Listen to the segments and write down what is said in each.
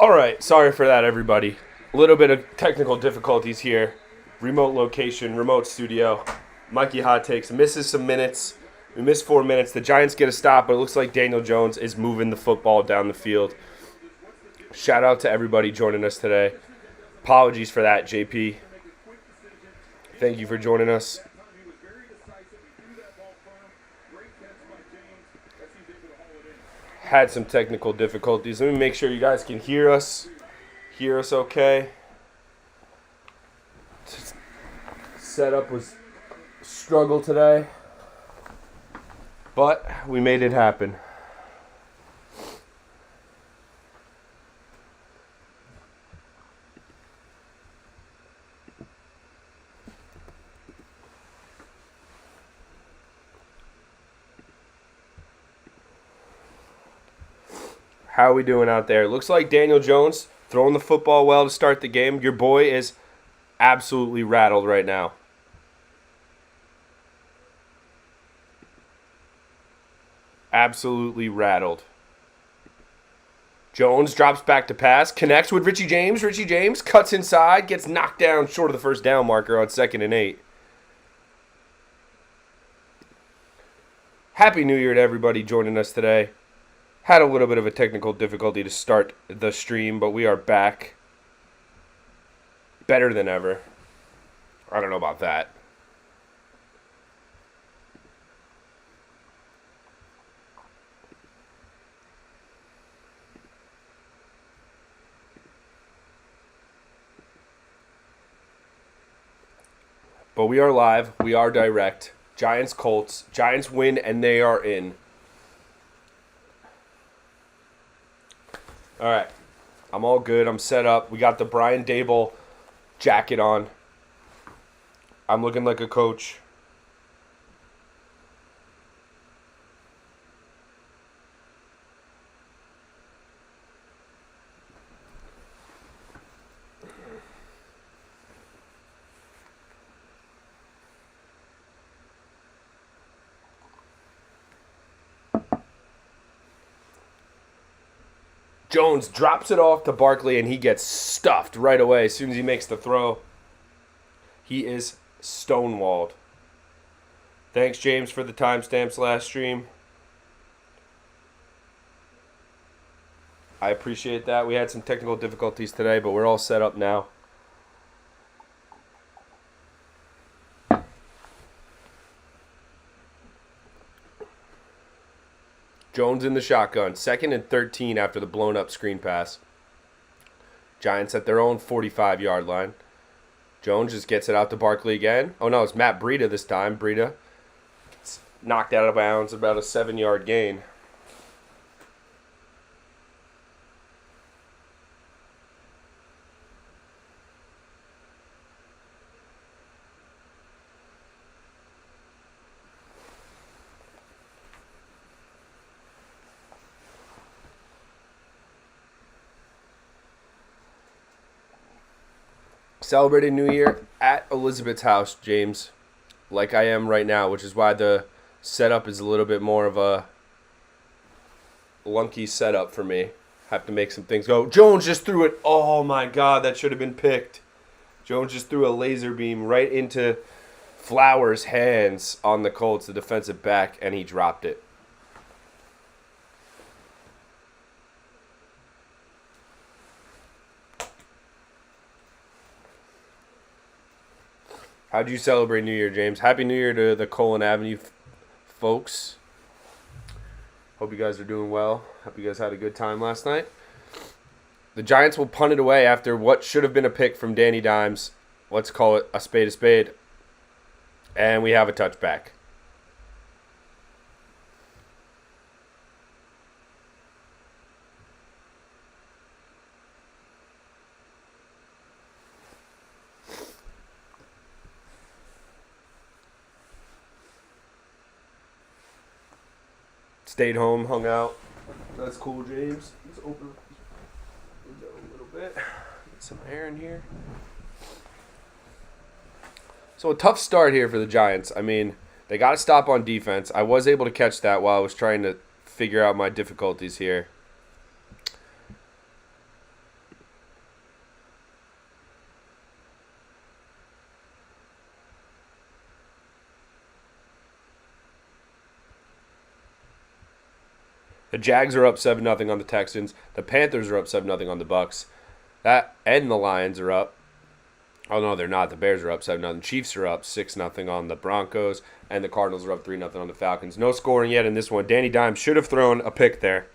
All right, sorry for that, everybody. A little bit of technical difficulties here. Remote location, remote studio. Mikey hot takes misses some minutes. We missed 4 minutes. The Giants get a stop, but it looks like Daniel Jones is moving the football down the field. Shout out to everybody joining us today. Apologies for that, JP. Thank you for joining us. Had some technical difficulties. Let me make sure you guys can hear us. Hear us okay. Setup was a struggle today, but we made it happen. How are we doing out there? Looks like Daniel Jones throwing the football well to start the game. Your boy is absolutely rattled right now. Absolutely rattled. Jones drops back to pass, connects with Richie James. Richie James cuts inside, gets knocked down short of the first down marker on 2nd and 8. Happy New Year to everybody joining us today. Had a little bit of a technical difficulty to start the stream, but we are back. Better than ever. I don't know about that. But we are live. We are direct. Giants, Colts. Giants win, and they are in. All right. I'm all good. I'm set up. We got the Brian Dable jacket on. I'm looking like a coach. Jones drops it off to Barkley, and he gets stuffed right away as soon as he makes the throw. He is stonewalled. Thanks, James, for the timestamps last stream. I appreciate that. We had some technical difficulties today, but we're all set up now. Jones in the shotgun. 2nd and 13 after the blown-up screen pass. Giants at their own 45-yard line. Jones just gets it out to Barkley again. Oh, no, it's Matt Breida this time. Breida gets knocked out of bounds, about a 7-yard gain. Celebrating New Year at Elizabeth's house, James, like I am right now, which is why the setup is a little bit more of a lunky setup for me. Have to make some things go. Jones just threw it. Oh, my God, that should have been picked. Jones just threw a laser beam right into Flowers' hands on the Colts, the defensive back, and he dropped it. How'd you celebrate New Year, James? Happy New Year to the Colin Avenue folks. Hope you guys are doing well. Hope you guys had a good time last night. The Giants will punt it away after what should have been a pick from Danny Dimes. Let's call it a spade a spade. And we have a touchback. Stayed home, hung out. That's cool, James. Let's open up the window a little bit. Get some air in here. So a tough start here for the Giants. I mean, they got to stop on defense. I was able to catch that while I was trying to figure out my difficulties here. The Jags are up 7-0 on the Texans. The Panthers are up 7-0 on the Bucks. That and the Lions are up. Oh, no, they're not. The Bears are up 7-0. Chiefs are up 6-0 on the Broncos. And the Cardinals are up 3-0 on the Falcons. No scoring yet in this one. Danny Dimes should have thrown a pick there.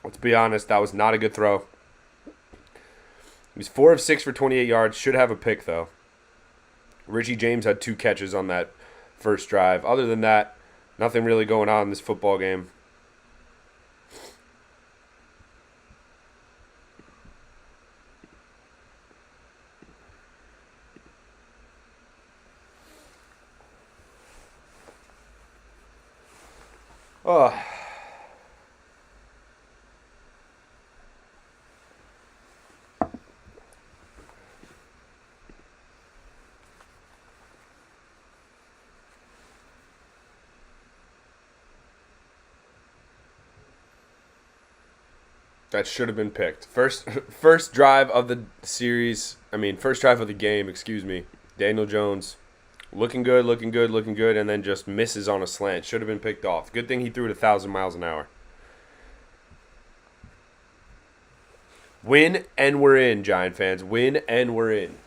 Let's be honest, that was not a good throw. He was 4 of 6 for 28 yards. Should have a pick, though. Richie James had 2 catches on that first drive. Other than that, nothing really going on in this football game. Oh. That should have been picked. First drive of the series. First drive of the game, excuse me. Daniel Jones looking good, and then just misses on a slant. Should have been picked off. Good thing he threw it 1,000 miles an hour. Win and we're in, Giant fans. Win and we're in.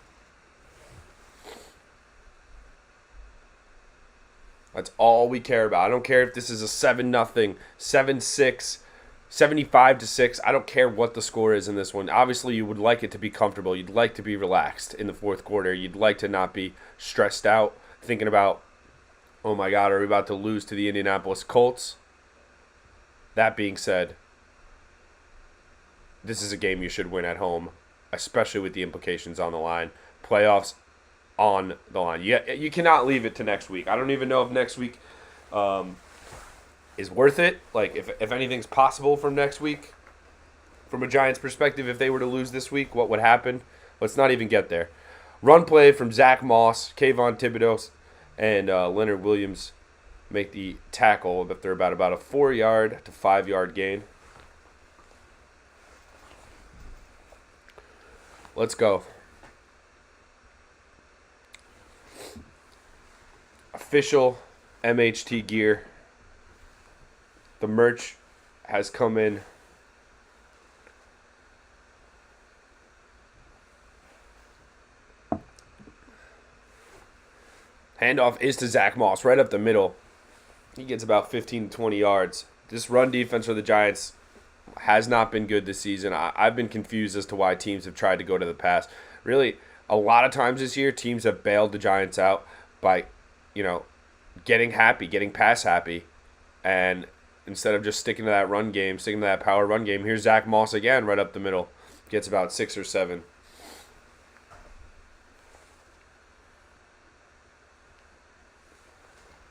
That's all we care about. I don't care if this is a 7-0, 7-6, 75-6. I don't care what the score is in this one. Obviously, you would like it to be comfortable. You'd like to be relaxed in the fourth quarter. You'd like to not be stressed out, thinking about, oh my God, are we about to lose to the Indianapolis Colts? That being said, this is a game you should win at home, especially with the implications on the line. Playoffs on the line. You cannot leave it to next week. I don't even know if next week is worth it. Like, if anything's possible from next week, from a Giants perspective, if they were to lose this week, what would happen? Let's not even get there. Run play from Zach Moss, Kayvon Thibodeau, and Leonard Williams make the tackle after about a 4-yard to 5-yard gain. Let's go. Official MHT gear. The merch has come in. Handoff is to Zach Moss right up the middle. He gets about 15 to 20 yards. This run defense for the Giants has not been good this season. I've been confused as to why teams have tried to go to the pass. Really, a lot of times this year, teams have bailed the Giants out by, getting happy, getting pass happy. And instead of just sticking to that run game, sticking to that power run game, here's Zach Moss again right up the middle. Gets about 6 or 7.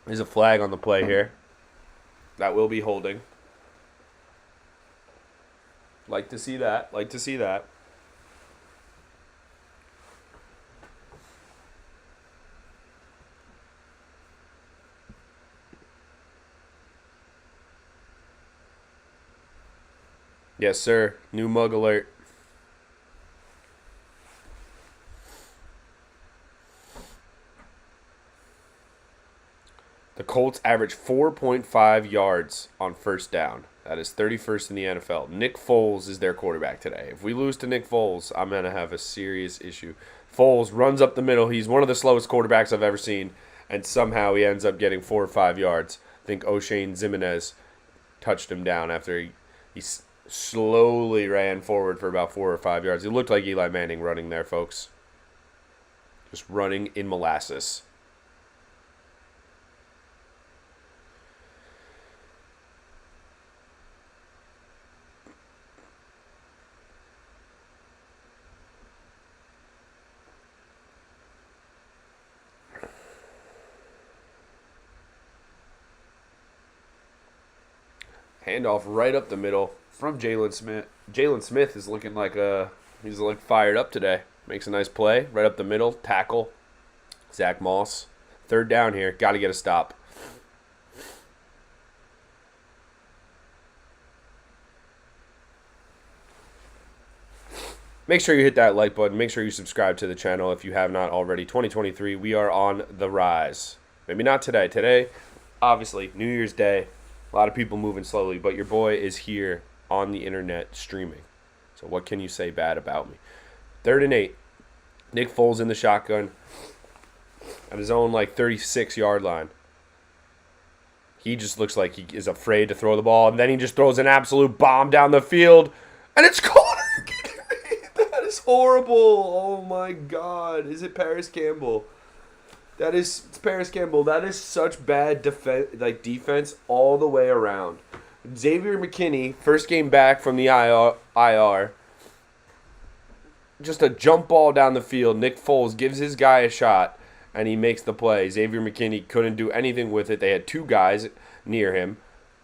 There's a flag on the play here. That will be holding. Like to see that. Yes, sir. New mug alert. The Colts average 4.5 yards on first down. That is 31st in the NFL. Nick Foles is their quarterback today. If we lose to Nick Foles, I'm going to have a serious issue. Foles runs up the middle. He's one of the slowest quarterbacks I've ever seen, and somehow he ends up getting 4 or 5 yards. I think O'Shane Zimenez touched him down after he slowly ran forward for about 4 or 5 yards. He looked like Eli Manning running there, folks. Just running in molasses. Handoff right up the middle from Jalen Smith. Jalen Smith is looking like he's fired up today. Makes a nice play right up the middle. Tackle. Zach Moss. 3rd down here. Got to get a stop. Make sure you hit that like button. Make sure you subscribe to the channel if you have not already. 2023, we are on the rise. Maybe not today. Today, obviously, New Year's Day. A lot of people moving slowly, but your boy is here on the internet streaming. So what can you say bad about me? 3rd and 8. Nick Foles in the shotgun at his own 36-yard line. He just looks like he is afraid to throw the ball, and then he just throws an absolute bomb down the field, and it's Connor. That is horrible. Oh my God. Is it Paris Campbell? It's Paris Campbell. That is such bad defense all the way around. Xavier McKinney, first game back from the IR. Just a jump ball down the field. Nick Foles gives his guy a shot, and he makes the play. Xavier McKinney couldn't do anything with it. They had 2 guys near him.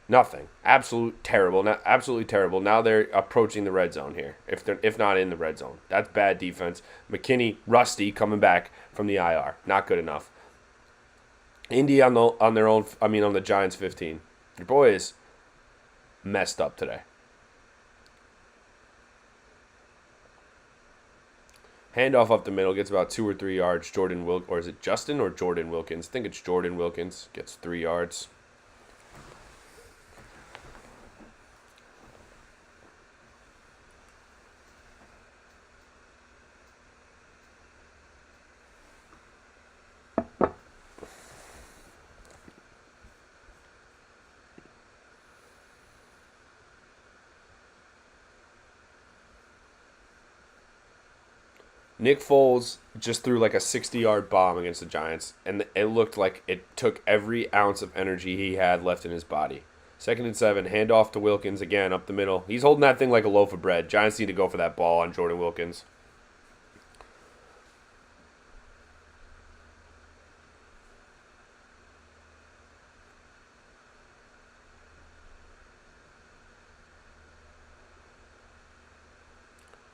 Nothing. Absolutely terrible. Now they're approaching the red zone here, if not in the red zone. That's bad defense. McKinney, rusty, coming back from the IR. Not good enough. Indy on the Giants 15. Your boy is messed up today. Handoff up the middle, gets about 2 or 3 yards. Or is it Justin or Jordan Wilkins? I think it's Jordan Wilkins. Gets 3 yards. Nick Foles just threw like a 60-yard bomb against the Giants, and it looked like it took every ounce of energy he had left in his body. 2nd and 7, handoff to Wilkins again up the middle. He's holding that thing like a loaf of bread. Giants need to go for that ball on Jordan Wilkins.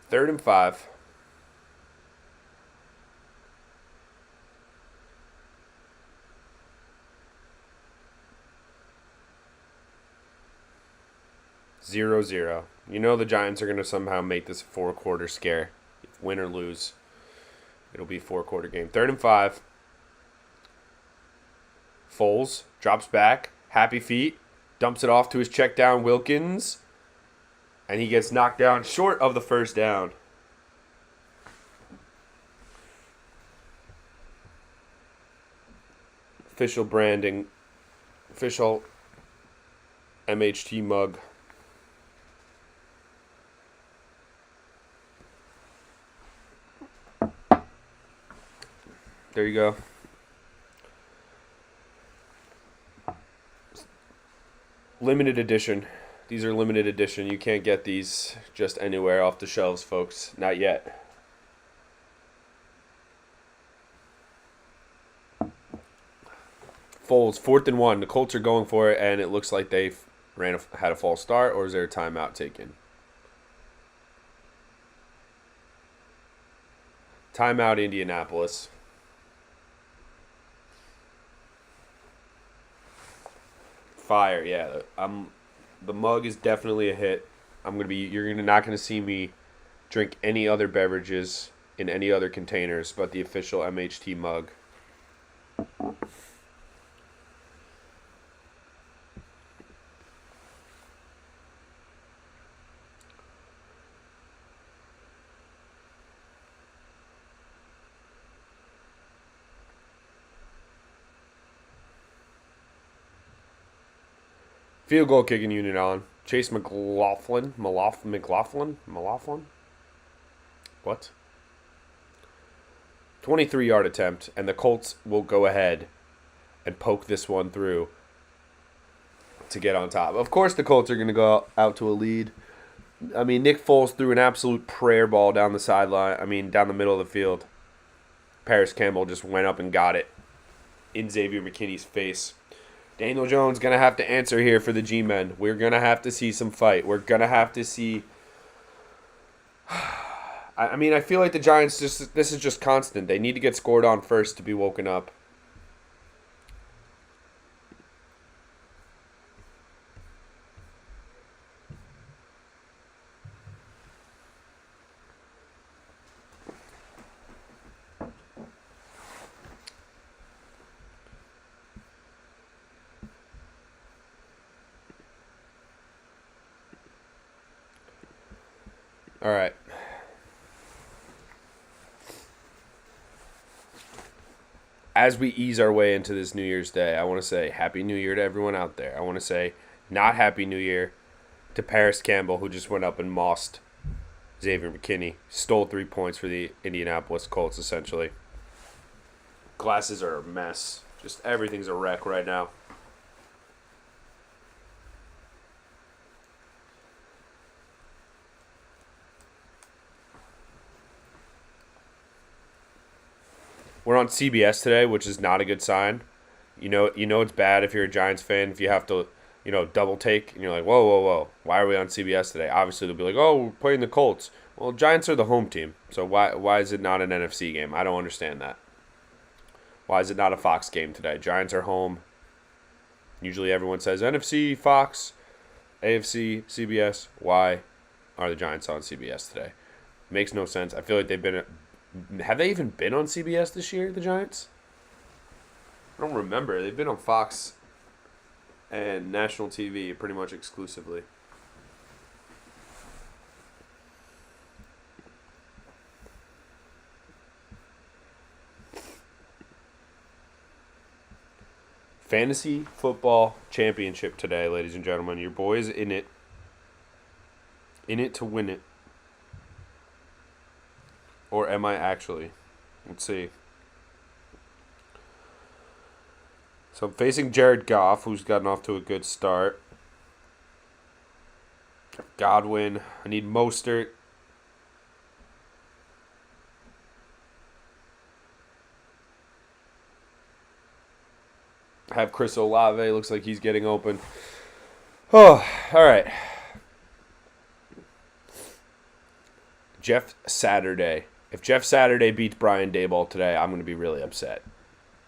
Third and 5. Zero, 0. You know the Giants are going to somehow make this a 4-quarter scare. Win or lose, it'll be a 4-quarter game. 3rd and 5. Foles drops back. Happy feet. Dumps it off to his check down Wilkins. And he gets knocked down short of the first down. Official branding. Official MHT mug. There you go. Limited edition. These are limited edition. You can't get these just anywhere off the shelves, folks. Not yet. Foles, 4th and 1. The Colts are going for it, and it looks like they had a false start, or is there a timeout taken? Timeout, Indianapolis. Fire, yeah. The mug is definitely a hit. You're not gonna see me drink any other beverages in any other containers but the official MHT mug. Field goal kicking unit on. Chase McLaughlin. What? 23-yard attempt, and the Colts will go ahead and poke this one through to get on top. Of course the Colts are going to go out to a lead. I mean, Nick Foles threw an absolute prayer ball down the sideline. Down the middle of the field. Paris Campbell just went up and got it in Xavier McKinney's face. Daniel Jones going to have to answer here for the G-Men. We're going to have to see some fight. We're going to have to see... I feel like the Giants, this is just constant. They need to get scored on first to be woken up. All right. As we ease our way into this New Year's Day, I want to say Happy New Year to everyone out there. I want to say not Happy New Year to Paris Campbell, who just went up and mossed Xavier McKinney. Stole 3 points for the Indianapolis Colts, essentially. Glasses are a mess. Just everything's a wreck right now. We're on CBS today, which is not a good sign. You know it's bad if you're a Giants fan, if you have to, double take, and you're like, whoa, why are we on CBS today? Obviously, they'll be like, oh, we're playing the Colts. Well, Giants are the home team, so why is it not an NFC game? I don't understand that. Why is it not a Fox game today? Giants are home. Usually everyone says NFC, Fox, AFC, CBS. Why are the Giants on CBS today? Makes no sense. I feel like they've been... Have they even been on CBS this year, the Giants? I don't remember. They've been on Fox and national TV pretty much exclusively. Fantasy Football Championship today, ladies and gentlemen. Your boy's in it. In it to win it. Or am I actually? Let's see. So I'm facing Jared Goff, who's gotten off to a good start. Godwin. I need Mostert. Have Chris Olave. Looks like he's getting open. Oh, all right. Jeff Saturday. If Jeff Saturday beats Brian Daboll today, I'm going to be really upset.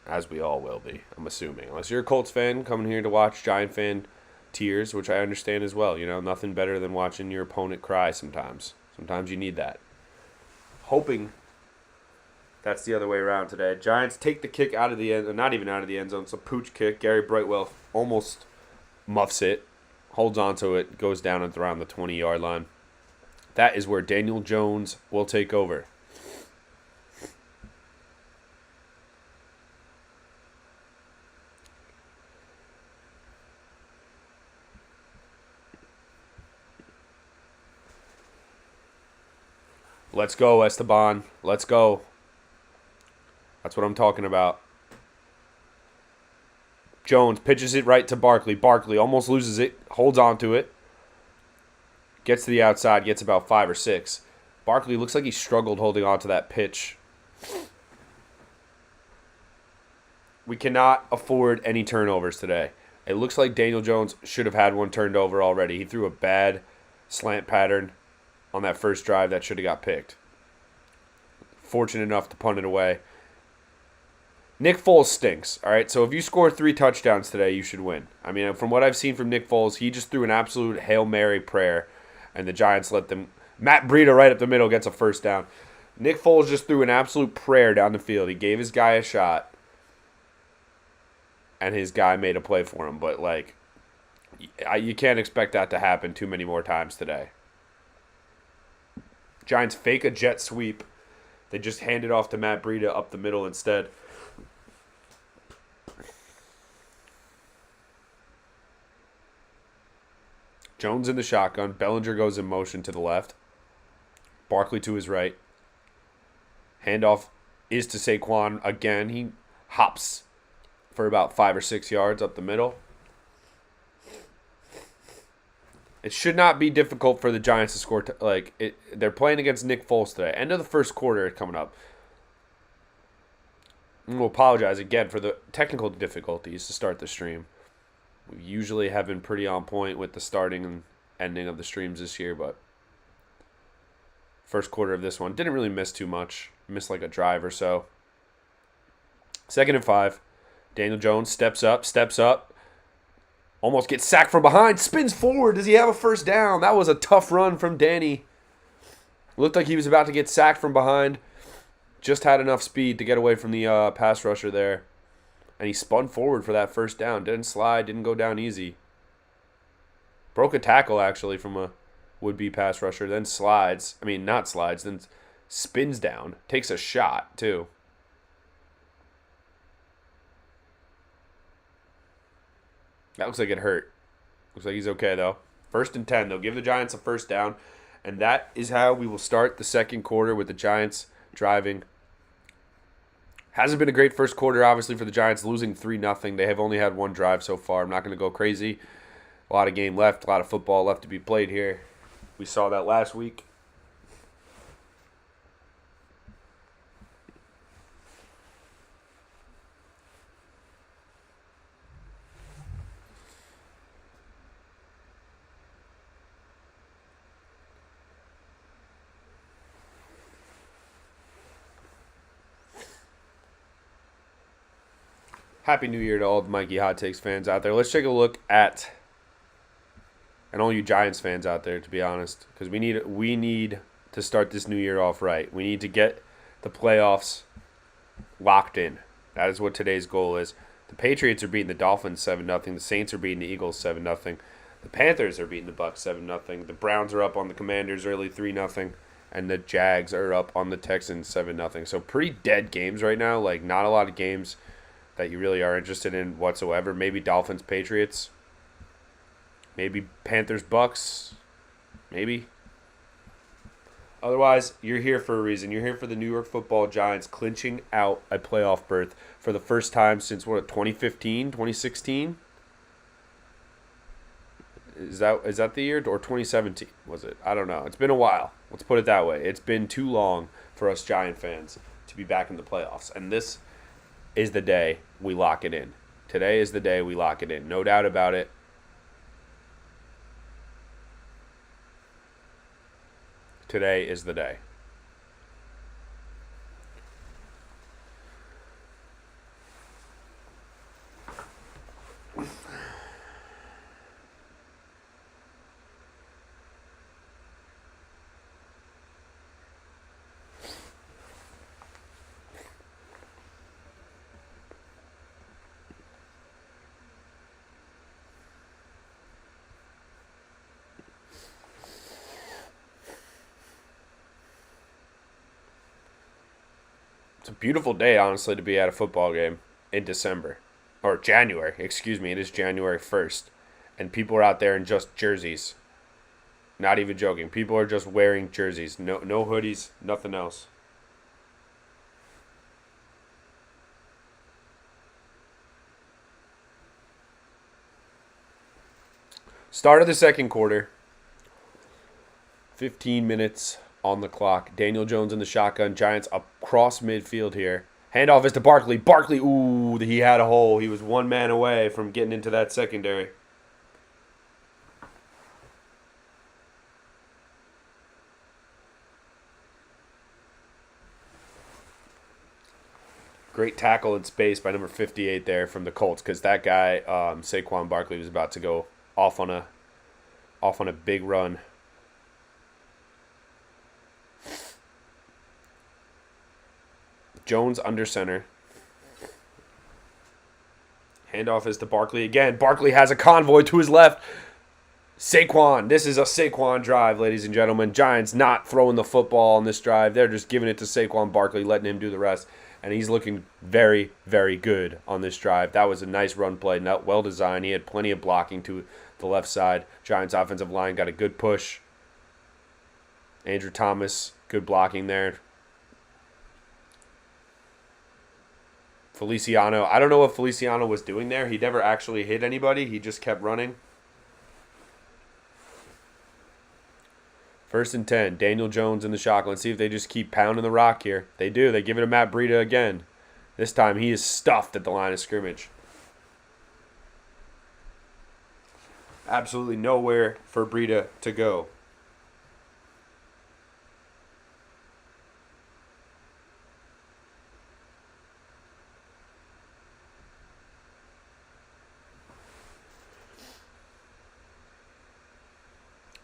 As we all will be, I'm assuming. Unless you're a Colts fan coming here to watch Giant fan tears, which I understand as well. Nothing better than watching your opponent cry sometimes. Sometimes you need that. Hoping that's the other way around today. Giants take the kick out of the end, not even out of the end zone. It's a pooch kick. Gary Brightwell almost muffs it, holds onto it, goes down and around the 20-yard line. That is where Daniel Jones will take over. Let's go, Esteban. Let's go. That's what I'm talking about. Jones pitches it right to Barkley. Barkley almost loses it, holds on to it. Gets to the outside, gets about 5 or 6. Barkley looks like he struggled holding on to that pitch. We cannot afford any turnovers today. It looks like Daniel Jones should have had one turned over already. He threw a bad slant pattern on that first drive that should have got picked. Fortunate enough to punt it away. Nick Foles stinks, all right? So if you score 3 touchdowns today, you should win. I mean, from what I've seen from Nick Foles, he just threw an absolute Hail Mary prayer, and the Giants let them... Matt Breida right up the middle gets a first down. Nick Foles just threw an absolute prayer down the field. He gave his guy a shot, and his guy made a play for him. But, you can't expect that to happen too many more times today. Giants fake a jet sweep. They just hand it off to Matt Breida up the middle instead. Jones in the shotgun. Bellinger goes in motion to the left. Barkley to his right. Handoff is to Saquon again. He hops for about 5 or 6 yards up the middle. It should not be difficult for the Giants to score. They're playing against Nick Foles today. End of the first quarter coming up. We'll apologize again for the technical difficulties to start the stream. We usually have been pretty on point with the starting and ending of the streams this year, but first quarter of this one didn't really miss too much. Missed like a drive or so. 2nd and 5. Daniel Jones steps up. Almost gets sacked from behind. Spins forward. Does he have a first down? That was a tough run from Danny. Looked like he was about to get sacked from behind. Just had enough speed to get away from the pass rusher there. And he spun forward for that first down. Didn't slide. Didn't go down easy. Broke a tackle, actually, from a would-be pass rusher, then slides. I mean, not slides, then spins down, takes a shot, too. That looks like it hurt. Looks like he's okay, though. 1st and 10. They'll give the Giants a first down, and that is how we will start the second quarter with the Giants driving. Hasn't been a great first quarter, obviously, for the Giants, losing 3-0. They have only had one drive so far. I'm not going to go crazy. A lot of game left, a lot of football left to be played here. We saw that last week. Happy New Year to all the Mikey Hot Takes fans out there. Let's take a look at, and all you Giants fans out there, to be honest, because we need to start this new year off right. We need to get the playoffs locked in. That is what today's goal is. The Patriots are beating the Dolphins 7-0. The Saints are beating the Eagles 7-0. The Panthers are beating the Bucs 7-0. The Browns are up on the Commanders early 3-0. And the Jags are up on the Texans 7-0. So pretty dead games right now. Like, not a lot of games that you really are interested in whatsoever. Maybe Dolphins, Patriots. Maybe Panthers, Bucks. Maybe. Otherwise, you're here for a reason. You're here for the New York Football Giants clinching out a playoff berth for the first time since, 2015, 2016? Is that the year? Or 2017, was it? I don't know. It's been a while. Let's put it that way. It's been too long for us Giant fans to be back in the playoffs. And this is the day we lock it in. Today is the day we lock it in. No doubt about it. Today is the day. It's a beautiful day, honestly, to be at a football game in December. Or January, excuse me. It is January 1st. And people are out there in just jerseys. Not even joking. People are just wearing jerseys. No hoodies, nothing else. Start of the second quarter. 15 minutes on the clock. Daniel Jones in the shotgun. Giants across midfield here. Handoff is to Barkley. Barkley, ooh, he had a hole. He was one man away from getting into that secondary. Great tackle in space by number 58 there from the Colts, because that guy, Saquon Barkley, was about to go off on a big run. Jones under center. Handoff is to Barkley again. Barkley has a convoy to his left. Saquon. This is a Saquon drive, ladies and gentlemen. Giants not throwing the football on this drive. They're just giving it to Saquon Barkley, letting him do the rest. And he's looking very, very good on this drive. That was a nice run play, not well designed. He had plenty of blocking to the left side. Giants offensive line got a good push. Andrew Thomas, good blocking there. Feliciano. I don't know what Feliciano was doing there. He never actually hit anybody. He just kept running. 1st and 10. Daniel Jones in the shotgun. Let's see if they just keep pounding the rock here. They do. They give it to Matt Breida again. This time he is stuffed at the line of scrimmage. Absolutely nowhere for Breida to go.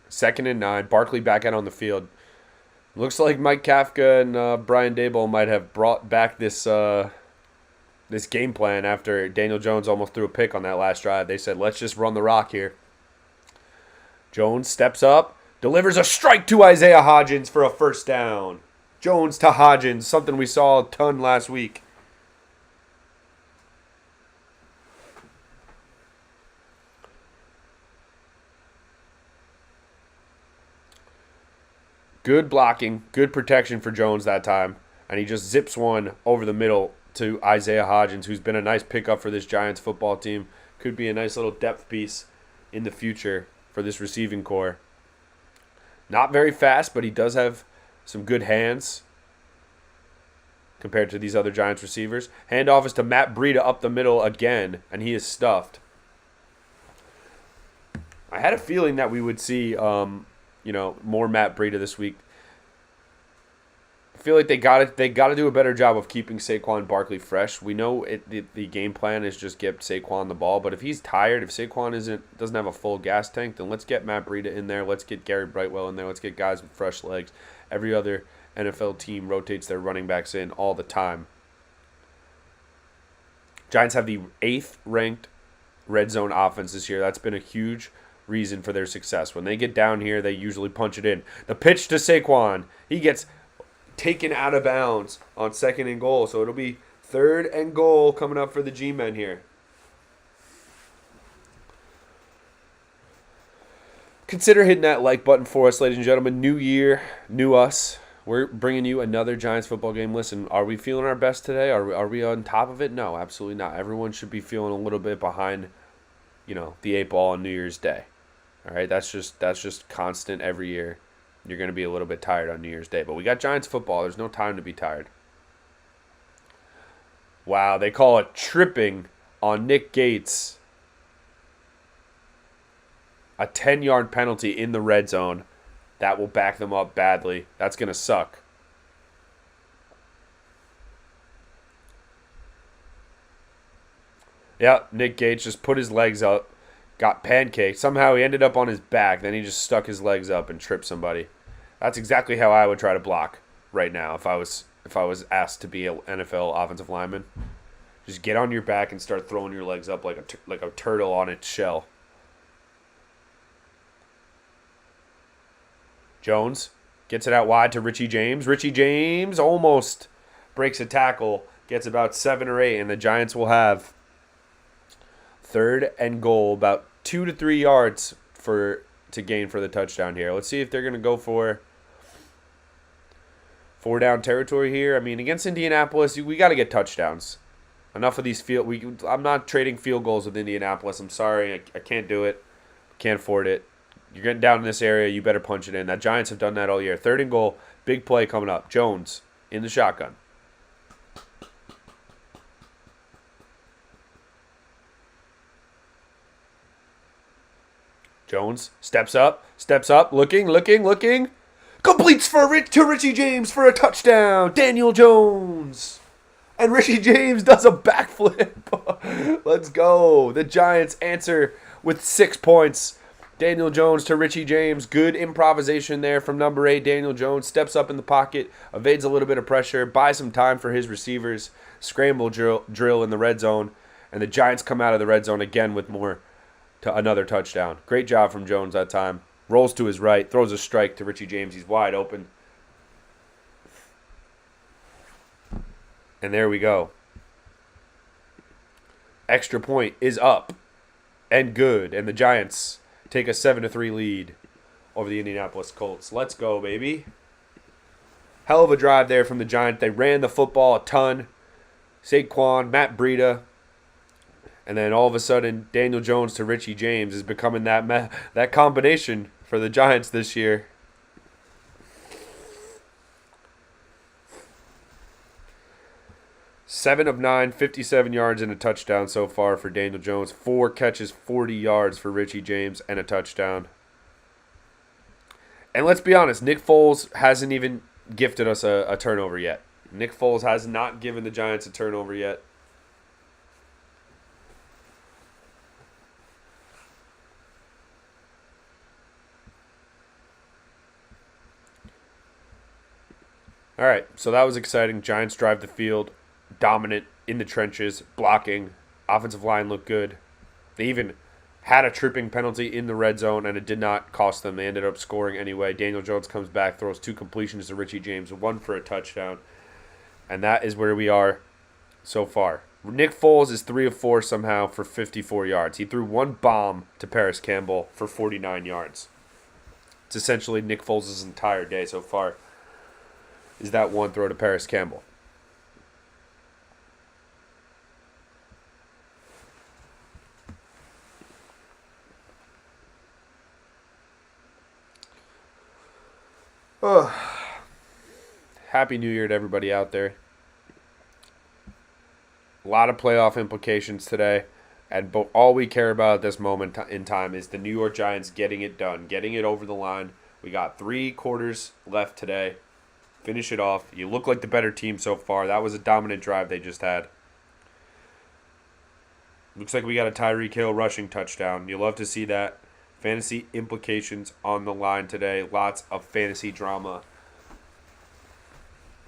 Second and 9. Barkley back out on the field. Looks like Mike Kafka and Brian Daboll might have brought back this game plan after Daniel Jones almost threw a pick on that last drive. They said, let's just run the rock here. Jones steps up, delivers a strike to Isaiah Hodgins for a first down. Jones to Hodgins, something we saw a ton last week. Good blocking, good protection for Jones that time. And he just zips one over the middle to Isaiah Hodgins, who's been a nice pickup for this Giants football team. Could be a nice little depth piece in the future for this receiving core. Not very fast, but he does have some good hands compared to these other Giants receivers. Handoff is to Matt Breida up the middle again, and he is stuffed. I had a feeling that we would see more Matt Breida this week. I feel like they got to do a better job of keeping Saquon Barkley fresh. We know the game plan is just get Saquon the ball, but if he's tired, if Saquon doesn't have a full gas tank, then let's get Matt Breida in there. Let's get Gary Brightwell in there. Let's get guys with fresh legs. Every other NFL team rotates their running backs in all the time. Giants have the 8th ranked red zone offense this year. That's been a huge reason for their success. When they get down here, they usually punch it in. The pitch to Saquon. He gets taken out of bounds on 2nd and goal. So it'll be 3rd and goal coming up for the G-men here. Consider hitting that like button for us, ladies and gentlemen. New year, new us. We're bringing you another Giants football game. Listen, are we feeling our best today? Are we on top of it? No, absolutely not. Everyone should be feeling a little bit behind, the 8 ball on New Year's Day. All right, that's just constant every year. You're going to be a little bit tired on New Year's Day. But we got Giants football. There's no time to be tired. Wow, they call it tripping on Nick Gates. A 10-yard penalty in the red zone. That will back them up badly. That's going to suck. Yeah, Nick Gates just put his legs up, got pancaked. Somehow he ended up on his back. Then he just stuck his legs up and tripped somebody. That's exactly how I would try to block right now if I was asked to be an NFL offensive lineman. Just get on your back and start throwing your legs up like a turtle on its shell. Jones gets it out wide to Richie James. Richie James almost breaks a tackle, gets about 7 or 8, and the Giants will have 3rd and goal, about 2 to 3 yards to gain for the touchdown here. Let's see if they're going to go for 4-down territory here. I mean, against Indianapolis, we got to get touchdowns. Enough of these I'm not trading field goals with Indianapolis. I'm sorry, I can't do it. Can't afford it. You're getting down in this area, you better punch it in. The Giants have done that all year. 3rd and goal, big play coming up. Jones in the shotgun. Jones steps up, looking. Completes to Richie James for a touchdown. Daniel Jones. And Richie James does a backflip. Let's go. The Giants answer with 6 points. Daniel Jones to Richie James. Good improvisation there from number 8. Daniel Jones steps up in the pocket, evades a little bit of pressure, buys some time for his receivers, scramble drill in the red zone, and the Giants come out of the red zone again with another touchdown. Great job from Jones that time. Rolls to his right, throws a strike to Richie James. He's wide open. And there we go. Extra point is up and good, and the Giants take a 7-3 lead over the Indianapolis Colts. Let's go, baby. Hell of a drive there from the Giants. They ran the football a ton. Saquon, Matt Breida, and then all of a sudden, Daniel Jones to Richie James is becoming that combination for the Giants this year. Seven of 9, 57 yards and a touchdown so far for Daniel Jones. 4 catches, 40 yards for Richie James and a touchdown. And let's be honest, Nick Foles hasn't even gifted us a turnover yet. Nick Foles has not given the Giants a turnover yet. All right, so that was exciting. Giants drive the field, dominant in the trenches, blocking. Offensive line looked good. They even had a tripping penalty in the red zone, and it did not cost them. They ended up scoring anyway. Daniel Jones comes back, throws 2 completions to Richie James, 1 for a touchdown. And that is where we are so far. Nick Foles is 3 of 4 somehow for 54 yards. He threw 1 bomb to Paris Campbell for 49 yards. It's essentially Nick Foles' entire day so far is that 1 throw to Paris Campbell. Oh. Happy New Year to everybody out there. A lot of playoff implications today. And all we care about at this moment in time is the New York Giants getting it done, getting it over the line. We got 3 quarters left today. Finish it off. You look like the better team so far. That was a dominant drive they just had. Looks like we got a Tyreek Hill rushing touchdown. You love to see that. Fantasy implications on the line today. Lots of fantasy drama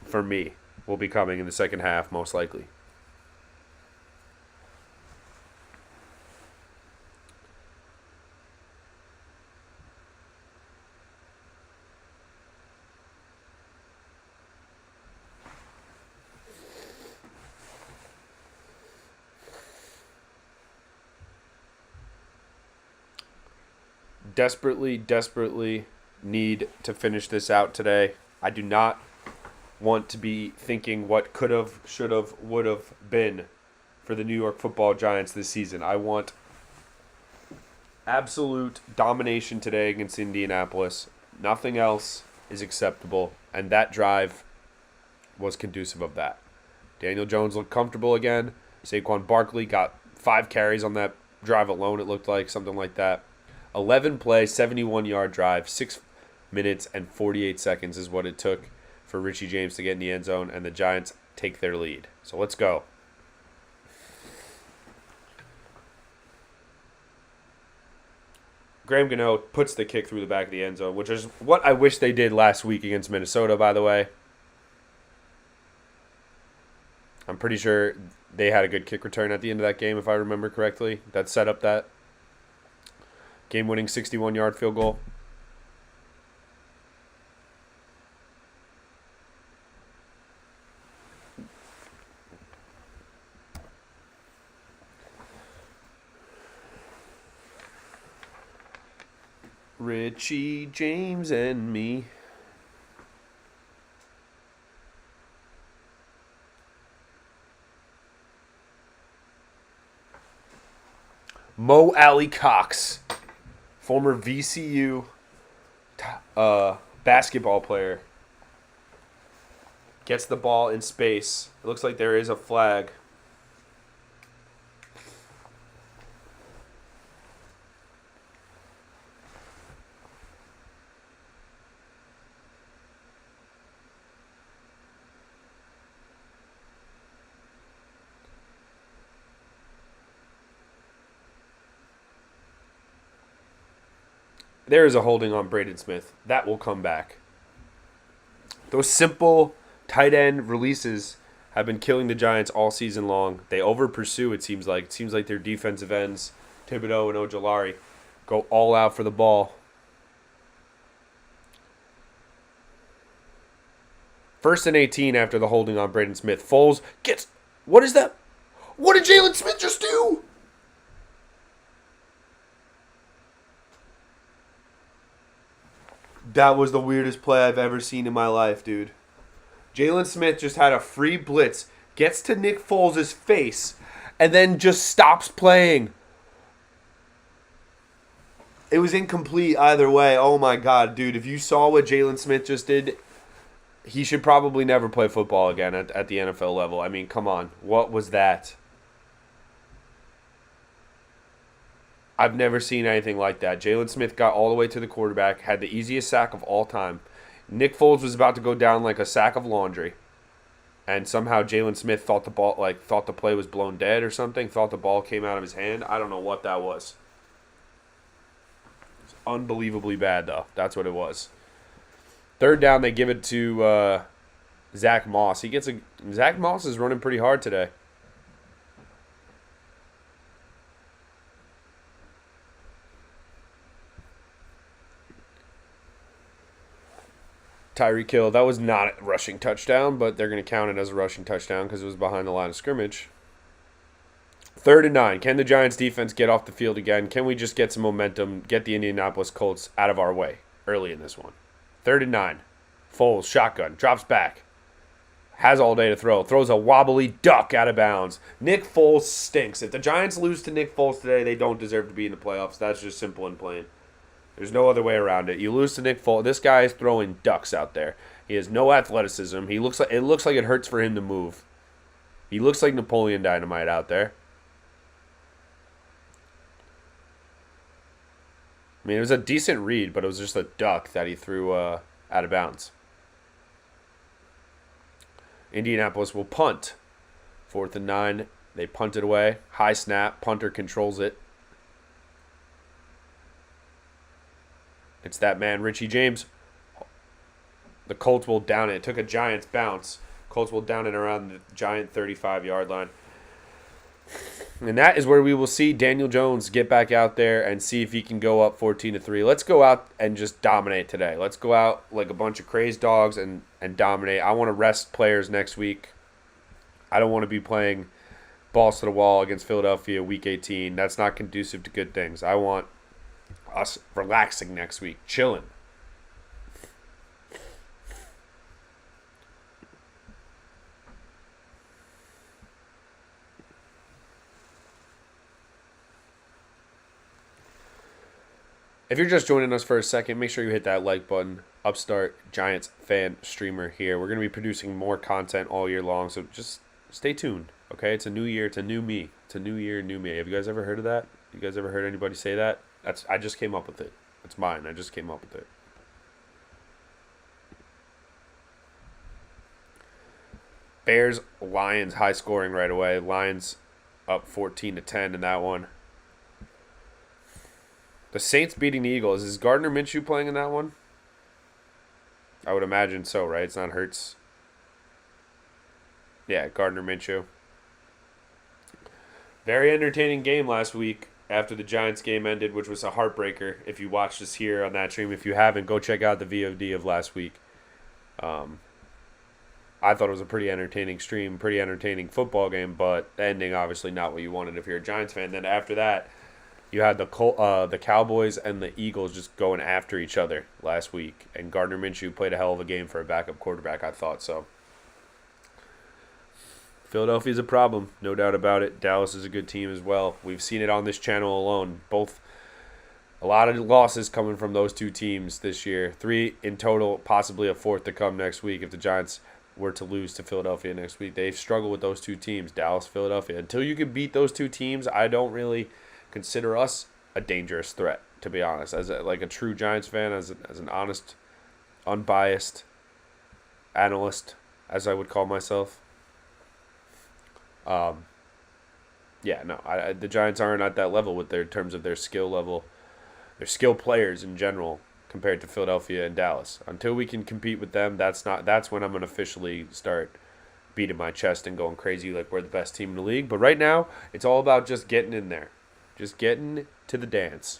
for me will be coming in the second half, most likely. Desperately need to finish this out today. I do not want to be thinking what could have, should have, would have been for the New York Football Giants this season. I want absolute domination today against Indianapolis. Nothing else is acceptable, and that drive was conducive of that. Daniel Jones looked comfortable again. Saquon Barkley got 5 carries on that drive alone, it looked like, something like that. 11-play, 71-yard drive, 6 minutes and 48 seconds is what it took for Richie James to get in the end zone, and the Giants take their lead. So let's go. Graham Gano puts the kick through the back of the end zone, which is what I wish they did last week against Minnesota, by the way. I'm pretty sure they had a good kick return at the end of that game, if I remember correctly. That set up that game-winning 61-yard field goal. Richie James and me. Mo Alley Cox, former VCU basketball player, gets the ball in space. It looks like there is a flag. There is a holding on Braden Smith. That will come back. Those simple tight end releases have been killing the Giants all season long. They over-pursue, it seems like. It seems like their defensive ends, Thibodeau and Ojulari, go all out for the ball. First and 18 after the holding on Braden Smith. Foles gets... What is that? What did Jalen Smith just do? That was the weirdest play I've ever seen in my life, dude. Jalen Smith just had a free blitz, gets to Nick Foles' face, and then just stops playing. It was incomplete either way. Oh my God, dude. If you saw what Jalen Smith just did, he should probably never play football again at the NFL level. I mean, come on. What was that? I've never seen anything like that. Jalen Smith got all the way to the quarterback, had the easiest sack of all time. Nick Foles was about to go down like a sack of laundry. And somehow Jalen Smith thought the play was blown dead or something, thought the ball came out of his hand. I don't know what that was. It's unbelievably bad, though. That's what it was. Third down, they give it to Zach Moss. Zach Moss is running pretty hard today. Tyreek Hill. That was not a rushing touchdown, but they're going to count it as a rushing touchdown because it was behind the line of scrimmage. 3rd and 9. Can the Giants defense get off the field again? Can we just get some momentum, get the Indianapolis Colts out of our way early in this one? 3rd and 9. Foles, shotgun, drops back. Has all day to throw. Throws a wobbly duck out of bounds. Nick Foles stinks. If the Giants lose to Nick Foles today, they don't deserve to be in the playoffs. That's just simple and plain. There's no other way around it. You lose to Nick Foles. This guy is throwing ducks out there. He has no athleticism. It looks like it hurts for him to move. He looks like Napoleon Dynamite out there. I mean, it was a decent read, but it was just a duck that he threw out of bounds. Indianapolis will punt. 4th and 9. They punt it away. High snap. Punter controls it. It's that man, Richie James. The Colts will down it. It took a Giants bounce. Colts will down it around the Giant 35-yard line. And that is where we will see Daniel Jones get back out there and see if he can go up 14-3. Let's go out and just dominate today. Let's go out like a bunch of crazed dogs and dominate. I want to rest players next week. I don't want to be playing balls to the wall against Philadelphia week 18. That's not conducive to good things. I want us relaxing next week, chilling. If you're just joining us for a second, make sure you hit that like button. Upstart Giants fan streamer here. We're going to be producing more content all year long, so just stay tuned, okay? It's a new year. It's a new me. It's a new year, new me. Have you guys ever heard of that? You guys ever heard anybody say that? I just came up with it. It's mine. I just came up with it. Bears, Lions, high scoring right away. Lions up 14-10 in that one. The Saints beating the Eagles. Is Gardner Minshew playing in that one? I would imagine so, right? It's not Hurts. Yeah, Gardner Minshew. Very entertaining game last week after the Giants game ended, which was a heartbreaker. If you watched us here on that stream, if you haven't, go check out the VOD of last week. I thought it was a pretty entertaining stream, pretty entertaining football game, but the ending obviously not what you wanted if you're a Giants fan. Then after that, you had the Cowboys and the Eagles just going after each other last week, and Gardner Minshew played a hell of a game for a backup quarterback, I thought so. Philadelphia's a problem, no doubt about it. Dallas is a good team as well. We've seen it on this channel alone. A lot of losses coming from those two teams this year. 3 in total, possibly a 4th to come next week if the Giants were to lose to Philadelphia next week. They've struggled with those two teams, Dallas, Philadelphia. Until you can beat those two teams, I don't really consider us a dangerous threat, to be honest. As a true Giants fan, as an honest, unbiased analyst, as I would call myself. The Giants aren't at that level with in terms of their skill level, their skill players in general compared to Philadelphia and Dallas. Until we can compete with them, that's when I'm gonna officially start beating my chest and going crazy like we're the best team in the league. But right now, it's all about just getting in there. Just getting to the dance.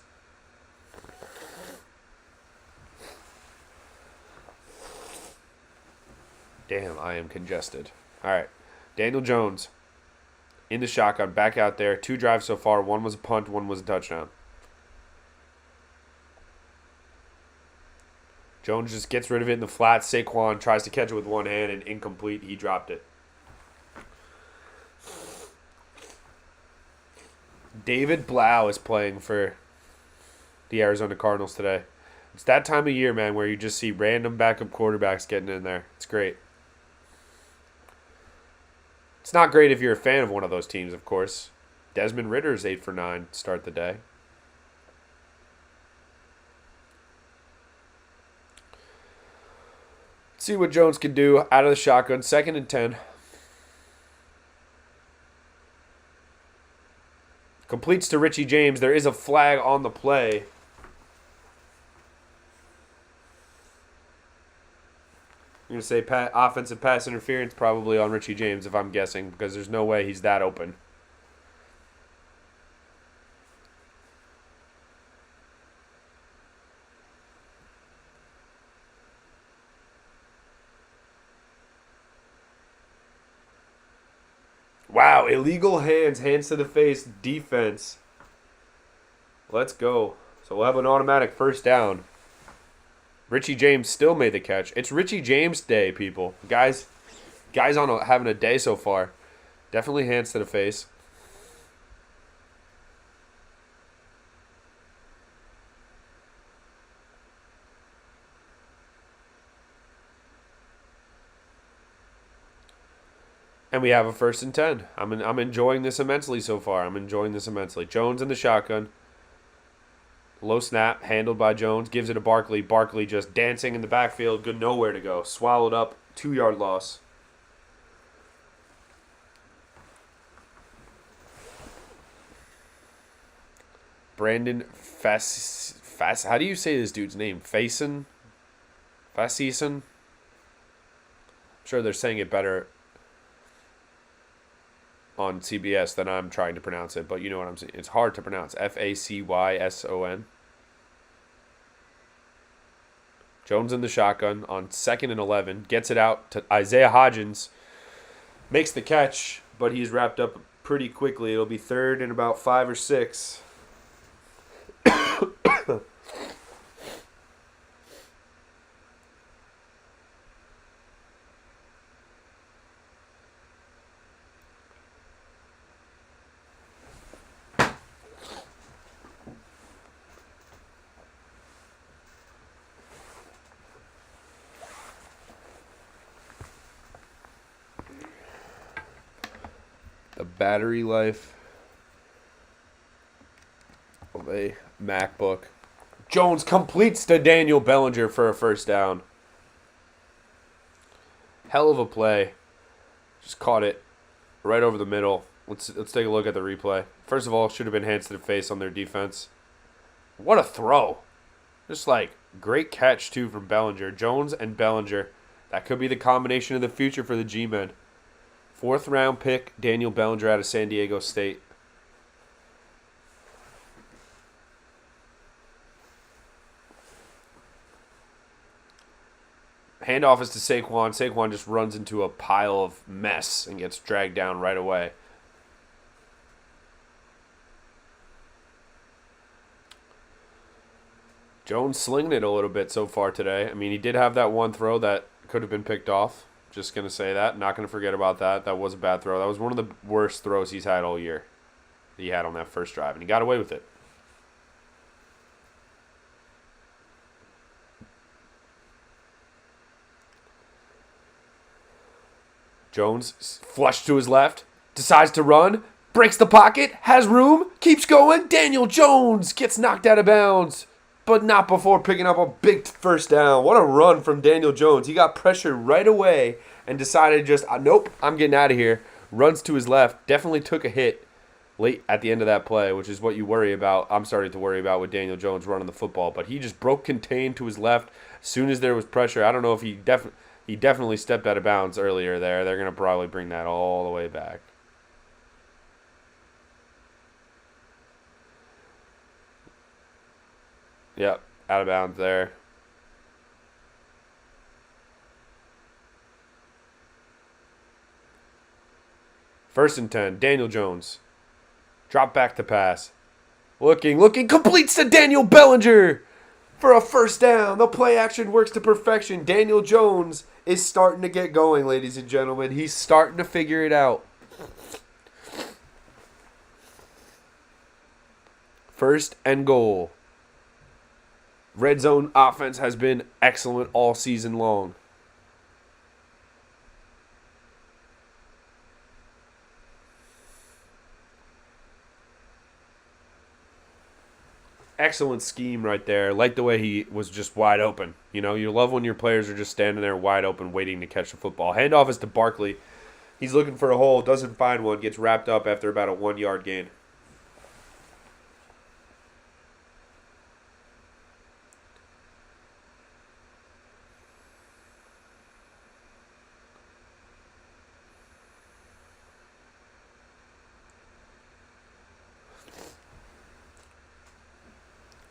Damn, I am congested. All right. Daniel Jones in the shotgun, back out there. 2 drives so far. 1 was a punt, 1 was a touchdown. Jones just gets rid of it in the flat. Saquon tries to catch it with one hand and incomplete. He dropped it. David Blau is playing for the Arizona Cardinals today. It's that time of year, man, where you just see random backup quarterbacks getting in there. It's great. It's not great if you're a fan of one of those teams, of course. Desmond Ridder is 8 for 9 to start the day. Let's see what Jones can do out of the shotgun. 2nd and 10. Completes to Richie James. There is a flag on the play. I'm going to say offensive pass interference probably on Richie James if I'm guessing, because there's no way he's that open. Wow, illegal hands, hands to the face, defense. Let's go. So we'll have an automatic first down. Richie James still made the catch. It's Richie James day, people. Guys having a day so far. Definitely hands to the face. And we have a 1st and 10. I'm enjoying this immensely so far. Jones in the shotgun. Low snap, handled by Jones. Gives it to Barkley. Barkley just dancing in the backfield. Good, nowhere to go. Swallowed up. 2-yard loss. Brandon Fass. How do you say this dude's name? Faison? I'm sure they're saying it better on CBS than I'm trying to pronounce it, but you know what I'm saying. It's hard to pronounce. Facyson. Jones in the shotgun on 2nd and 11. Gets it out to Isaiah Hodgins. Makes the catch, but he's wrapped up pretty quickly. It'll be 3rd and about 5 or 6. The battery life of a MacBook. Jones completes to Daniel Bellinger for a first down. Hell of a play. Just caught it right over the middle. Let's take a look at the replay. First of all, should have been hands to the face on their defense. What a throw. Just great catch too from Bellinger. Jones and Bellinger. That could be the combination of the future for the G-Men. 4th round pick, Daniel Bellinger out of San Diego State. Handoff is to Saquon. Saquon just runs into a pile of mess and gets dragged down right away. Jones slinging it a little bit so far today. I mean, he did have that one throw that could have been picked off. Just going to say that. Not going to forget about that. That was a bad throw. That was one of the worst throws he's had all year. He had on that first drive, and he got away with it. Jones, flush to his left, decides to run, breaks the pocket, has room, keeps going. Daniel Jones gets knocked out of bounds, but not before picking up a big first down. What a run from Daniel Jones. He got pressured right away and decided just, nope, I'm getting out of here. Runs to his left, definitely took a hit late at the end of that play, which is what you worry about. I'm starting to worry about with Daniel Jones running the football, but he just broke contain to his left as soon as there was pressure. I don't know if he definitely stepped out of bounds earlier there. They're going to probably bring that all the way back. Yep, out of bounds there. First and 10, Daniel Jones. Drop back to pass. Looking, completes to Daniel Bellinger for a first down. The play action works to perfection. Daniel Jones is starting to get going, ladies and gentlemen. He's starting to figure it out. First and goal. Red zone offense has been excellent all season long. Excellent scheme right there. Like the way he was just wide open. You know, you love when your players are just standing there wide open waiting to catch the football. Handoff is to Barkley. He's looking for a hole, doesn't find one, gets wrapped up after about a 1-yard gain.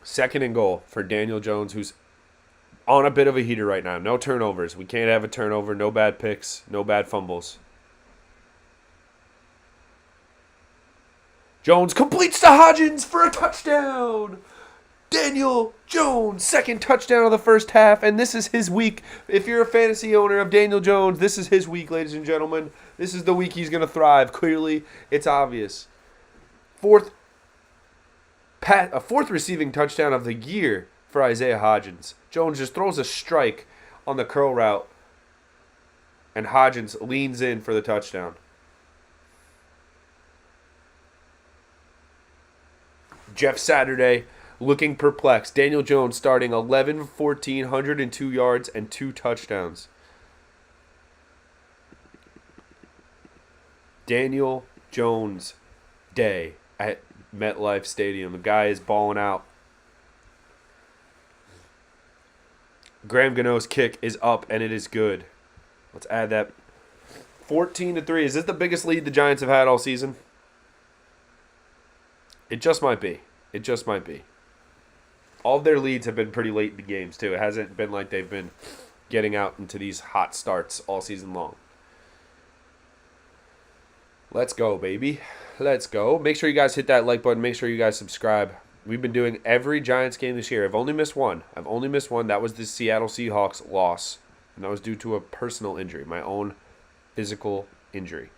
Second and goal for Daniel Jones, who's on a bit of a heater right now. No turnovers. We can't have a turnover. No bad picks. No bad fumbles. Jones completes to Hodgins for a touchdown. Daniel Jones, second touchdown of the first half, and this is his week. If you're a fantasy owner of Daniel Jones, this is his week, ladies and gentlemen. This is the week he's going to thrive. Clearly, it's obvious. Fourth receiving touchdown of the year for Isaiah Hodgins. Jones just throws a strike on the curl route, and Hodgins leans in for the touchdown. Jeff Saturday looking perplexed. Daniel Jones starting 11-14, 102 yards, and 2 touchdowns. Daniel Jones day at MetLife Stadium. The guy is balling out. Graham Gano's kick is up, and it is good. Let's add that. 14-3. Is this the biggest lead the Giants have had all season? It just might be. It just might be. All of their leads have been pretty late in the games, too. It hasn't been like they've been getting out into these hot starts all season long. Let's go, baby. Let's go. Make sure you guys hit that like button. Make sure you guys subscribe. We've been doing every Giants game this year. I've only missed one. That was the Seattle Seahawks loss. And that was due to a personal injury, my own physical injury.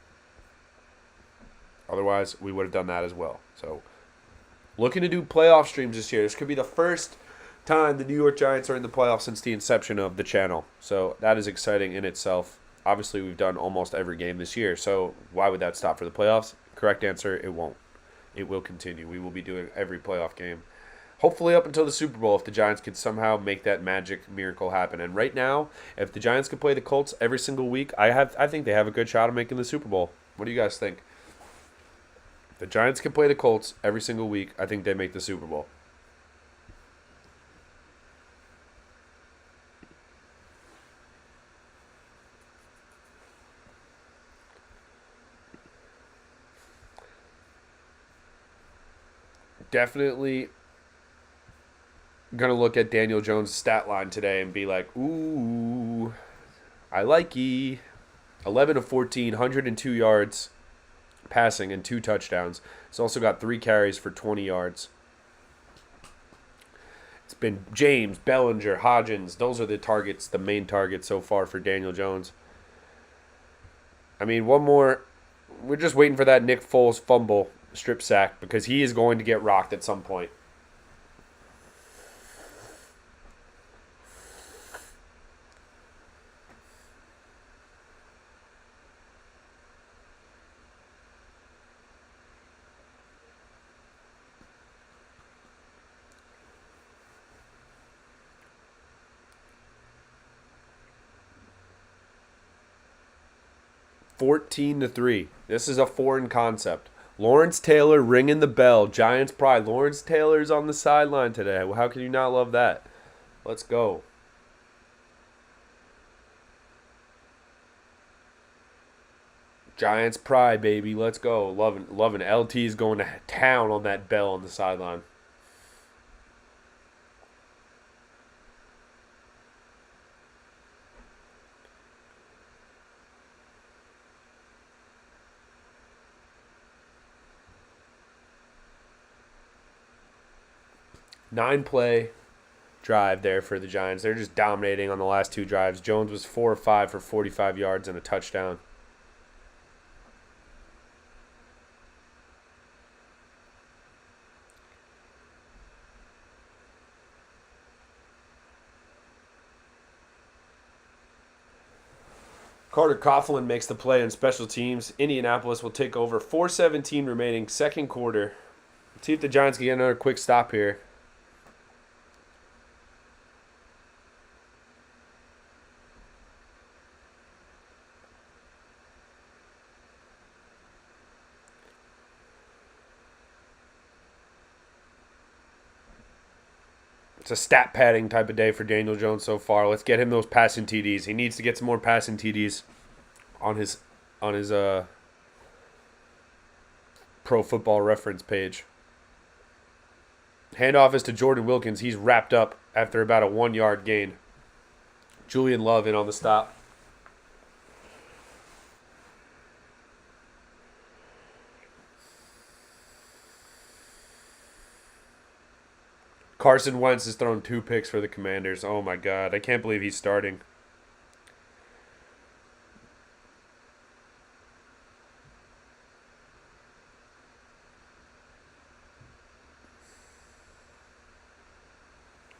Otherwise, we would have done that as well. So, looking to do playoff streams this year. This could be the first time the New York Giants are in the playoffs since the inception of the channel. So, that is exciting in itself. Obviously, we've done almost every game this year. So, why would that stop for the playoffs? Correct answer, it won't. It will continue. We will be doing every playoff game. Hopefully up until the Super Bowl if the Giants could somehow make that magic miracle happen. And right now, if the Giants could play the Colts every single week, I think they have a good shot of making the Super Bowl. What do you guys think? If the Giants can play the Colts every single week, I think they make the Super Bowl. Definitely going to look at Daniel Jones' stat line today and be like, ooh, I like-y. 11-14, 102 yards passing and 2 touchdowns. He's also got 3 carries for 20 yards. It's been James, Bellinger, Hodgins. Those are the targets, the main targets so far for Daniel Jones. I mean, one more. We're just waiting for that Nick Foles fumble strip sack because he is going to get rocked at some point. (14-3). This is a foreign concept. Lawrence Taylor ringing the bell. Giants pride. Lawrence Taylor's on the sideline today. Well, how can you not love that? Let's go. Giants pride, baby. Let's go. Loving. LT's going to town on that bell on the sideline. Nine-play drive there for the Giants. They're just dominating on the last 2 drives. Jones was 4 of 5 for 45 yards and a touchdown. Carter Coughlin makes the play on special teams. Indianapolis will take over. 4:17 remaining, second quarter. Let's see if the Giants can get another quick stop here. It's a stat padding type of day for Daniel Jones so far. Let's get him those passing TDs. He needs to get some more passing TDs on his Pro Football Reference page. Handoff is to Jordan Wilkins. He's wrapped up after about a 1-yard gain. Julian Love in on the stop. Carson Wentz has thrown 2 picks for the Commanders. Oh my God, I can't believe he's starting.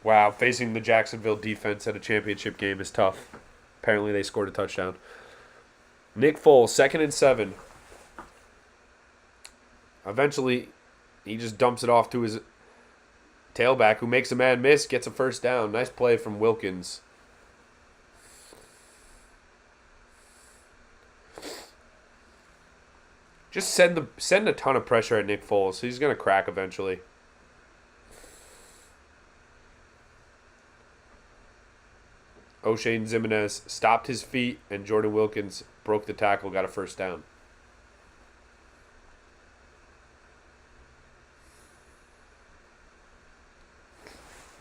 Wow, facing the Jacksonville defense at a championship game is tough. Apparently they scored a touchdown. Nick Foles, 2nd and 7. Eventually, he just dumps it off to his tailback, who makes a man miss, gets a first down. Nice play from Wilkins. Just send a ton of pressure at Nick Foles. He's going to crack eventually. O'Shane Zimenez stopped his feet, and Jordan Wilkins broke the tackle, got a first down.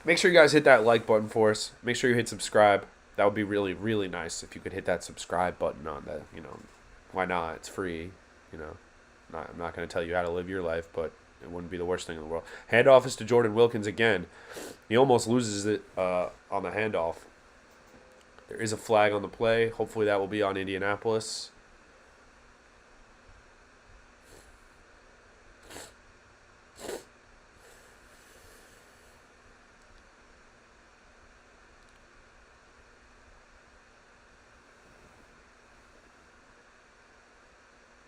Make sure you guys hit that like button for us. Make sure you hit subscribe. That would be really, really nice if you could hit that subscribe button on that. Why not? It's free. I'm not going to tell you how to live your life, but it wouldn't be the worst thing in the world. Handoff is to Jordan Wilkins again. He almost loses it on the handoff. There is a flag on the play. Hopefully that will be on Indianapolis.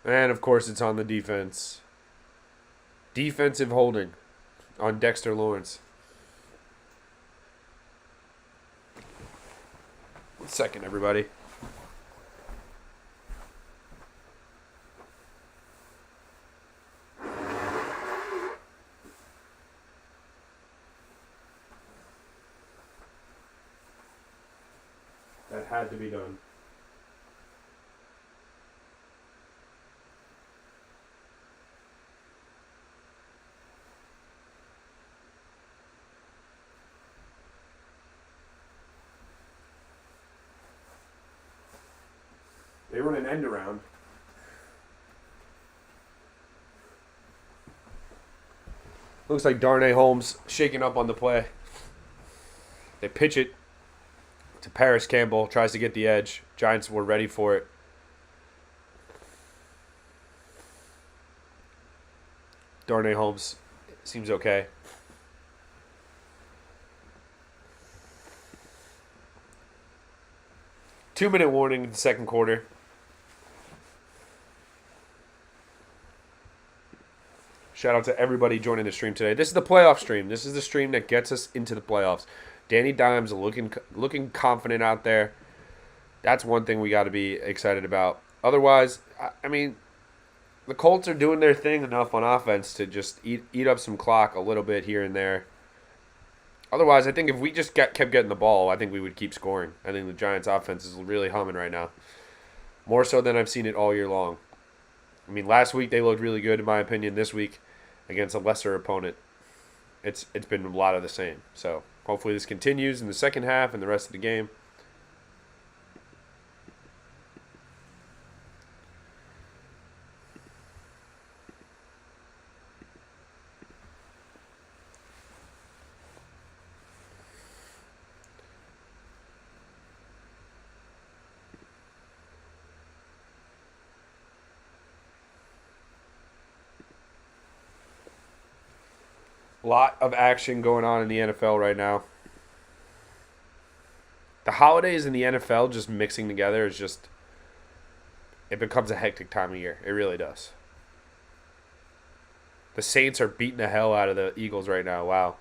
And, of course, it's on the defense. Defensive holding on Dexter Lawrence. 1 second, everybody. That had to be done. They run an end around. Looks like Darnay Holmes shaking up on the play. They pitch it to Paris Campbell. Tries to get the edge. Giants were ready for it. Darnay Holmes seems okay. Two-minute warning in the second quarter. Shout out to everybody joining the stream today. This is the playoff stream. This is the stream that gets us into the playoffs. Danny Dimes looking confident out there. That's one thing we got to be excited about. Otherwise, I mean, the Colts are doing their thing enough on offense to just eat up some clock a little bit here and there. Otherwise, I think if we just kept getting the ball, I think we would keep scoring. I think the Giants' offense is really humming right now. More so than I've seen it all year long. I mean, last week they looked really good, in my opinion. This week, against a lesser opponent, it's been a lot of the same. So hopefully this continues in the second half and the rest of the game. A lot of action going on in the NFL right now. The holidays in the NFL just mixing together is just, it becomes a hectic time of year. It really does. The Saints are beating the hell out of the Eagles right now. Wow.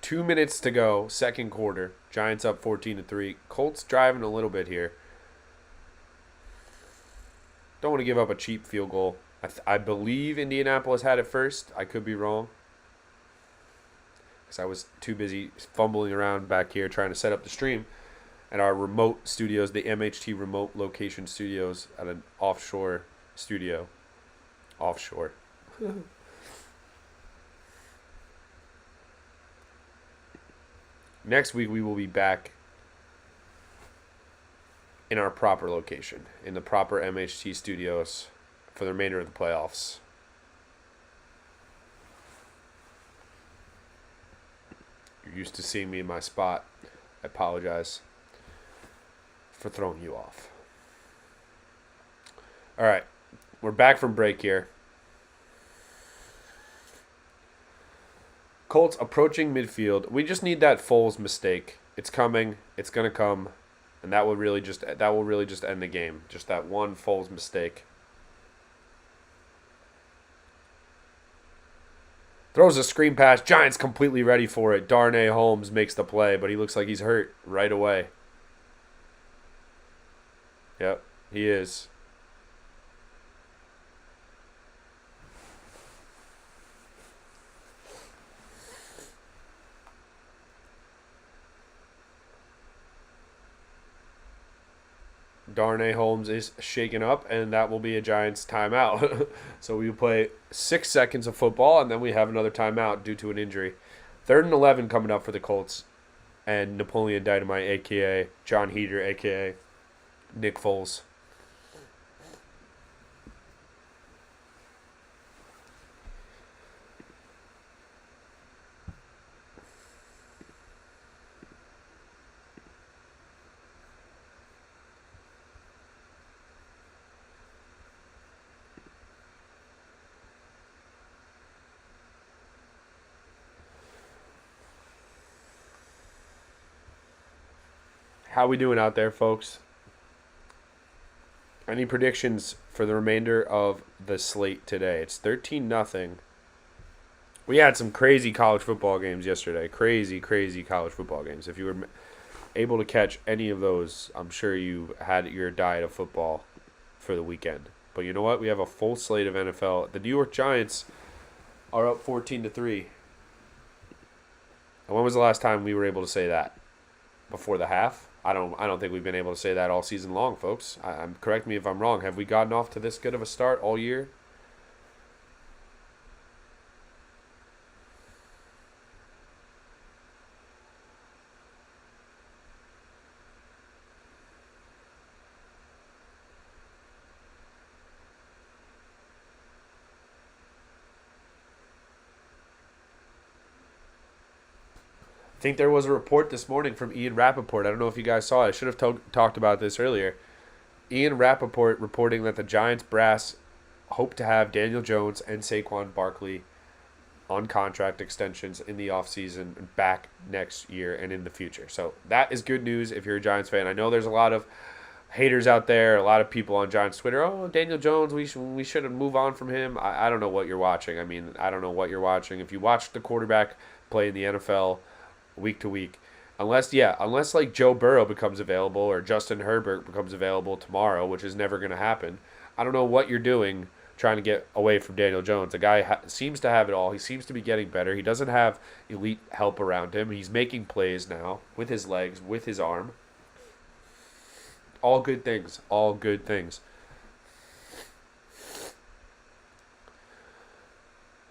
Two minutes to go, second quarter. Giants up 14-3. Colts driving a little bit here. Don't want to give up a cheap field goal. I believe Indianapolis had it first. I could be wrong, because I was too busy fumbling around back here trying to set up the stream at our remote studios, the MHT remote location studios at an offshore studio. Offshore. Next week we will be back in our proper location, in the proper MHT studios for the remainder of the playoffs. You're used to seeing me in my spot. I apologize for throwing you off. All right, we're back from break here. Colts approaching midfield. We just need that Foles mistake. It's coming. It's gonna come, and that will really just end the game. Just that one Foles mistake. Throws a screen pass. Giants completely ready for it. Darnay Holmes makes the play, but he looks like he's hurt right away. Yep, he is. Darnay Holmes is shaken up, and that will be a Giants timeout. So we play 6 seconds of football, and then we have another timeout due to an injury. 3rd and 11 coming up for the Colts, and Napoleon Dynamite, a.k.a. John Heater, a.k.a. Nick Foles. How we doing out there, folks? Any predictions for the remainder of the slate today? It's 13-0. We had some crazy college football games yesterday. Crazy college football games. If you were able to catch any of those, I'm sure you had your diet of football for the weekend. But you know what? We have a full slate of NFL. The New York Giants are up 14-3. And when was the last time we were able to say that? Before the half? I don't think we've been able to say that all season long, folks. Correct me if I'm wrong. Have we gotten off to this good of a start all year? I think there was a report this morning from Ian Rappaport. I don't know if you guys saw it. I should have talked about this earlier. Ian Rappaport reporting that the Giants brass hope to have Daniel Jones and Saquon Barkley on contract extensions in the offseason back next year and in the future. So that is good news if you're a Giants fan. I know there's a lot of haters out there, a lot of people on Giants Twitter. Oh, Daniel Jones, we should move on from him. I don't know what you're watching. I don't know what you're watching. If you watch the quarterback play in the NFL week to week, unless like Joe Burrow becomes available or Justin Herbert becomes available tomorrow, which is never going to happen. I don't know what you're doing trying to get away from Daniel Jones. The guy seems to have it all. He seems to be getting better. He doesn't have elite help around him. He's making plays now with his legs, with his arm. All good things. All good things.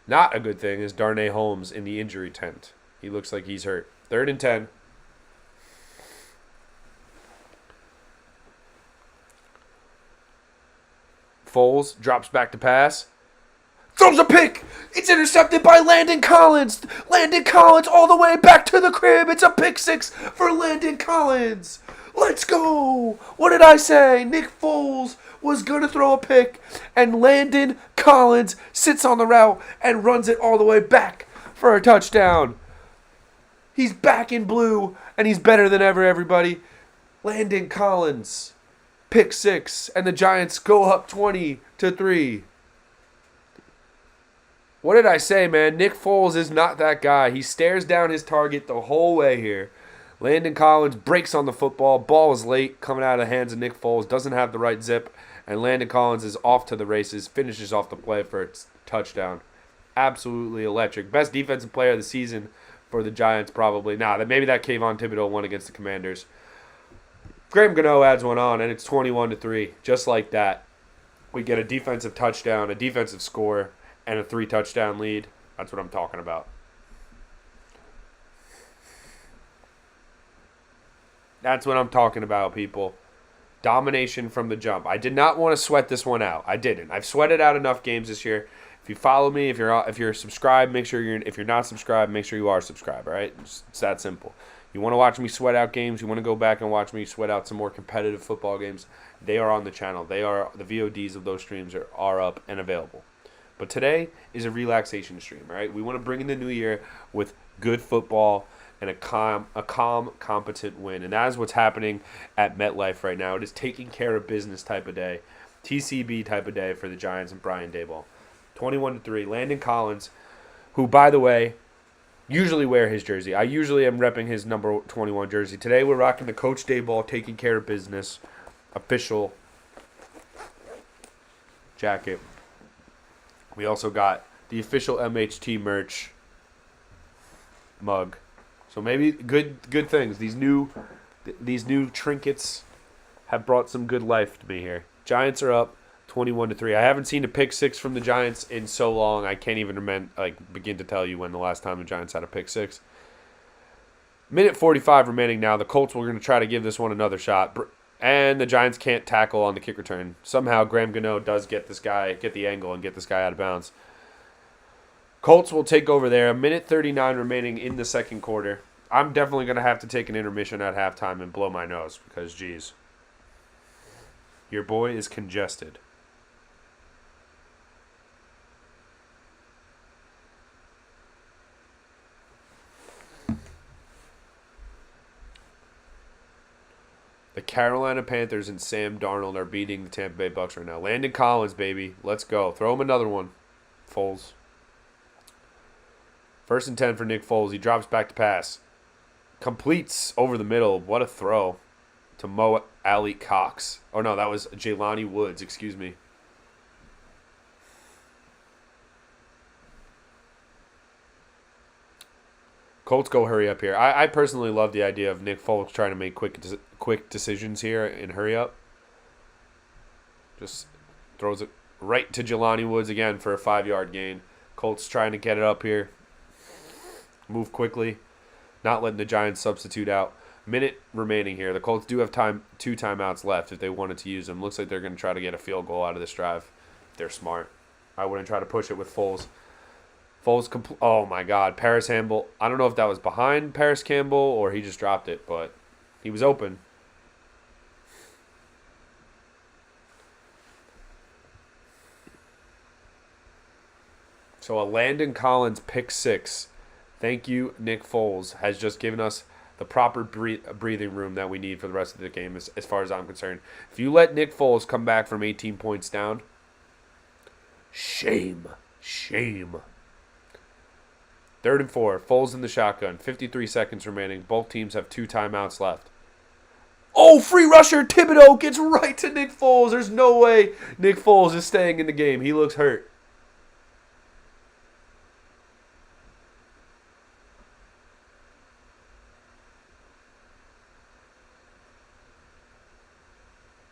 Not a good thing is Darnay Holmes in the injury tent. He looks like he's hurt. 3rd and 10. Foles drops back to pass. Throws a pick. It's intercepted by Landon Collins. Landon Collins all the way back to the crib. It's a pick 6 for Landon Collins. Let's go. What did I say? Nick Foles was going to throw a pick, and Landon Collins sits on the route and runs it all the way back for a touchdown. He's back in blue, and he's better than ever, everybody. Landon Collins, pick 6, and the Giants go up 20-3. What did I say, man? Nick Foles is not that guy. He stares down his target the whole way here. Landon Collins breaks on the football. Ball is late, coming out of the hands of Nick Foles. Doesn't have the right zip, and Landon Collins is off to the races. Finishes off the play for a touchdown. Absolutely electric. Best defensive player of the season for the Giants, probably. Maybe that Kayvon Thibodeau won against the Commanders. Graham Gano adds one on, and it's 21-3. Just like that, we get a defensive touchdown, a defensive score, and a 3-touchdown lead. That's what I'm talking about. That's what I'm talking about, people. Domination from the jump. I did not want to sweat this one out. I didn't. I've sweated out enough games this year. If you follow me, if you're subscribed, make sure you're. If you're not subscribed, make sure you are subscribed. All right, it's that simple. You want to watch me sweat out games. You want to go back and watch me sweat out some more competitive football games. They are on the channel. They are the VODs of those streams are up and available. But today is a relaxation stream. Right? We want to bring in the new year with good football and a calm, competent win. And that is what's happening at MetLife right now. It is taking care of business type of day, TCB type of day for the Giants and Brian Daboll. 21-3. Landon Collins, who, by the way, usually wear his jersey. I usually am repping his number 21 jersey. Today we're rocking the Coach Daboll taking care of business official jacket. We also got the official MHT merch mug. So maybe good things. These new trinkets have brought some good life to me here. Giants are up 21-3. I haven't seen a pick six from the Giants in so long. I can't even begin to tell you when the last time the Giants had a pick six. Minute 45 remaining now. The Colts were going to try to give this one another shot, and the Giants can't tackle on the kick return. Somehow Graham Gano does get the angle and get this guy out of bounds. Colts will take over there. A minute 39 remaining in the second quarter. I'm definitely going to have to take an intermission at halftime and blow my nose because, geez, your boy is congested. The Carolina Panthers and Sam Darnold are beating the Tampa Bay Bucs right now. Landon Collins, baby. Let's go. Throw him another one. Foles. 1st and 10 for Nick Foles. He drops back to pass. Completes over the middle. What a throw to Mo Ali Cox. Oh, no, that was Jelani Woods. Excuse me. Colts go hurry up here. I personally love the idea of Nick Foles trying to make quick decisions here and hurry up. Just throws it right to Jelani Woods again for a 5-yard gain. Colts trying to get it up here. Move quickly. Not letting the Giants substitute out. Minute remaining here. The Colts do have 2 timeouts left if they wanted to use them. Looks like they're going to try to get a field goal out of this drive. They're smart. I wouldn't try to push it with Foles. Oh, my God. Paris Campbell. I don't know if that was behind Paris Campbell or he just dropped it, but he was open. So a Landon Collins pick six. Thank you, Nick Foles, has just given us the proper breathing room that we need for the rest of the game as far as I'm concerned. If you let Nick Foles come back from 18 points down, shame. 3rd and 4. Foles in the shotgun. 53 seconds remaining. Both teams have 2 timeouts left. Oh, free rusher. Thibodeau gets right to Nick Foles. There's no way Nick Foles is staying in the game. He looks hurt.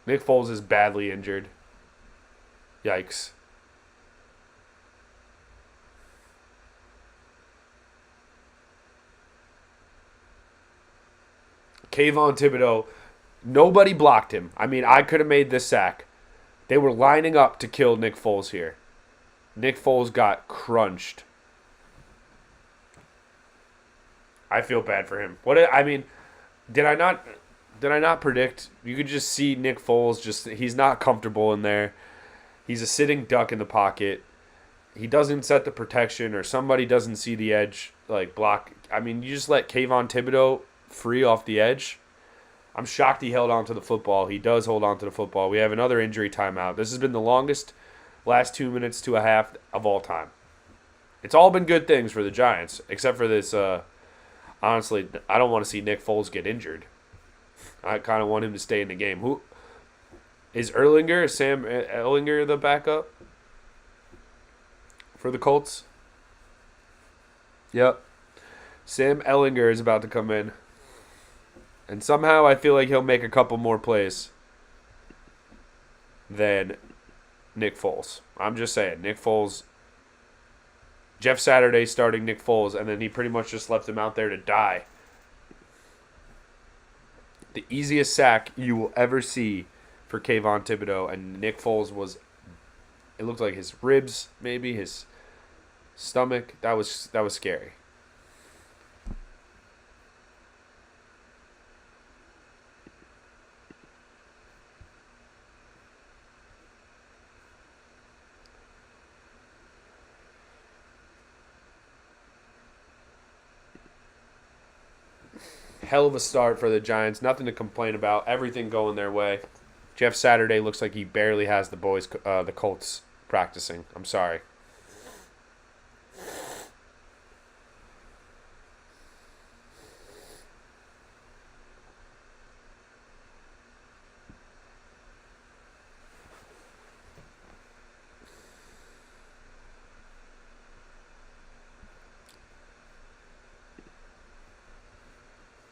Nick Foles is badly injured. Yikes. Kayvon Thibodeau, nobody blocked him. I mean, I could have made this sack. They were lining up to kill Nick Foles here. Nick Foles got crunched. I feel bad for him. Did I not predict? You could just see Nick Foles, he's not comfortable in there. He's a sitting duck in the pocket. He doesn't set the protection, or somebody doesn't see the edge, block. I mean, you just let Kayvon Thibodeau free off the edge. I'm shocked he held on to the football. He does hold on to the football. We have another injury timeout. This has been the longest last 2 minutes to a half of all time. It's all been good things for the Giants, except for this. Honestly, I don't want to see Nick Foles get injured. I kind of want him to stay in the game. Who is Erlinger? Sam Ehlinger the backup for the Colts? Yep. Sam Ehlinger is about to come in. And somehow I feel like he'll make a couple more plays than Nick Foles. I'm just saying, Nick Foles, Jeff Saturday starting Nick Foles, and then he pretty much just left him out there to die. The easiest sack you will ever see for Kayvon Thibodeau, and Nick Foles was. It looked like his ribs, maybe his stomach. That was scary. Hell of a start for the Giants. Nothing to complain about. Everything going their way. Jeff Saturday looks like he barely has the Colts practicing. I'm sorry.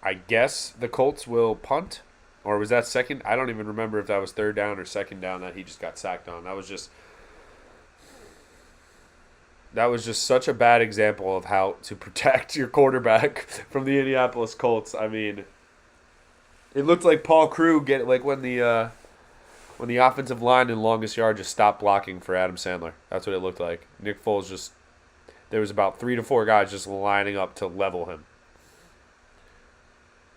I guess the Colts will punt, or was that second? I don't even remember if that was third down or second down that he just got sacked on. That was just such a bad example of how to protect your quarterback from the Indianapolis Colts. I mean, it looked like Paul Crew when the offensive line in longest yard just stopped blocking for Adam Sandler. That's what it looked like. Nick Foles there was about 3 to 4 guys just lining up to level him.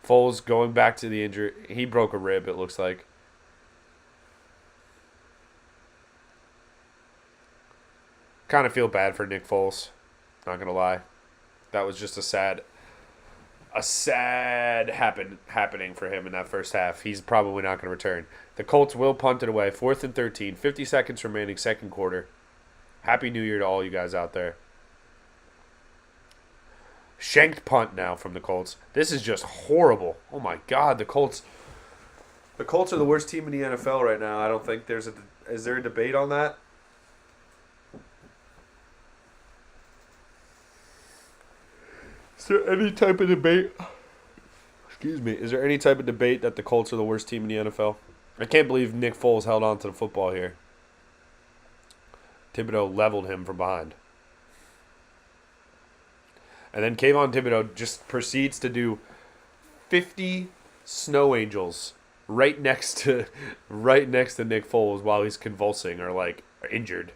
Foles going back to the injury. He broke a rib, it looks like. Kind of feel bad for Nick Foles. Not going to lie. That was just a sad happening for him in that first half. He's probably not going to return. The Colts will punt it away. 4th and 13. 50 seconds remaining, second quarter. Happy New Year to all you guys out there. Shanked punt now from the Colts. This is just horrible. Oh my God, the Colts are the worst team in the NFL right now. I don't think is there a debate on that? Is there any type of debate? Excuse me. Is there any type of debate that the Colts are the worst team in the NFL? I can't believe Nick Foles held on to the football here. Thibodeau leveled him from behind. And then Kayvon Thibodeau just proceeds to do 50 snow angels right next to Nick Foles while he's convulsing or injured.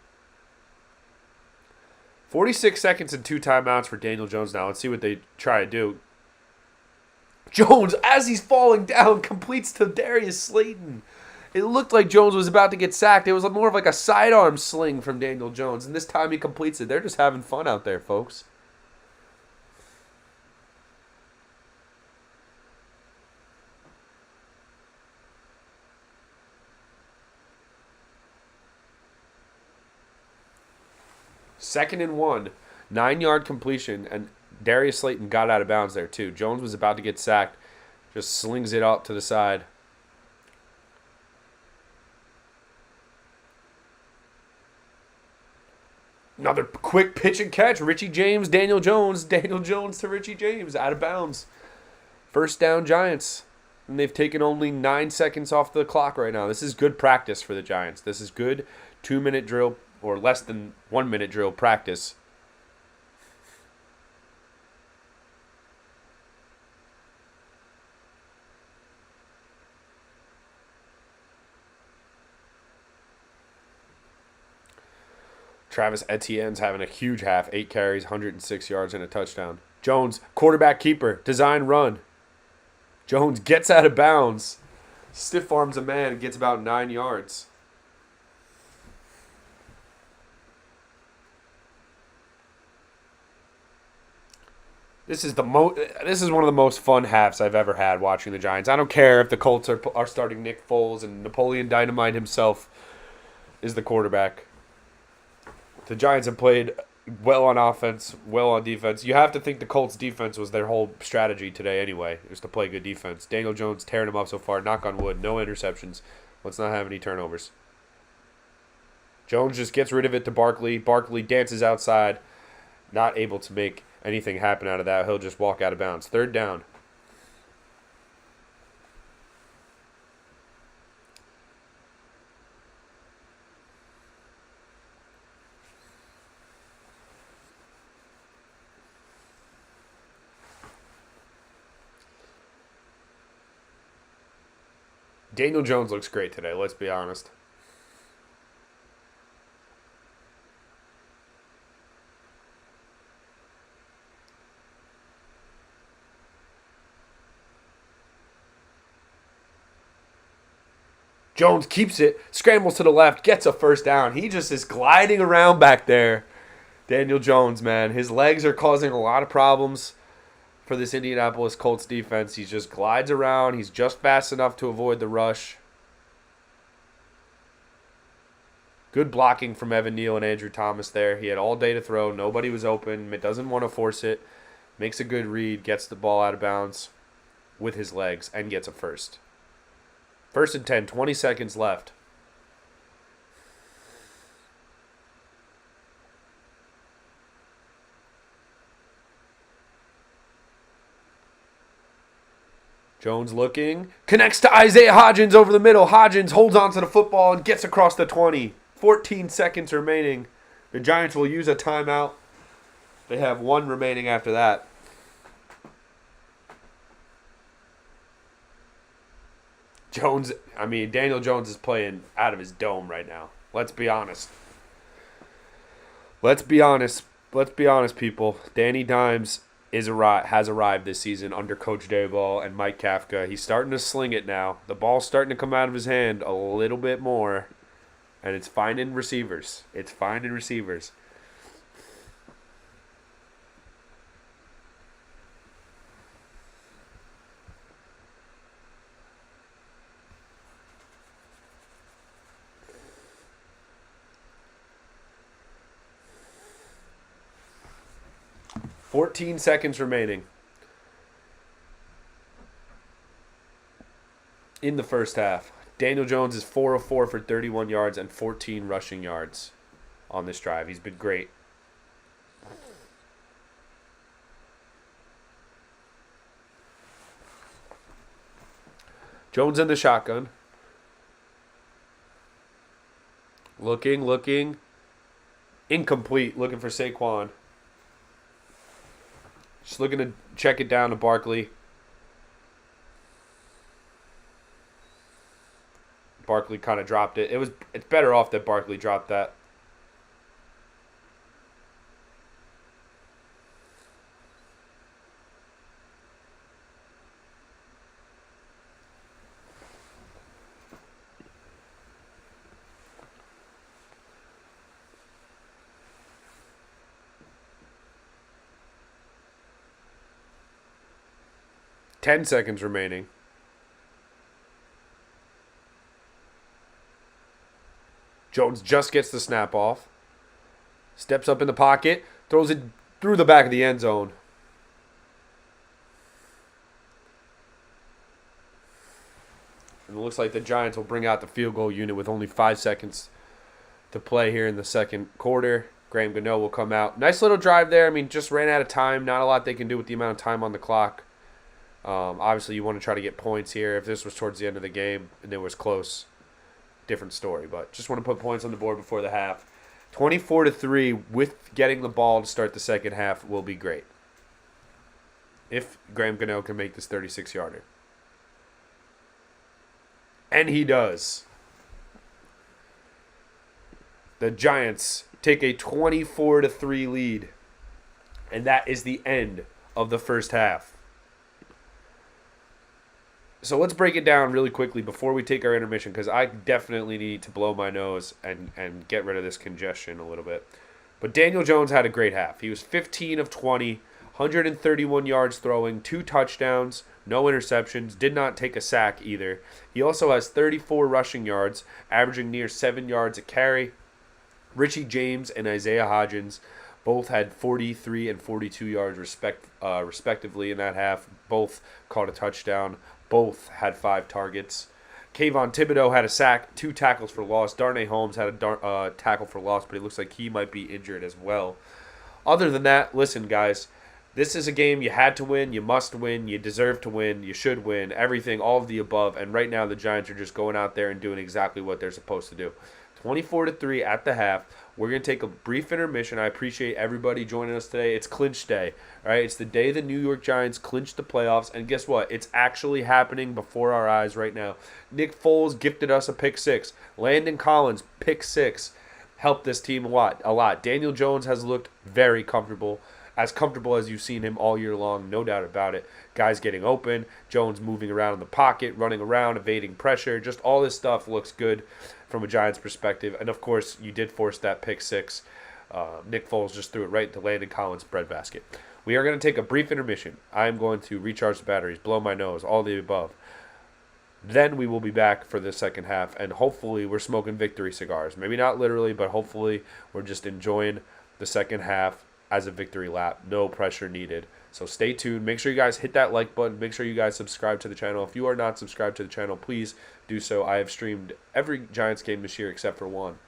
46 seconds and 2 timeouts for Daniel Jones now. Let's see what they try to do. Jones, as he's falling down, completes to Darius Slayton. It looked like Jones was about to get sacked. It was more of like a sidearm sling from Daniel Jones, and this time he completes it. They're just having fun out there, folks. Second and 1, 9-yard completion, and Darius Slayton got out of bounds there too. Jones was about to get sacked, just slings it out to the side. Another quick pitch and catch. Richie James, Daniel Jones to Richie James, out of bounds. First down, Giants. And they've taken only 9 seconds off the clock right now. This is good practice for the Giants. This is good 2-minute drill or less than 1-minute drill practice. Travis Etienne's having a huge half. 8 carries, 106 yards, and a touchdown. Jones, quarterback keeper, design run. Jones gets out of bounds. Stiff arms a man, gets about 9 yards. This is one of the most fun halves I've ever had watching the Giants. I don't care if the Colts are starting Nick Foles and Napoleon Dynamite himself is the quarterback. The Giants have played well on offense, well on defense. You have to think the Colts' defense was their whole strategy today anyway, is to play good defense. Daniel Jones tearing them up so far. Knock on wood. No interceptions. Let's not have any turnovers. Jones just gets rid of it to Barkley. Barkley dances outside. Not able to make anything happen out of that. He'll just walk out of bounds. Third down. Daniel Jones looks great today, let's be honest. Jones keeps it, scrambles to the left, gets a first down. He just is gliding around back there. Daniel Jones, man. His legs are causing a lot of problems for this Indianapolis Colts defense. He just glides around. He's just fast enough to avoid the rush. Good blocking from Evan Neal and Andrew Thomas there. He had all day to throw. Nobody was open. Doesn't want to force it. Makes a good read. Gets the ball out of bounds with his legs and gets a first. 1st and 10, 20 seconds left. Jones looking. Connects to Isaiah Hodgins over the middle. Hodgins holds onto the football and gets across the 20. 14 seconds remaining. The Giants will use a timeout. They have one remaining after that. Daniel Jones is playing out of his dome right now. Let's be honest. Let's be honest, people. Danny Dimes has arrived this season under Coach Dayball and Mike Kafka. He's starting to sling it now. The ball's starting to come out of his hand a little bit more, and it's finding receivers. 14 seconds remaining in the first half. Daniel Jones is 4 of 4 for 31 yards and 14 rushing yards on this drive. He's been great. Jones in the shotgun. Looking. Incomplete. Looking for Saquon. Just looking to check it down to Barkley. Barkley kind of dropped it. It's better off that Barkley dropped that. Ten seconds remaining. Jones just gets the snap off. Steps up in the pocket. Throws it through the back of the end zone. And it looks like the Giants will bring out the field goal unit with only 5 seconds to play here in the second quarter. Graham Gano will come out. Nice little drive there. Just ran out of time. Not a lot they can do with the amount of time on the clock. Obviously, you want to try to get points here. If this was towards the end of the game and it was close, different story. But just want to put points on the board before the half. 24-3 with getting the ball to start the second half will be great. If Graham Gano can make this 36-yarder. And he does. The Giants take a 24-3 lead. And that is the end of the first half. So let's break it down really quickly before we take our intermission, because I definitely need to blow my nose and get rid of this congestion a little bit. But Daniel Jones had a great half. He was 15 of 20, 131 yards throwing, 2 touchdowns, no interceptions, did not take a sack either. He also has 34 rushing yards, averaging near 7 yards a carry. Richie James and Isaiah Hodgins both had 43 and 42 yards respectively in that half. Both caught a touchdown. Both had 5 targets. Kayvon Thibodeau had a sack, 2 tackles for loss. Darnay Holmes had a tackle for loss, but it looks like he might be injured as well. Other than that, listen, guys, this is a game you had to win, you must win, you deserve to win, you should win, everything, all of the above. And right now the Giants are just going out there and doing exactly what they're supposed to do. 24-3 at the half. We're going to take a brief intermission. I appreciate everybody joining us today. It's clinch day. All right, it's the day the New York Giants clinch the playoffs, and guess what? It's actually happening before our eyes right now. Nick Foles gifted us a pick six. Landon Collins, pick six, helped this team a lot. Daniel Jones has looked very comfortable. As comfortable as you've seen him all year long, no doubt about it. Guys getting open, Jones moving around in the pocket, running around, evading pressure. Just all this stuff looks good from a Giants perspective. And, of course, you did force that pick six. Nick Foles just threw it right into Landon Collins' breadbasket. We are going to take a brief intermission. I'm going to recharge the batteries, blow my nose, all the above. Then we will be back for the second half, and hopefully we're smoking victory cigars. Maybe not literally, but hopefully we're just enjoying the second half as a victory lap. No pressure needed. So stay tuned. Make sure you guys hit that like button. Make sure you guys subscribe to the channel. If you are not subscribed to the channel, please do so. I have streamed every Giants game this year except for one,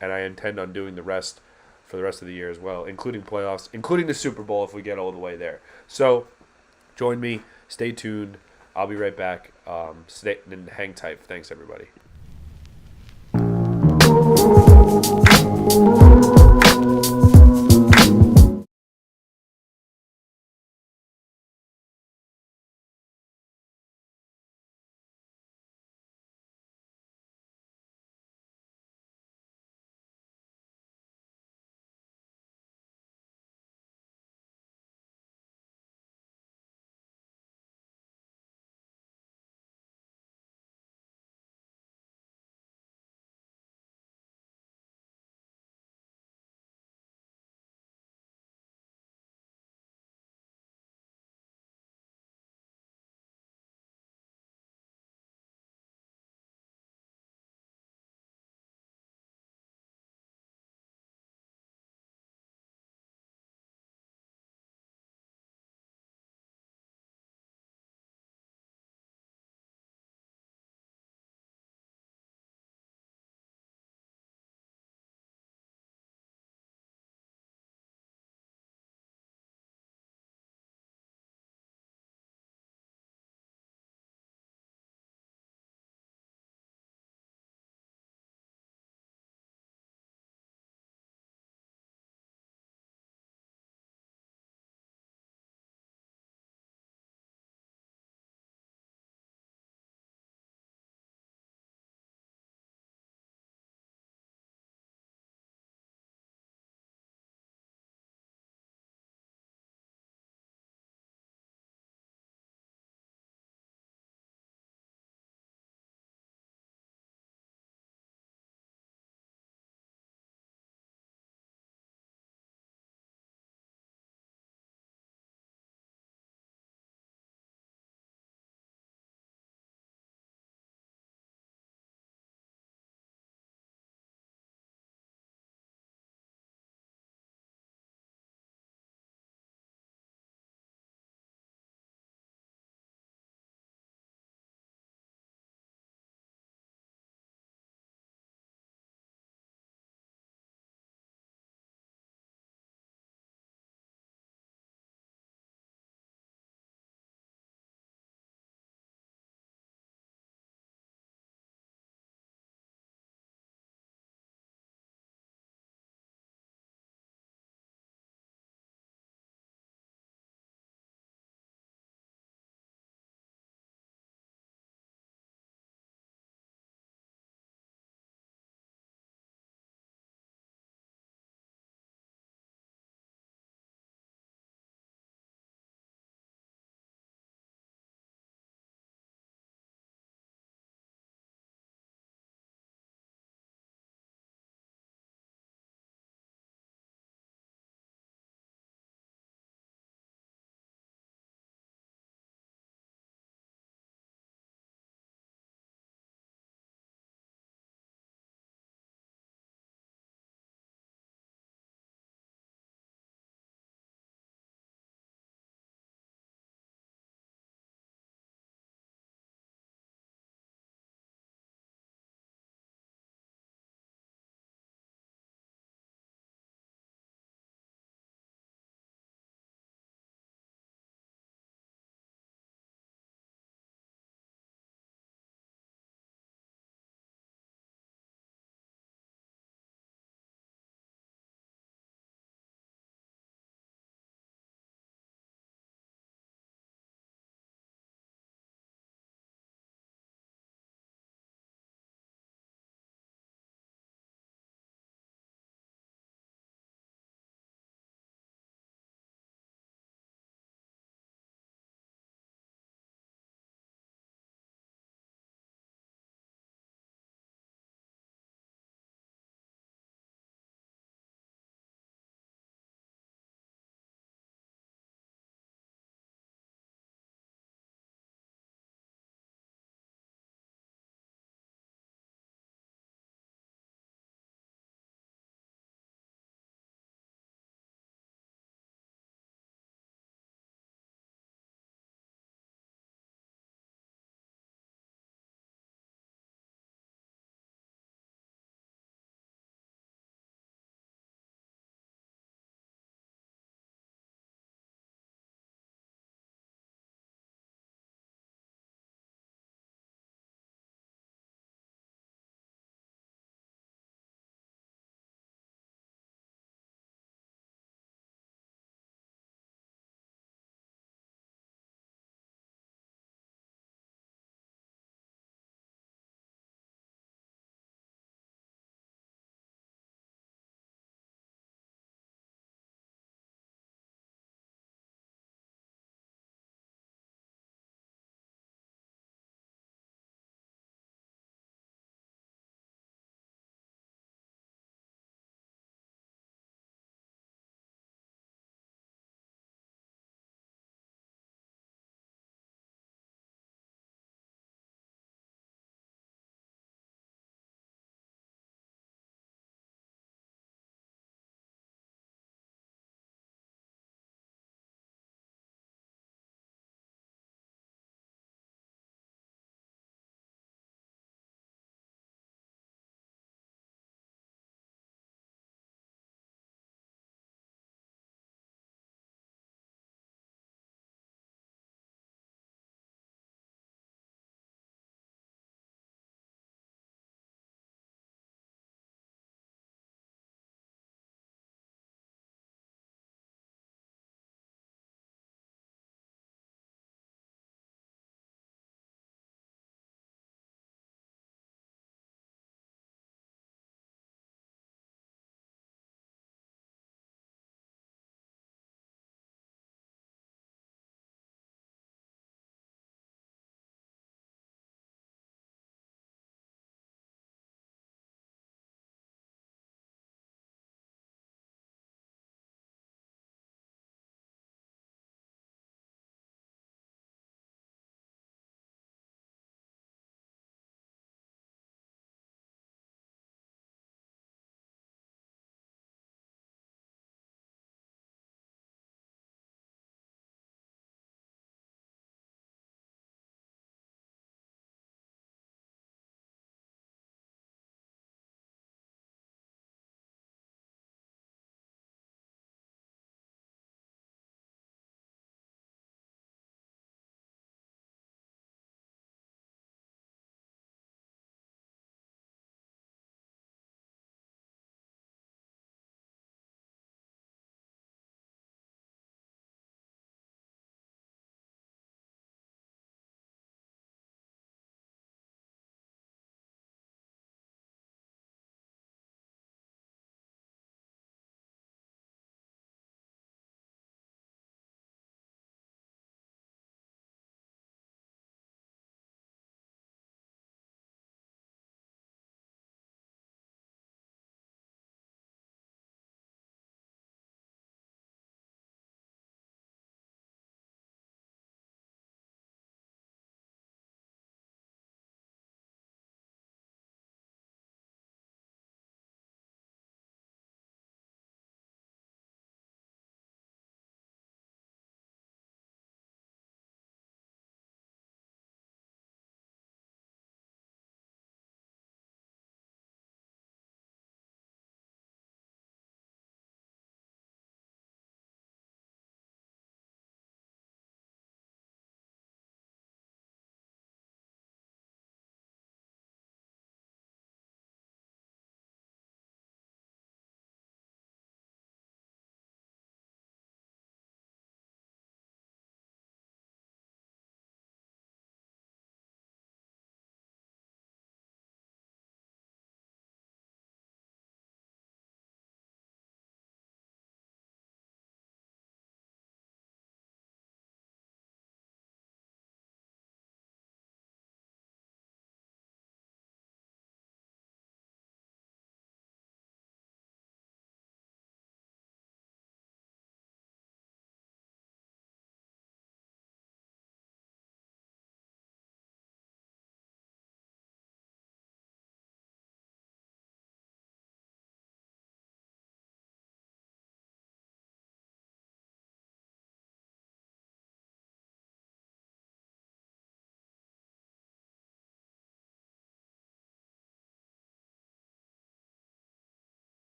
and I intend on doing the rest for the rest of the year as well, including playoffs, including the Super Bowl if we get all the way there. So join me. Stay tuned. I'll be right back. Stay and hang tight. Thanks, everybody.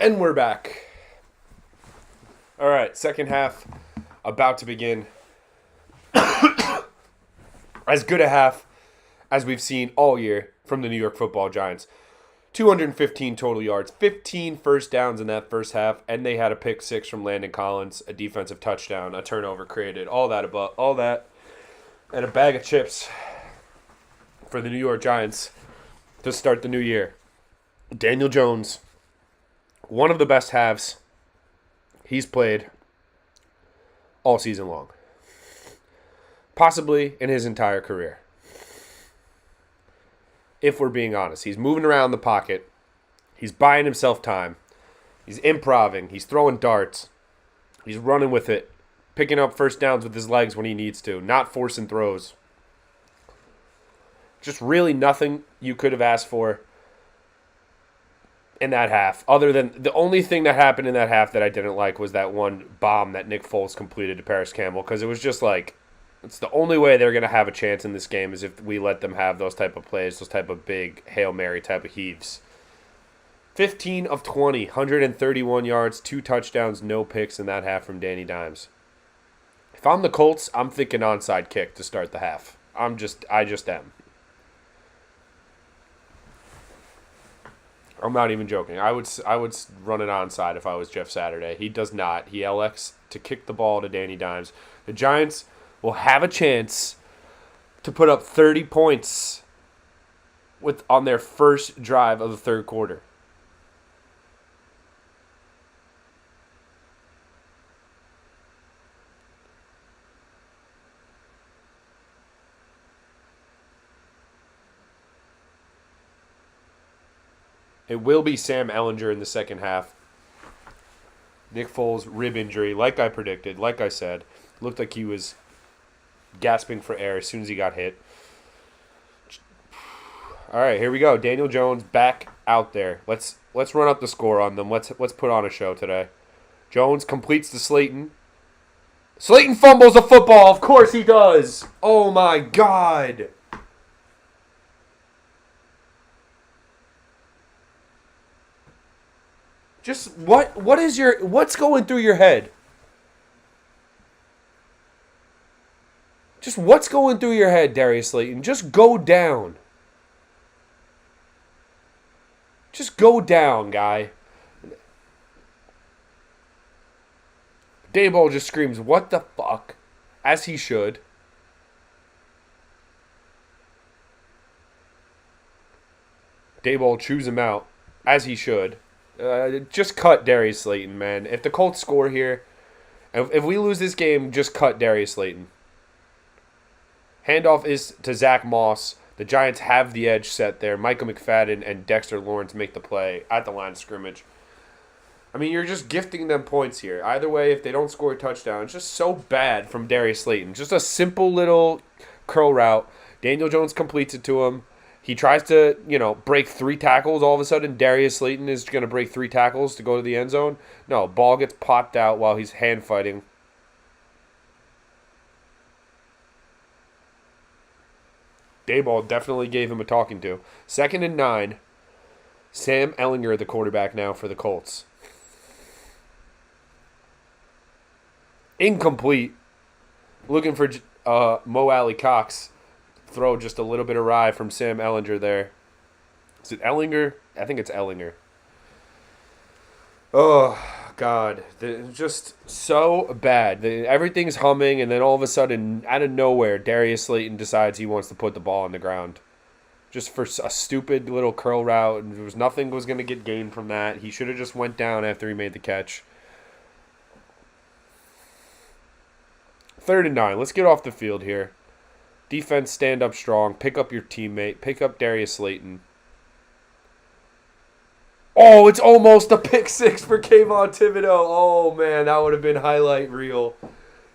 And we're back. All right, second half about to begin. As good a half as we've seen all year from the New York Football Giants. 215 total yards, 15 first downs in that first half, and they had a pick six from Landon Collins, a defensive touchdown, a turnover created, all that, and a bag of chips for the New York Giants to start the new year. Daniel Jones, one of the best halves he's played all season long. Possibly in his entire career. If we're being honest. He's moving around the pocket. He's buying himself time. He's improving. He's throwing darts. He's running with it. Picking up first downs with his legs when he needs to. Not forcing throws. Just really nothing you could have asked for in that half. Other than the only thing that happened in that half that I didn't like was that one bomb that Nick Foles completed to Paris Campbell. Because it was just like, it's the only way they're going to have a chance in this game is if we let them have those type of plays, those type of big Hail Mary type of heaves. 15 of 20, 131 yards, 2 touchdowns, no picks in that half from Danny Dimes. If I'm the Colts, I'm thinking onside kick to start the half. I just am. I'm not even joking. I would run it onside if I was Jeff Saturday. He does not. He elects to kick the ball to Danny Dimes. The Giants will have a chance to put up 30 points on their first drive of the third quarter. It will be Sam Ehlinger in the second half. Nick Foles, rib injury, like I predicted, like I said. Looked like he was gasping for air as soon as he got hit. All right, here we go. Daniel Jones back out there. Let's run up the score on them. Let's put on a show today. Jones completes to Slayton. Slayton fumbles the football. Of course he does. Oh my God. Just what's going through your head? Just what's going through your head, Darius Slayton? Just go down. Just go down, guy. Daboll just screams, "What the fuck?" As he should. Daboll chews him out, as he should. Just cut Darius Slayton, man. If the Colts score here, if we lose this game, just cut Darius Slayton. Handoff is to Zach Moss. The Giants have the edge set there. Michael McFadden and Dexter Lawrence make the play at the line of scrimmage. I mean, you're just gifting them points here. Either way, if they don't score a touchdown, it's just so bad from Darius Slayton. Just a simple little curl route. Daniel Jones completes it to him. He tries to, break 3 tackles. All of a sudden, Darius Slayton is going to break 3 tackles to go to the end zone. No, ball gets popped out while he's hand fighting. Daboll definitely gave him a talking to. 2nd and 9. Sam Ehlinger, the quarterback now for the Colts. Incomplete. Looking for Mo Alley Cox. Throw just a little bit awry from Sam Ehlinger there. Is it Ehlinger? I think it's Ehlinger. Oh, God. Just so bad. Everything's humming, and then all of a sudden, out of nowhere, Darius Slayton decides he wants to put the ball on the ground. Just for a stupid little curl route. And there was nothing was going to get gained from that. He should have just went down after he made the catch. 3rd and 9. Let's get off the field here. Defense, stand up strong. Pick up your teammate. Pick up Darius Slayton. Oh, it's almost a pick 6 for Kayvon Thibodeau. Oh, man, that would have been highlight reel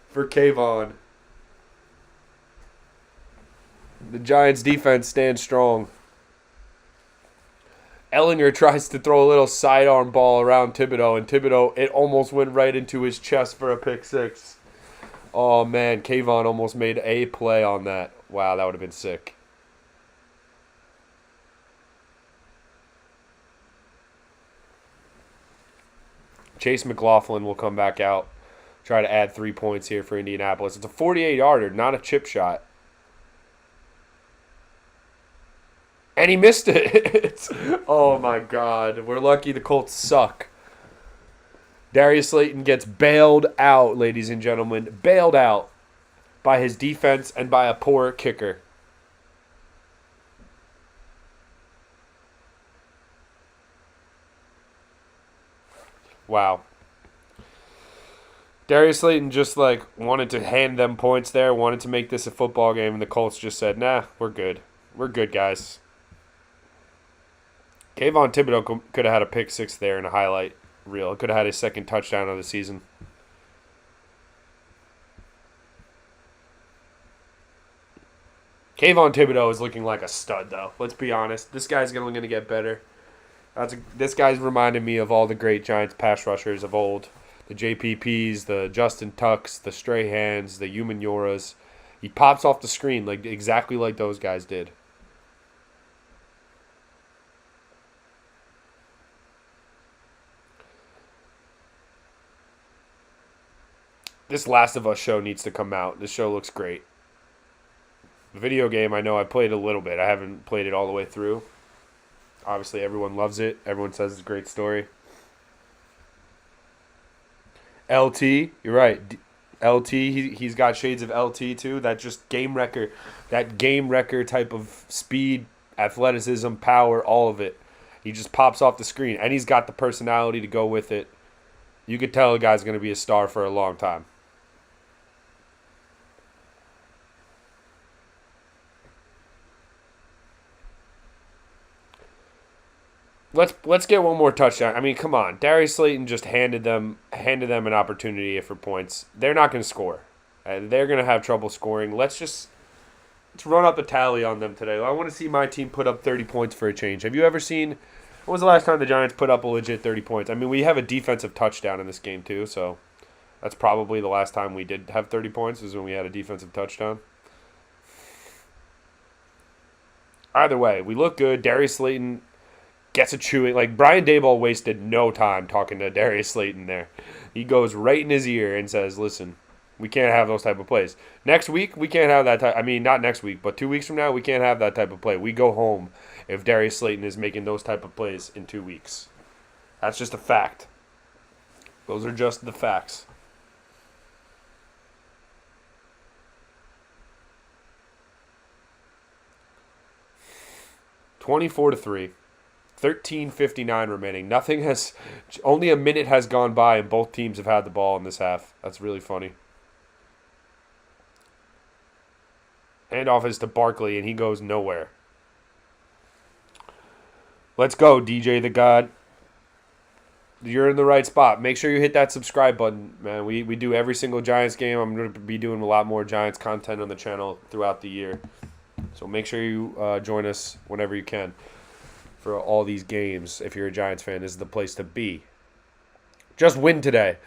for Kayvon. The Giants' defense stands strong. Ehlinger tries to throw a little sidearm ball around Thibodeau, and Thibodeau, it almost went right into his chest for a pick 6. Oh, man, Kayvon almost made a play on that. Wow, that would have been sick. Chase McLaughlin will come back out. Try to add 3 points here for Indianapolis. It's a 48-yarder, not a chip shot. And he missed it. Oh, my God. We're lucky the Colts suck. Darius Slayton gets bailed out, ladies and gentlemen. Bailed out by his defense and by a poor kicker. Wow. Darius Slayton just wanted to hand them points there, wanted to make this a football game, and the Colts just said, nah, we're good. We're good, guys. Kayvon Thibodeau could have had a pick six there in a highlight reel. Could have had his second touchdown of the season. Kayvon Thibodeau is looking like a stud, though. Let's be honest. This guy's going to get better. This guy's reminded me of all the great Giants pass rushers of old. The JPPs, the Justin Tucks, the Strahans, the Umanuras. He pops off the screen exactly like those guys did. This Last of Us show needs to come out. This show looks great. The video game, I know I played a little bit. I haven't played it all the way through. Obviously, everyone loves it. Everyone says it's a great story. LT, you're right. LT, he's got shades of LT too. That just game wrecker type of speed, athleticism, power, all of it. He just pops off the screen, and he's got the personality to go with it. You could tell a guy's going to be a star for a long time. Let's get one more touchdown. I mean, come on. Darius Slayton just handed them an opportunity for points. They're not going to score. They're going to have trouble scoring. Let's run up a tally on them today. I want to see my team put up 30 points for a change. Have you ever seen? When was the last time the Giants put up a legit 30 points? I mean, we have a defensive touchdown in this game too, so that's probably the last time we did have 30 points is when we had a defensive touchdown. Either way, we look good. Darius Slayton gets a chewing. Brian Daboll wasted no time talking to Darius Slayton there. He goes right in his ear and says, listen, we can't have those type of plays. Next week, we can't have that type. I mean, not next week, but 2 weeks from now, we can't have that type of play. We go home if Darius Slayton is making those type of plays in 2 weeks. That's just a fact. Those are just the facts. (24-3). 13:59 remaining. Only a minute has gone by and both teams have had the ball in this half. That's really funny. Handoff is to Barkley and he goes nowhere. Let's go, DJ the God. You're in the right spot. Make sure you hit that subscribe button, man. We do every single Giants game. I'm going to be doing a lot more Giants content on the channel throughout the year. So make sure you join us whenever you can. For all these games, if you're a Giants fan, this is the place to be. Just win today.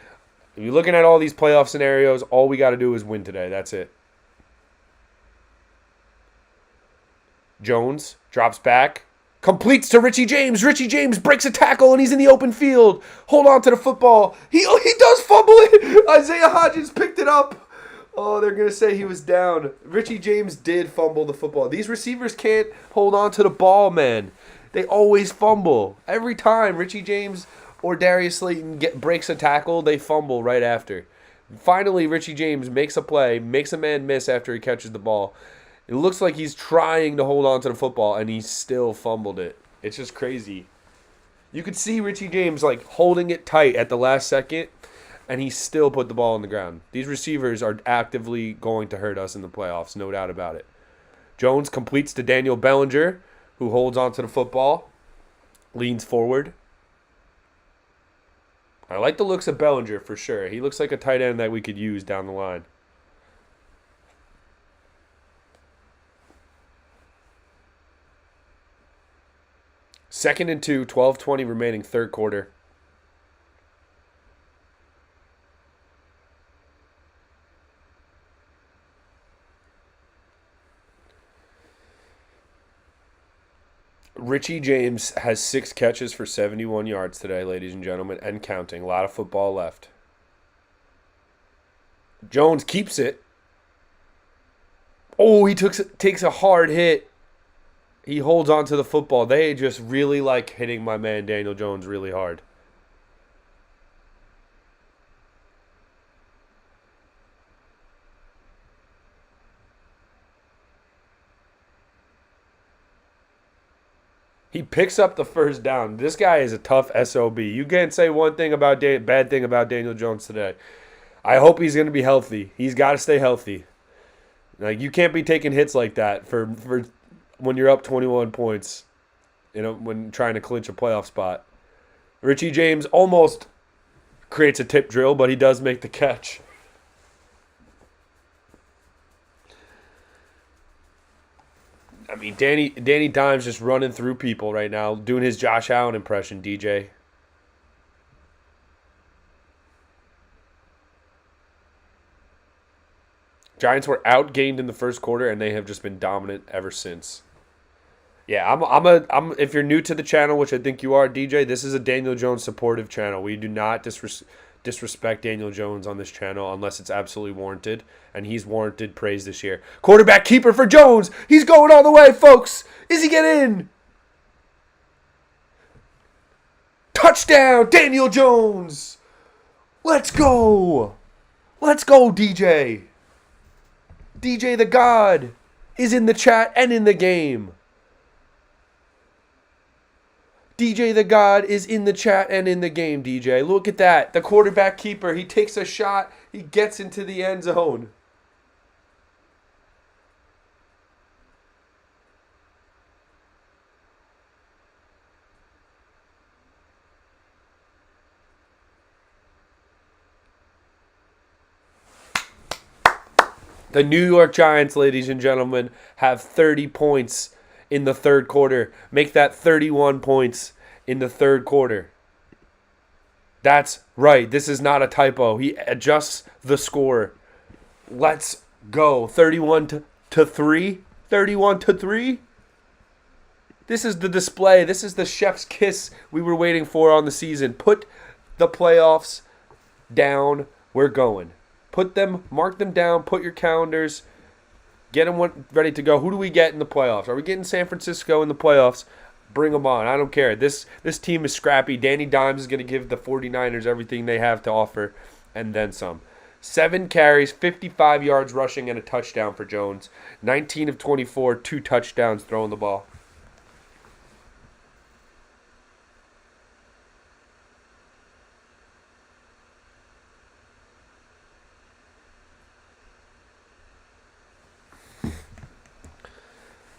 If you're looking at all these playoff scenarios, all we got to do is win today. That's it. Jones drops back. Completes to Richie James. Richie James breaks a tackle, and he's in the open field. Hold on to the football. He does fumble it. Isaiah Hodgins picked it up. Oh, they're going to say he was down. Richie James did fumble the football. These receivers can't hold on to the ball, man. They always fumble. Every time Richie James or Darius Slayton breaks a tackle, they fumble right after. Finally, Richie James makes a play, makes a man miss after he catches the ball. It looks like he's trying to hold on to the football, and he still fumbled it. It's just crazy. You could see Richie James holding it tight at the last second, and he still put the ball on the ground. These receivers are actively going to hurt us in the playoffs, no doubt about it. Jones completes to Daniel Bellinger, who holds onto the football, leans forward. I like the looks of Bellinger for sure. He looks like a tight end that we could use down the line. Second and 2, 12:20 remaining, third quarter. Richie James has 6 catches for 71 yards today, ladies and gentlemen, and counting. A lot of football left. Jones keeps it. Oh, he takes a hard hit. He holds on to the football. They just really like hitting my man Daniel Jones really hard. He picks up the first down. This guy is a tough SOB. You can't say one thing about bad thing about Daniel Jones today. I hope he's going to be healthy. He's got to stay healthy. Like, you can't be taking hits like that for when you're up 21 points, when trying to clinch a playoff spot. Richie James almost creates a tip drill, but he does make the catch. I mean, Danny Dimes just running through people right now, doing his Josh Allen impression, DJ. Giants were outgained in the first quarter, and they have just been dominant ever since. Yeah, I'm. If you're new to the channel, which I think you are, DJ, this is a Daniel Jones supportive channel. We do not disrespect Daniel Jones on this channel unless it's absolutely warranted, and he's warranted praise this year. Quarterback keeper for Jones. He's going all the way, folks. Is he getting in? Touchdown, Daniel Jones. Let's go. Let's go, DJ. DJ the God is in the chat and in the game. DJ the God is in the chat and in the game, DJ. Look at that. The quarterback keeper. He takes a shot. He gets into the end zone. The New York Giants, ladies and gentlemen, have 30 points in the third quarter. Make that 31 points in the third quarter. That's right. This is not a typo. He adjusts the score. Let's go. 31 to 3. 31 to 3. This is the display. This is the chef's kiss we were waiting for on the season. Put the playoffs down. We're going. Mark them down, put your calendars, get them ready to go. Who do we get in the playoffs? Are we getting San Francisco in the playoffs? Bring them on. I don't care. This team is scrappy. Danny Dimes is going to give the 49ers everything they have to offer, and then some. 7 carries, 55 yards rushing, and a touchdown for Jones. 19 of 24, 2 touchdowns throwing the ball.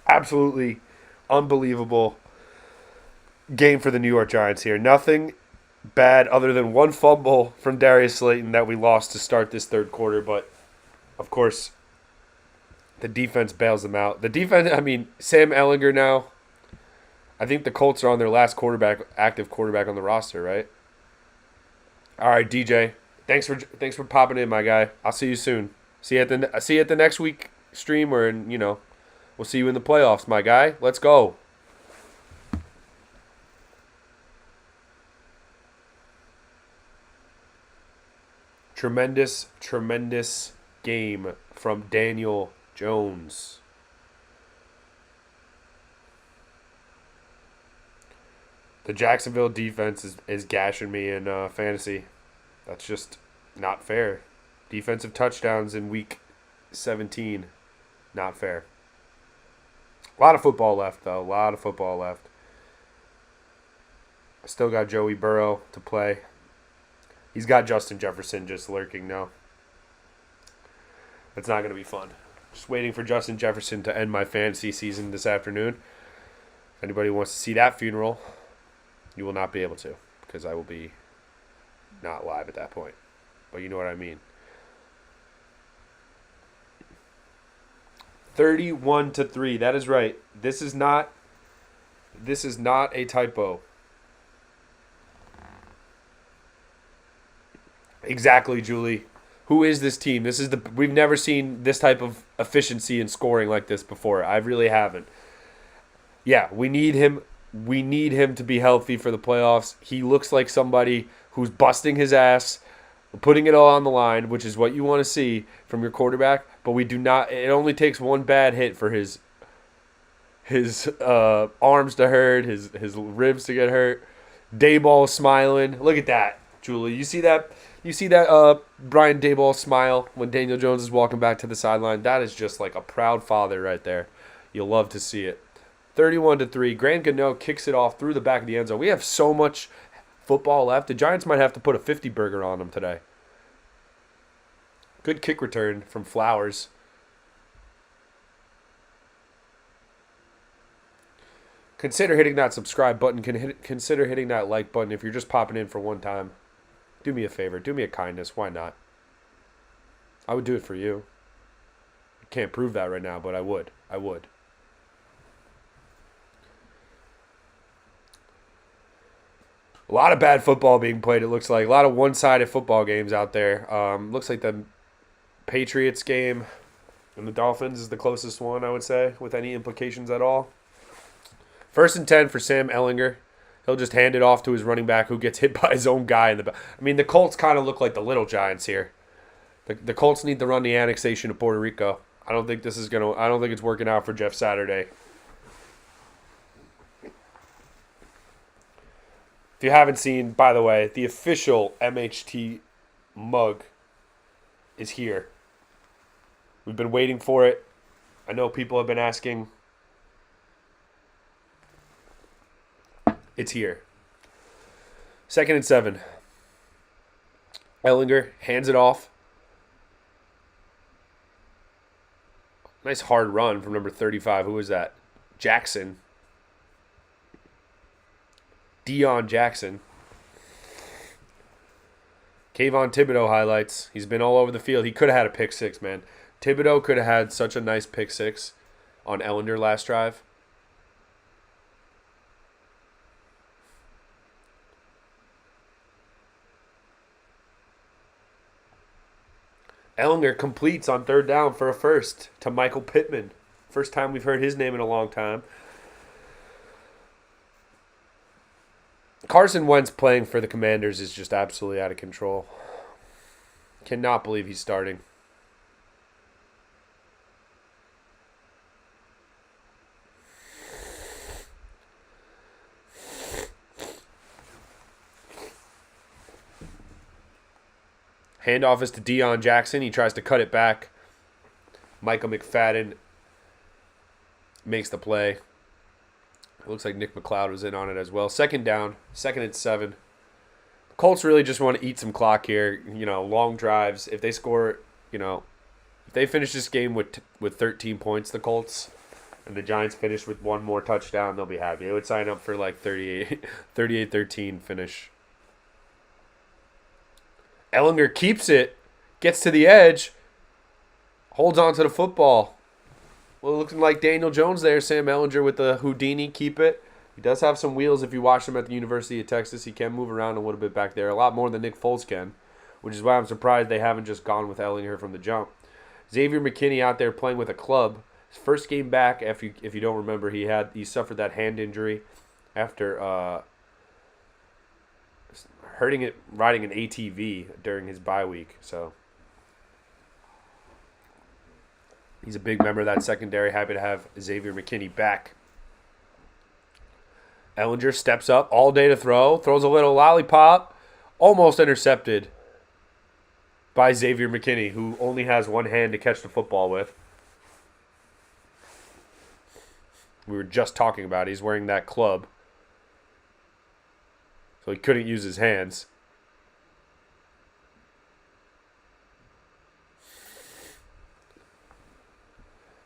Absolutely unbelievable game for the New York Giants here. Nothing bad other than one fumble from Darius Slayton that we lost to start this third quarter. But, of course, the defense bails them out. The defense, Sam Ehlinger now, I think the Colts are on their last active quarterback on the roster, right? All right, DJ. Thanks for popping in, my guy. I'll see you soon. See you at the next week stream or we'll see you in the playoffs, my guy. Let's go. Tremendous, tremendous game from Daniel Jones. The Jacksonville defense is gashing me in fantasy. That's just not fair. Defensive touchdowns in week 17. Not fair. A lot of football left, though. A lot of football left. I still got Joey Burrow to play. He's got Justin Jefferson just lurking now. It's not going to be fun. Just waiting for Justin Jefferson to end my fantasy season this afternoon. If anybody wants to see that funeral, you will not be able to because I will be not live at that point. But you know what I mean. 31 to 3. That is right. This is not a typo. Exactly, Julie. Who is this team? We've never seen this type of efficiency in scoring like this before. I really haven't. Yeah, we need him. We need him to be healthy for the playoffs. He looks like somebody who's busting his ass, putting it all on the line, which is what you want to see from your quarterback. But we do not. It only takes one bad hit for his arms to hurt, his ribs to get hurt. Dayball smiling. Look at that, Julie. You see that? You see that Brian Dayball smile when Daniel Jones is walking back to the sideline? That is just like a proud father right there. You'll love to see it. 31-3. Grant Gano kicks it off through the back of the end zone. We have so much football left. The Giants might have to put a 50 burger on them today. Good kick return from Flowers. Consider hitting that subscribe button. Consider hitting that like button if you're just popping in for one time. Do me a favor. Do me a kindness. Why not? I would do it for you. I can't prove that right now, but I would. I would. A lot of bad football being played, it looks like. A lot of one-sided football games out there. Looks like the Patriots game and the Dolphins is the closest one, I would say, with any implications at all. 1st and 10 for Sam Ehlinger. He'll just hand it off to his running back who gets hit by his own guy in the back. I mean, the Colts kind of look like the little Giants here. The Colts need to run the annexation of Puerto Rico. I don't think it's working out for Jeff Saturday. If you haven't seen, by the way, the official MHT mug is here. We've been waiting for it. I know people have been asking. It's here. 2nd and 7. Ehlinger hands it off. Nice hard run from number 35. Who was that? Jackson. Deion Jackson. Kayvon Thibodeau highlights. He's been all over the field. He could have had a pick six, man. Thibodeau could have had such a nice pick six on Ehlinger last drive. Ehlinger completes on 3rd down for a first to Michael Pittman. First time we've heard his name in a long time. Carson Wentz playing for the Commanders is just absolutely out of control. Cannot believe he's starting. Handoff is to Deion Jackson. He tries to cut it back. Michael McFadden makes the play. It looks like Nick McLeod was in on it as well. 2nd down, 2nd and 7. The Colts really just want to eat some clock here. Long drives. If they score, if they finish this game with 13 points, the Colts, and the Giants finish with one more touchdown, they'll be happy. They would sign up for like 38-13 finish. Ehlinger keeps it, gets to the edge, holds on to the football. Well, looking like Daniel Jones there, Sam Ehlinger with the Houdini, keep it. He does have some wheels if you watch him at the University of Texas. He can move around a little bit back there, a lot more than Nick Foles can, which is why I'm surprised they haven't just gone with Ehlinger from the jump. Xavier McKinney out there playing with a club. His first game back, if you don't remember, he suffered that hand injury after hurting it riding an ATV during his bye week. So he's a big member of that secondary. Happy to have Xavier McKinney back. Ehlinger steps up all day to throw. Throws a little lollipop. Almost intercepted by Xavier McKinney, who only has one hand to catch the football with. We were just talking about it. He's wearing that club, so he couldn't use his hands.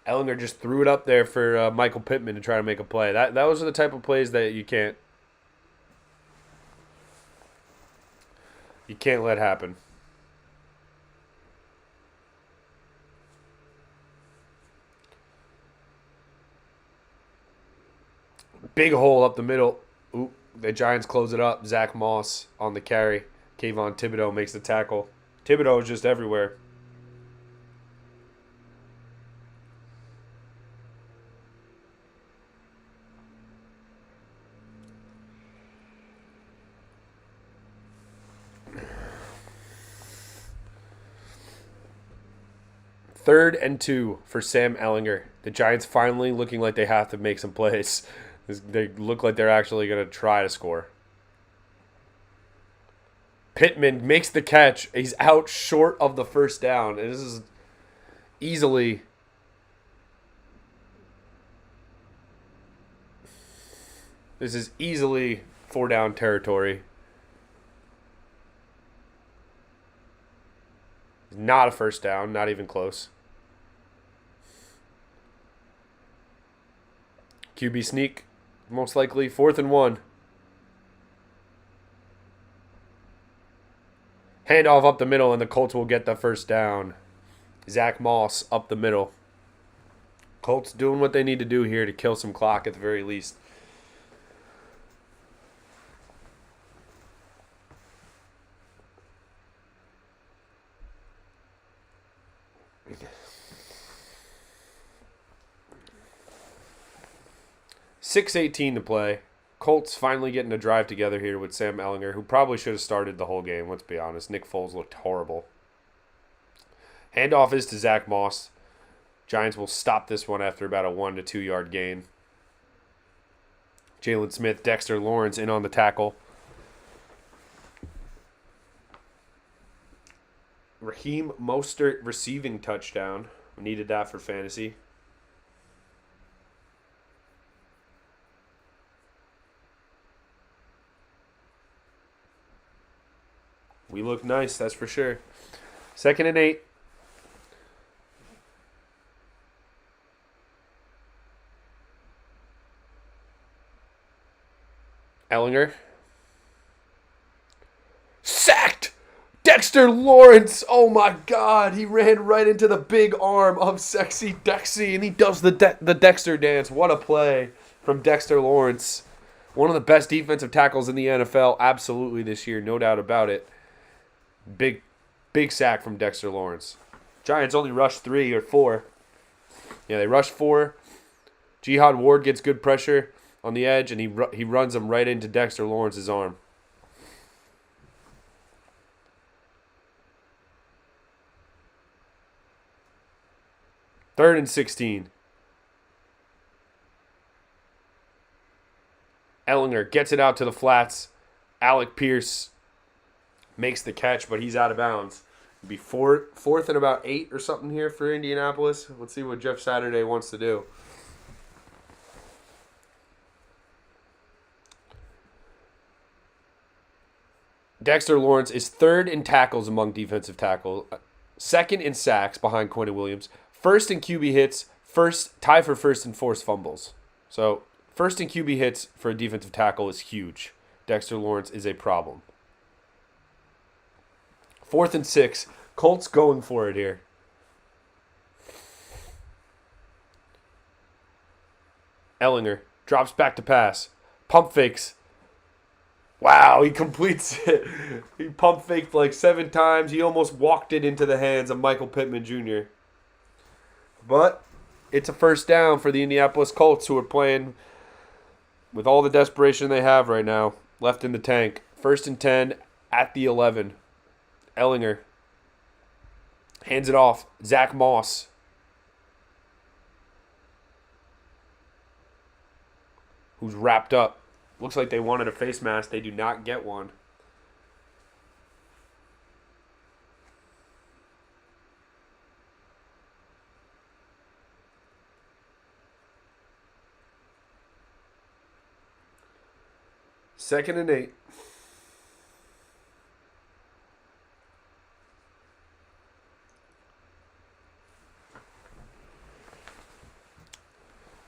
Ehlinger just threw it up there for Michael Pittman to try to make a play. Those are the type of plays that you can't let happen. Big hole up the middle. Oop. The Giants close it up. Zach Moss on the carry. Kayvon Thibodeau makes the tackle. Thibodeau is just everywhere. 3rd and 2 for Sam Ehlinger. The Giants finally looking like they have to make some plays. They look like they're actually going to try to score. Pittman makes the catch. He's out short of the first down. And this is easily 4-down territory. Not a first down, not even close. QB sneak, most likely 4th and 1. Handoff up the middle, and the Colts will get the first down. Zach Moss up the middle. Colts doing what they need to do here to kill some clock at the very least. .6:18 to play. Colts finally getting a drive together here with Sam Ehlinger, who probably should have started the whole game, let's be honest. Nick Foles looked horrible. Handoff is to Zach Moss. Giants will stop this one after about a 1 to 2 yard gain. Jalen Smith, Dexter Lawrence in on the tackle. Raheem Mostert receiving touchdown. We needed that for fantasy. We look nice, that's for sure. 2nd and 8. Ehlinger. Sacked! Dexter Lawrence! Oh my God! He ran right into the big arm of Sexy Dexy, and he does the Dexter dance. What a play from Dexter Lawrence. One of the best defensive tackles in the NFL, absolutely, this year, no doubt about it. Big sack from Dexter Lawrence. Giants only rushed 3 or 4. Yeah, they rushed 4. Jihad Ward gets good pressure on the edge, and he runs them right into Dexter Lawrence's arm. Third and 16. Ehlinger gets it out to the flats. Alec Pierce makes the catch, but he's out of bounds. It'll be 4th and about 8 or something here for Indianapolis. Let's see what Jeff Saturday wants to do. Dexter Lawrence is 3rd in tackles among defensive tackles, 2nd in sacks behind Quentin Williams, 1st in QB hits, tie for 1st in forced fumbles. So 1st in QB hits for a defensive tackle is huge. Dexter Lawrence is a problem. 4th and 6. Colts going for it here. Ehlinger drops back to pass. Pump fakes. Wow, he completes it. He pump faked like 7 times. He almost walked it into the hands of Michael Pittman Jr. But it's a first down for the Indianapolis Colts, who are playing with all the desperation they have right now left in the tank. 1st and 10 at the 11. Ehlinger hands it off. Zach Moss. Who's wrapped up. Looks like they wanted a face mask. They do not get one. Second and 8.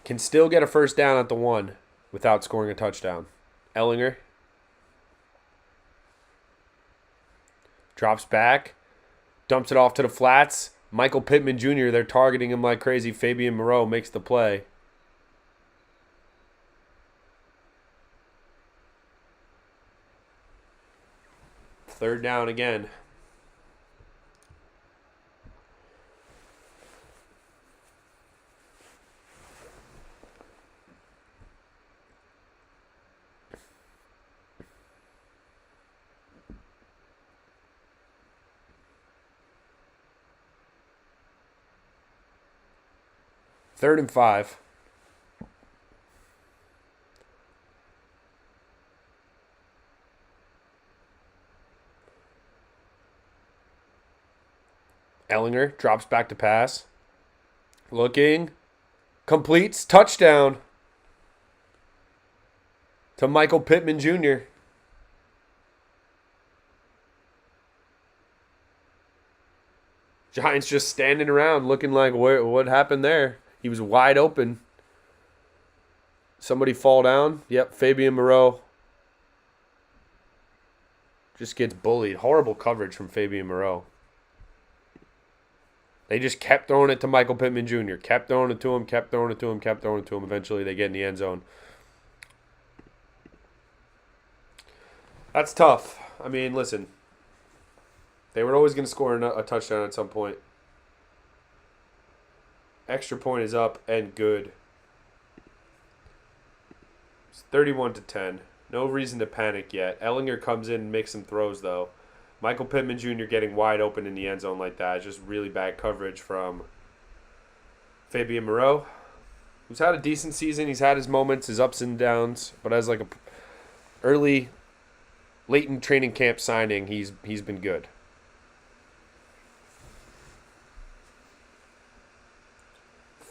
Can still get a first down at the 1 without scoring a touchdown. Ehlinger drops back, dumps it off to the flats. Michael Pittman Jr., they're targeting him like crazy. Fabian Moreau makes the play. Third down again. 3rd and 5. Ellinger drops back to pass. Looking. Completes. Touchdown. To Michael Pittman Jr. Giants just standing around looking like, what happened there? He was wide open. Somebody fall down. Yep, Fabian Moreau just gets bullied. Horrible coverage from Fabian Moreau. They just kept throwing it to Michael Pittman Jr. Kept throwing it to him, kept throwing it to him, kept throwing it to him. Eventually they get in the end zone. That's tough. I mean, listen. They were always going to score a touchdown at some point. Extra point is up and good. It's 31-10. No reason to panic yet. Ellinger comes in and makes some throws, though. Michael Pittman Jr. getting wide open in the end zone like that is just really bad coverage from Fabian Moreau, who's had a decent season. He's had his moments, his ups and downs, but as like a early, late in training camp signing, he's been good.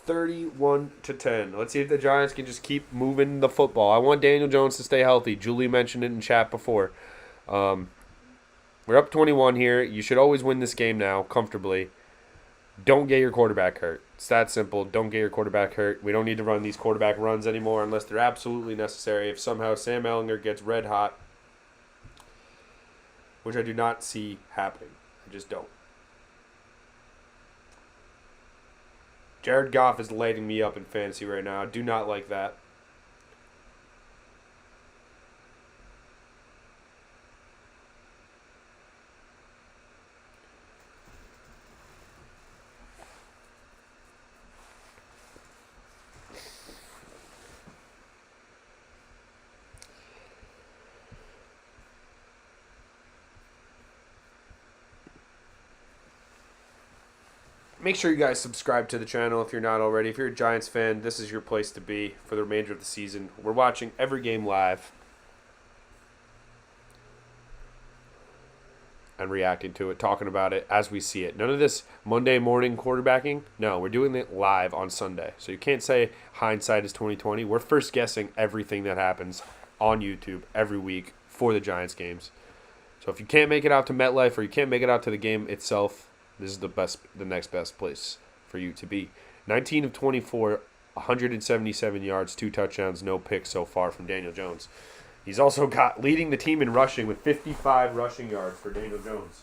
$31-10. Let's see if the Giants can just keep moving the football. I want Daniel Jones to stay healthy. Julie mentioned it in chat before. We're up 21 here. You should always win this game now comfortably. Don't get your quarterback hurt. It's that simple. Don't get your quarterback hurt. We don't need to run these quarterback runs anymore unless they're absolutely necessary. If somehow Sam Ellinger gets red hot, which I do not see happening. I just don't. Jared Goff is lighting me up in fantasy right now. I do not like that. Make sure you guys subscribe to the channel if you're not already. If you're a Giants fan, this is your place to be for the remainder of the season. We're watching every game live and reacting to it, talking about it as we see it. None of this Monday morning quarterbacking. No, we're doing it live on Sunday. So you can't say hindsight is 2020. We're first guessing everything that happens on YouTube every week for the Giants games. So if you can't make it out to MetLife or you can't make it out to the game itself, this is the next best place for you to be. 19 of 24, 177 yards, 2 touchdowns, no picks so far from Daniel Jones. He's also got leading the team in rushing with 55 rushing yards for Daniel Jones.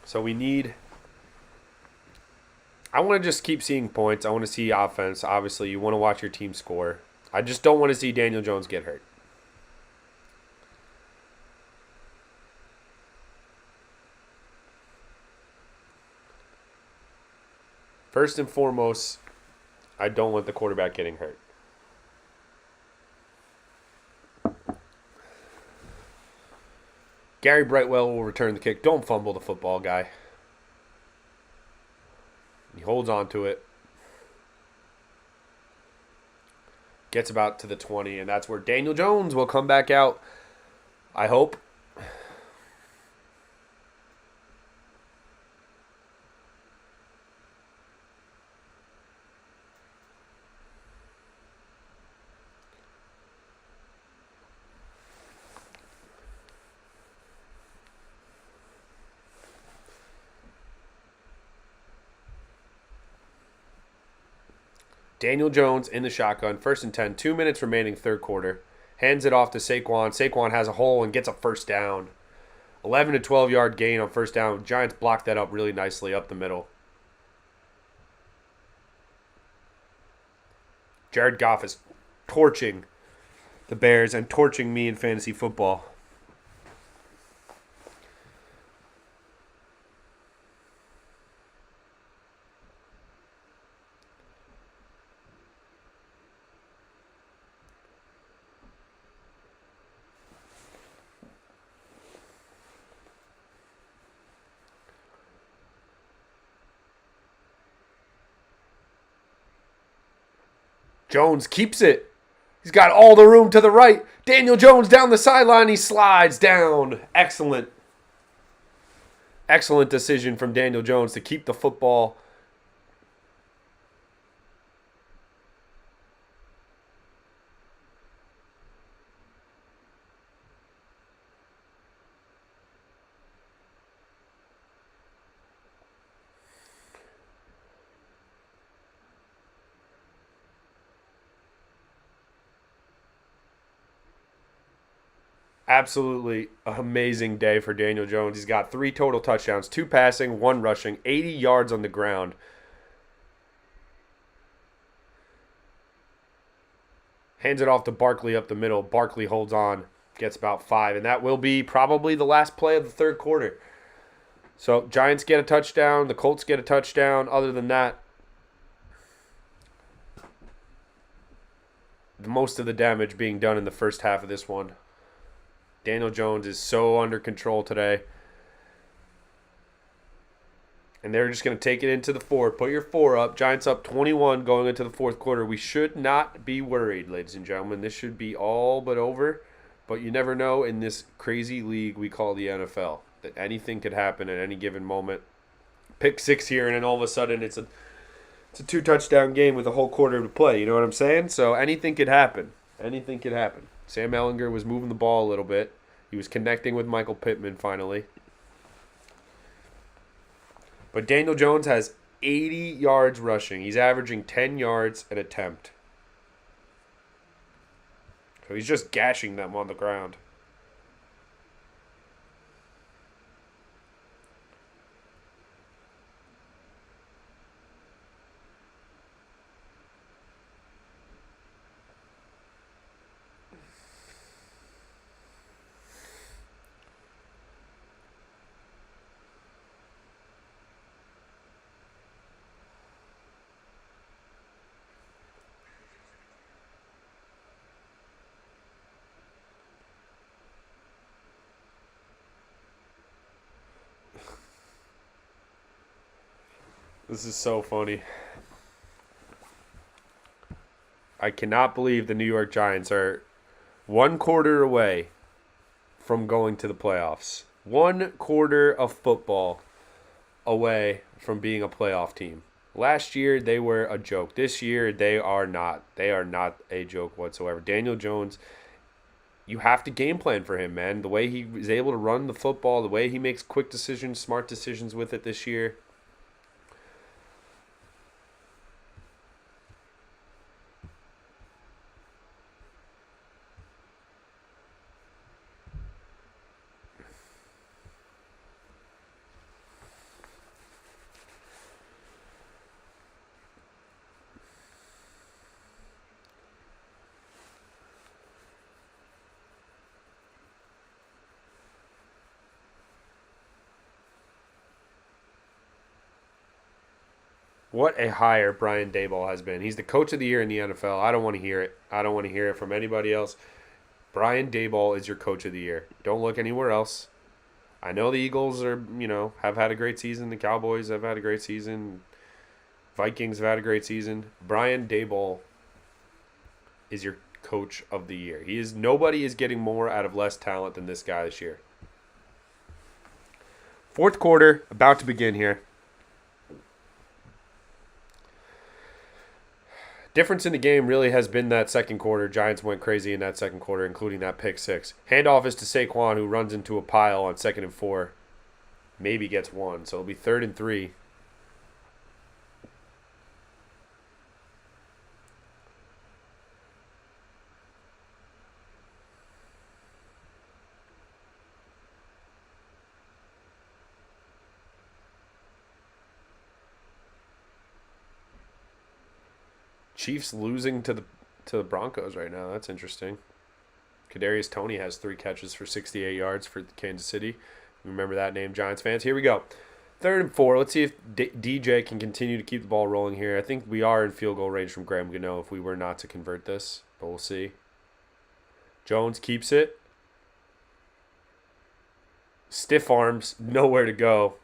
So I want to just keep seeing points. I want to see offense. Obviously, you want to watch your team score. I just don't want to see Daniel Jones get hurt. First and foremost, I don't want the quarterback getting hurt. Gary Brightwell will return the kick. Don't fumble the football, guy. He holds on to it. Gets about to the 20, and that's where Daniel Jones will come back out. I hope. Daniel Jones in the shotgun, 1st and 10, 2 minutes remaining, third quarter. Hands it off to Saquon. Saquon has a hole and gets a first down. 11 to 12 yard gain on first down. Giants blocked that up really nicely up the middle. Jared Goff is torching the Bears and torching me in fantasy football. Jones keeps it. He's got all the room to the right. Daniel Jones down the sideline. He slides down. Excellent. Excellent decision from Daniel Jones to keep the football. Absolutely amazing day for Daniel Jones. He's got 3 total touchdowns, 2 passing, 1 rushing, 80 yards on the ground. Hands it off to Barkley up the middle. Barkley holds on, gets about 5, and that will be probably the last play of the third quarter. So Giants get a touchdown. The Colts get a touchdown. Other than that, most of the damage being done in the first half of this one. Daniel Jones is so under control today. And they're just going to take it into the fourth. Put your 4 up. Giants up 21 going into the fourth quarter. We should not be worried, ladies and gentlemen. This should be all but over. But you never know in this crazy league we call the NFL. That anything could happen at any given moment. Pick 6 here, and then all of a sudden it's a 2-touchdown game with a whole quarter to play. You know what I'm saying? So anything could happen. Anything could happen. Sam Ehlinger was moving the ball a little bit. He was connecting with Michael Pittman finally. But Daniel Jones has 80 yards rushing. He's averaging 10 yards an attempt. So he's just gashing them on the ground. This is so funny. I cannot believe the New York Giants are 1 quarter away from going to the playoffs. 1 quarter of football away from being a playoff team. Last year, they were a joke. This year, they are not. They are not a joke whatsoever. Daniel Jones, you have to game plan for him, man. The way he is able to run the football, the way he makes quick decisions, smart decisions with it this year. What a hire Brian Daboll has been. He's the coach of the year in the NFL. I don't want to hear it. I don't want to hear it from anybody else. Brian Daboll is your coach of the year. Don't look anywhere else. I know the Eagles have had a great season. The Cowboys have had a great season. Vikings have had a great season. Brian Daboll is your coach of the year. Nobody is getting more out of less talent than this guy this year. Fourth quarter about to begin here. Difference in the game really has been that second quarter. Giants went crazy in that second quarter, including that pick 6. Handoff is to Saquon, who runs into a pile on 2nd and 4. Maybe gets 1, so it'll be 3rd and 3. Chiefs losing to the Broncos right now. That's interesting. Kadarius Toney has 3 catches for 68 yards for Kansas City. Remember that name, Giants fans. Here we go. 3rd and 4. Let's see if DJ can continue to keep the ball rolling here. I think we are in field goal range from Graham Gano if we were not to convert this, but we'll see. Jones keeps it. Stiff arms, nowhere to go.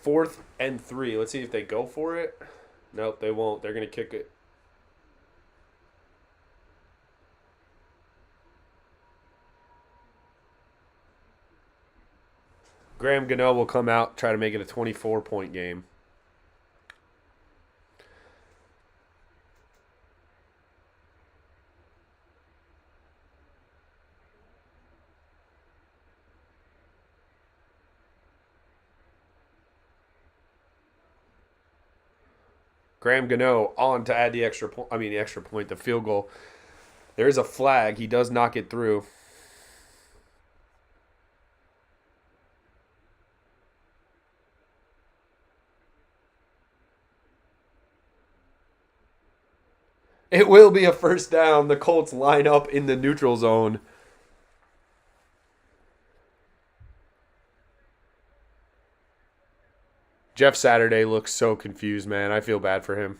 4th and 3. Let's see if they go for it. Nope, they won't. They're going to kick it. Graham Gano will come out, try to make it a 24-point game. Graham Gano on to add the extra point. The field goal. There's a flag. He does knock it through. It will be a first down. The Colts line up in the neutral zone. Jeff Saturday looks so confused, man. I feel bad for him.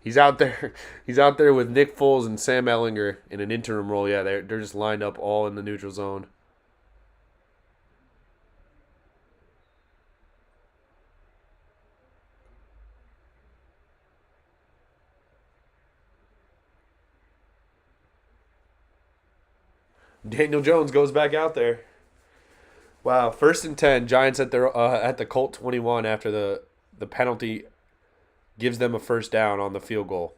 He's out there. He's out there with Nick Foles and Sam Ehlinger in an interim role. Yeah, they're just lined up all in the neutral zone. Daniel Jones goes back out there. Wow, 1st and 10. Giants at the Colt 21 after the penalty gives them a first down on the field goal.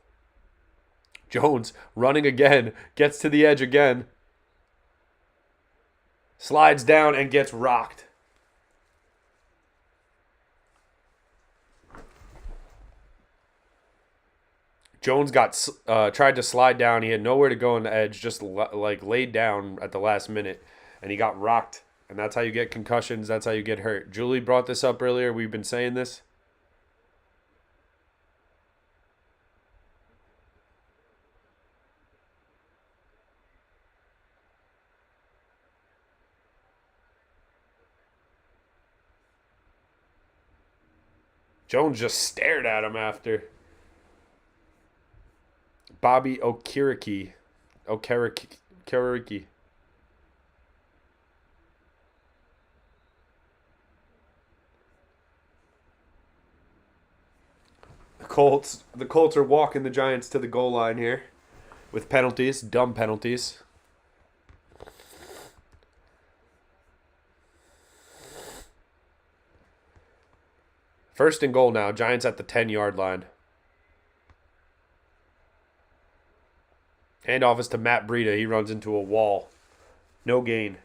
Jones running again, gets to the edge again. Slides down and gets rocked. Jones tried to slide down. He had nowhere to go on the edge, just laid down at the last minute, and he got rocked. And that's how you get concussions. That's how you get hurt. Julie brought this up earlier. We've been saying this. Jones just stared at him after. Bobby Okereke. The Colts are walking the Giants to the goal line here with penalties, dumb penalties. First and goal now. Giants at the 10-yard line. Handoff is to Matt Breida. He runs into a wall. No gain.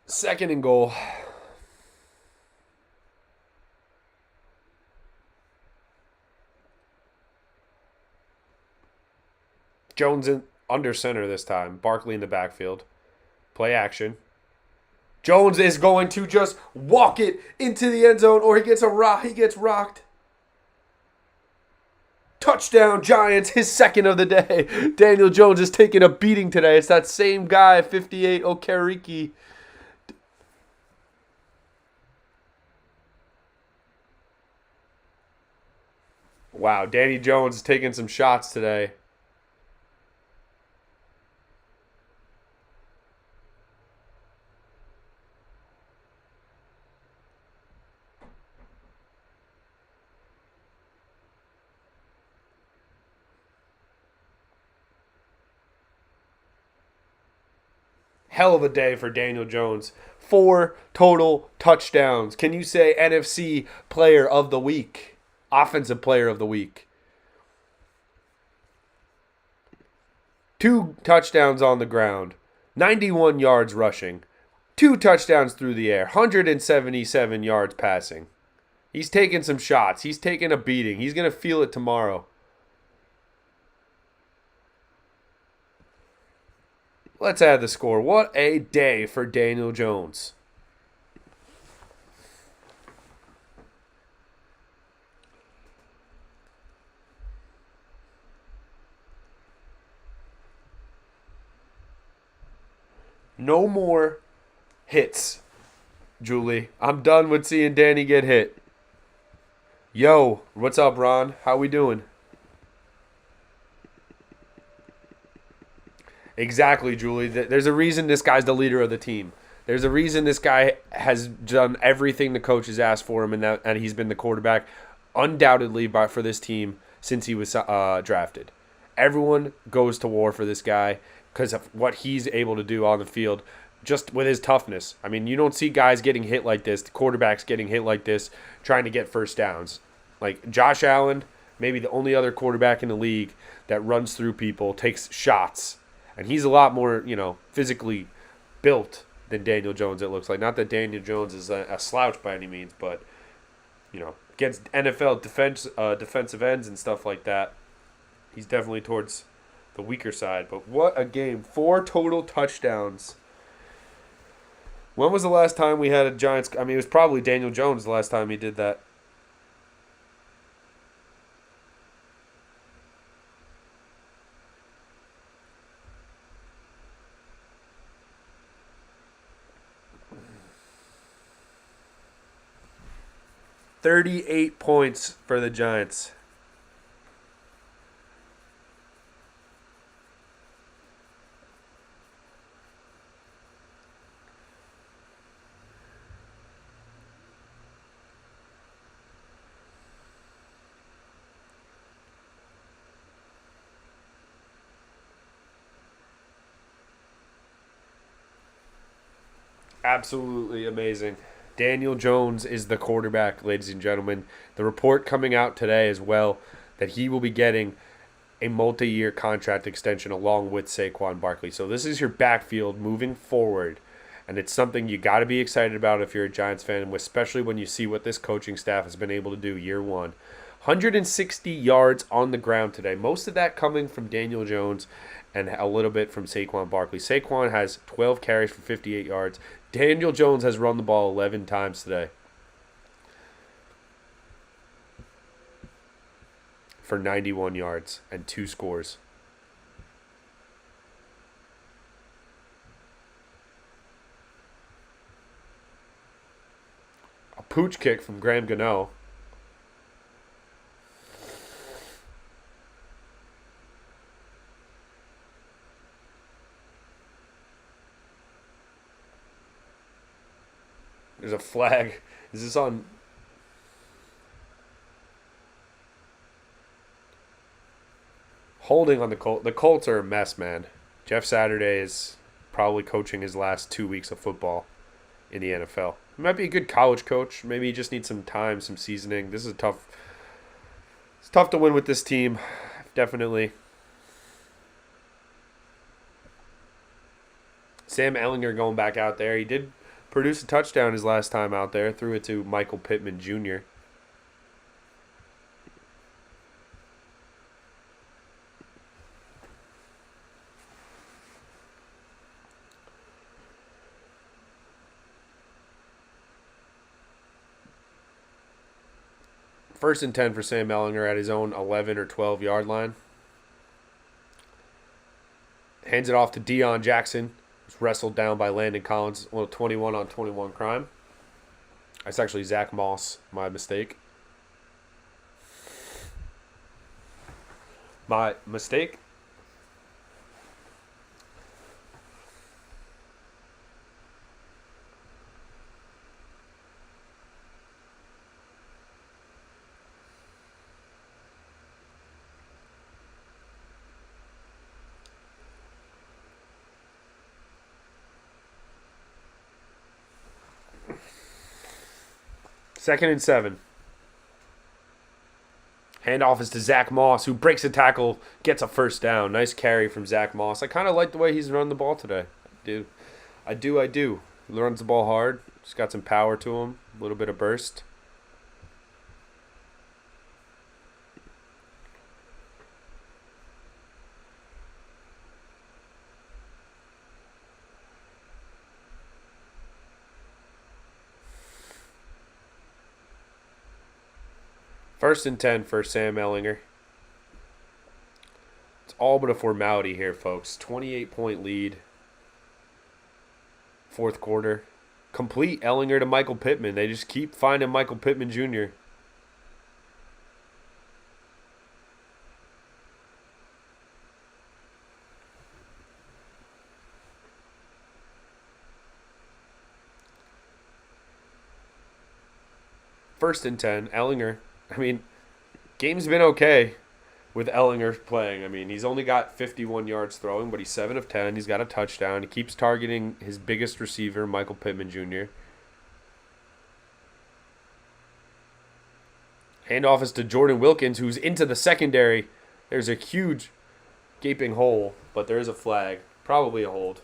Second and goal. Jones under center this time. Barkley in the backfield. Play action. Jones is going to just walk it into the end zone, or he gets rocked. Touchdown, Giants, his second of the day. Daniel Jones is taking a beating today. It's that same guy, 58, Okereke. Wow, Danny Jones is taking some shots today. Hell of a day for Daniel Jones. 4 total touchdowns. Can you say NFC Player of the Week? Offensive Player of the Week. 2 touchdowns on the ground. 91 yards rushing. 2 touchdowns through the air. 177 yards passing. He's taking some shots. He's taking a beating. He's going to feel it tomorrow. Let's add the score. What a day for Daniel Jones. No more hits, Julie. I'm done with seeing Danny get hit. Yo, what's up, Ron? How we doing? Exactly, Julie. There's a reason this guy's the leader of the team. There's a reason this guy has done everything the coach has asked for him, and he's been the quarterback undoubtedly for this team since he was drafted. Everyone goes to war for this guy because of what he's able to do on the field, just with his toughness. I mean, you don't see guys getting hit like this, the quarterbacks getting hit like this, trying to get first downs. Like Josh Allen, maybe the only other quarterback in the league that runs through people, takes shots, and he's a lot more, physically built than Daniel Jones, it looks like. Not that Daniel Jones is a slouch by any means, but, against NFL defensive ends and stuff like that, he's definitely towards the weaker side. But what a game. 4 total touchdowns. When was the last time we had a Giants? I mean, it was probably Daniel Jones the last time he did that. $38 points for the Giants. Absolutely amazing. Daniel Jones is the quarterback, ladies and gentlemen. The report coming out today as well that he will be getting a multi-year contract extension along with Saquon Barkley. So this is your backfield moving forward, and it's something you got to be excited about if you're a Giants fan, especially when you see what this coaching staff has been able to do year one. 160 yards on the ground today. Most of that coming from Daniel Jones and a little bit from Saquon Barkley. Saquon has 12 carries for 58 yards. Daniel Jones has run the ball 11 times today for 91 yards and 2 scores. A pooch kick from Graham Gano. There's a flag. Is this on? Holding on the Colts. The Colts are a mess, man. Jeff Saturday is probably coaching his last 2 weeks of football in the NFL. He might be a good college coach. Maybe he just needs some time, some seasoning. This is tough. It's tough to win with this team. Definitely. Sam Ehlinger going back out there. He did produced a touchdown his last time out there. Threw it to Michael Pittman Jr. First and 10 for Sam Ehlinger at his own 11 or 12-yard line. Hands it off to Deion Jackson. Wrestled down by Landon Collins. A little 21-on-21 crime. That's actually Zach Moss. My mistake. My mistake. Second and 7. Handoff is to Zach Moss, who breaks a tackle, gets a first down. Nice carry from Zach Moss. I kind of like the way he's run the ball today. I do. He runs the ball hard. Just got some power to him. A little bit of burst. First and 10 for Sam Ehlinger. It's all but a formality here, folks. 28-point lead. fourth quarter. Complete Ellinger to Michael Pittman. They just keep finding Michael Pittman Jr. First and 10, Ellinger. I mean, game's been okay with Ellinger playing. I mean, he's only got 51 yards throwing, but he's 7 of 10. He's got a touchdown. He keeps targeting his biggest receiver, Michael Pittman Jr. Handoff is to Jordan Wilkins, who's into the secondary. There's a huge gaping hole, but there is a flag. Probably a hold.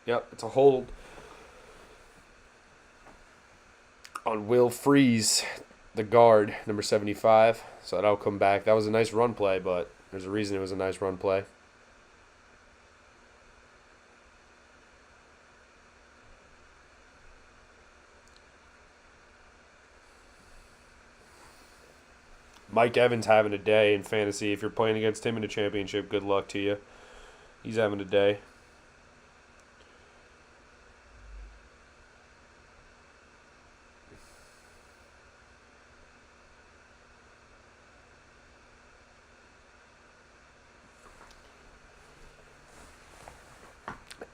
Yep, it's a hold on Will Freeze, the guard, number 75. So that'll come back. That was a nice run play, but there's a reason it was a nice run play. Mike Evans having a day in fantasy. If you're playing against him in a championship, good luck to you. He's having a day.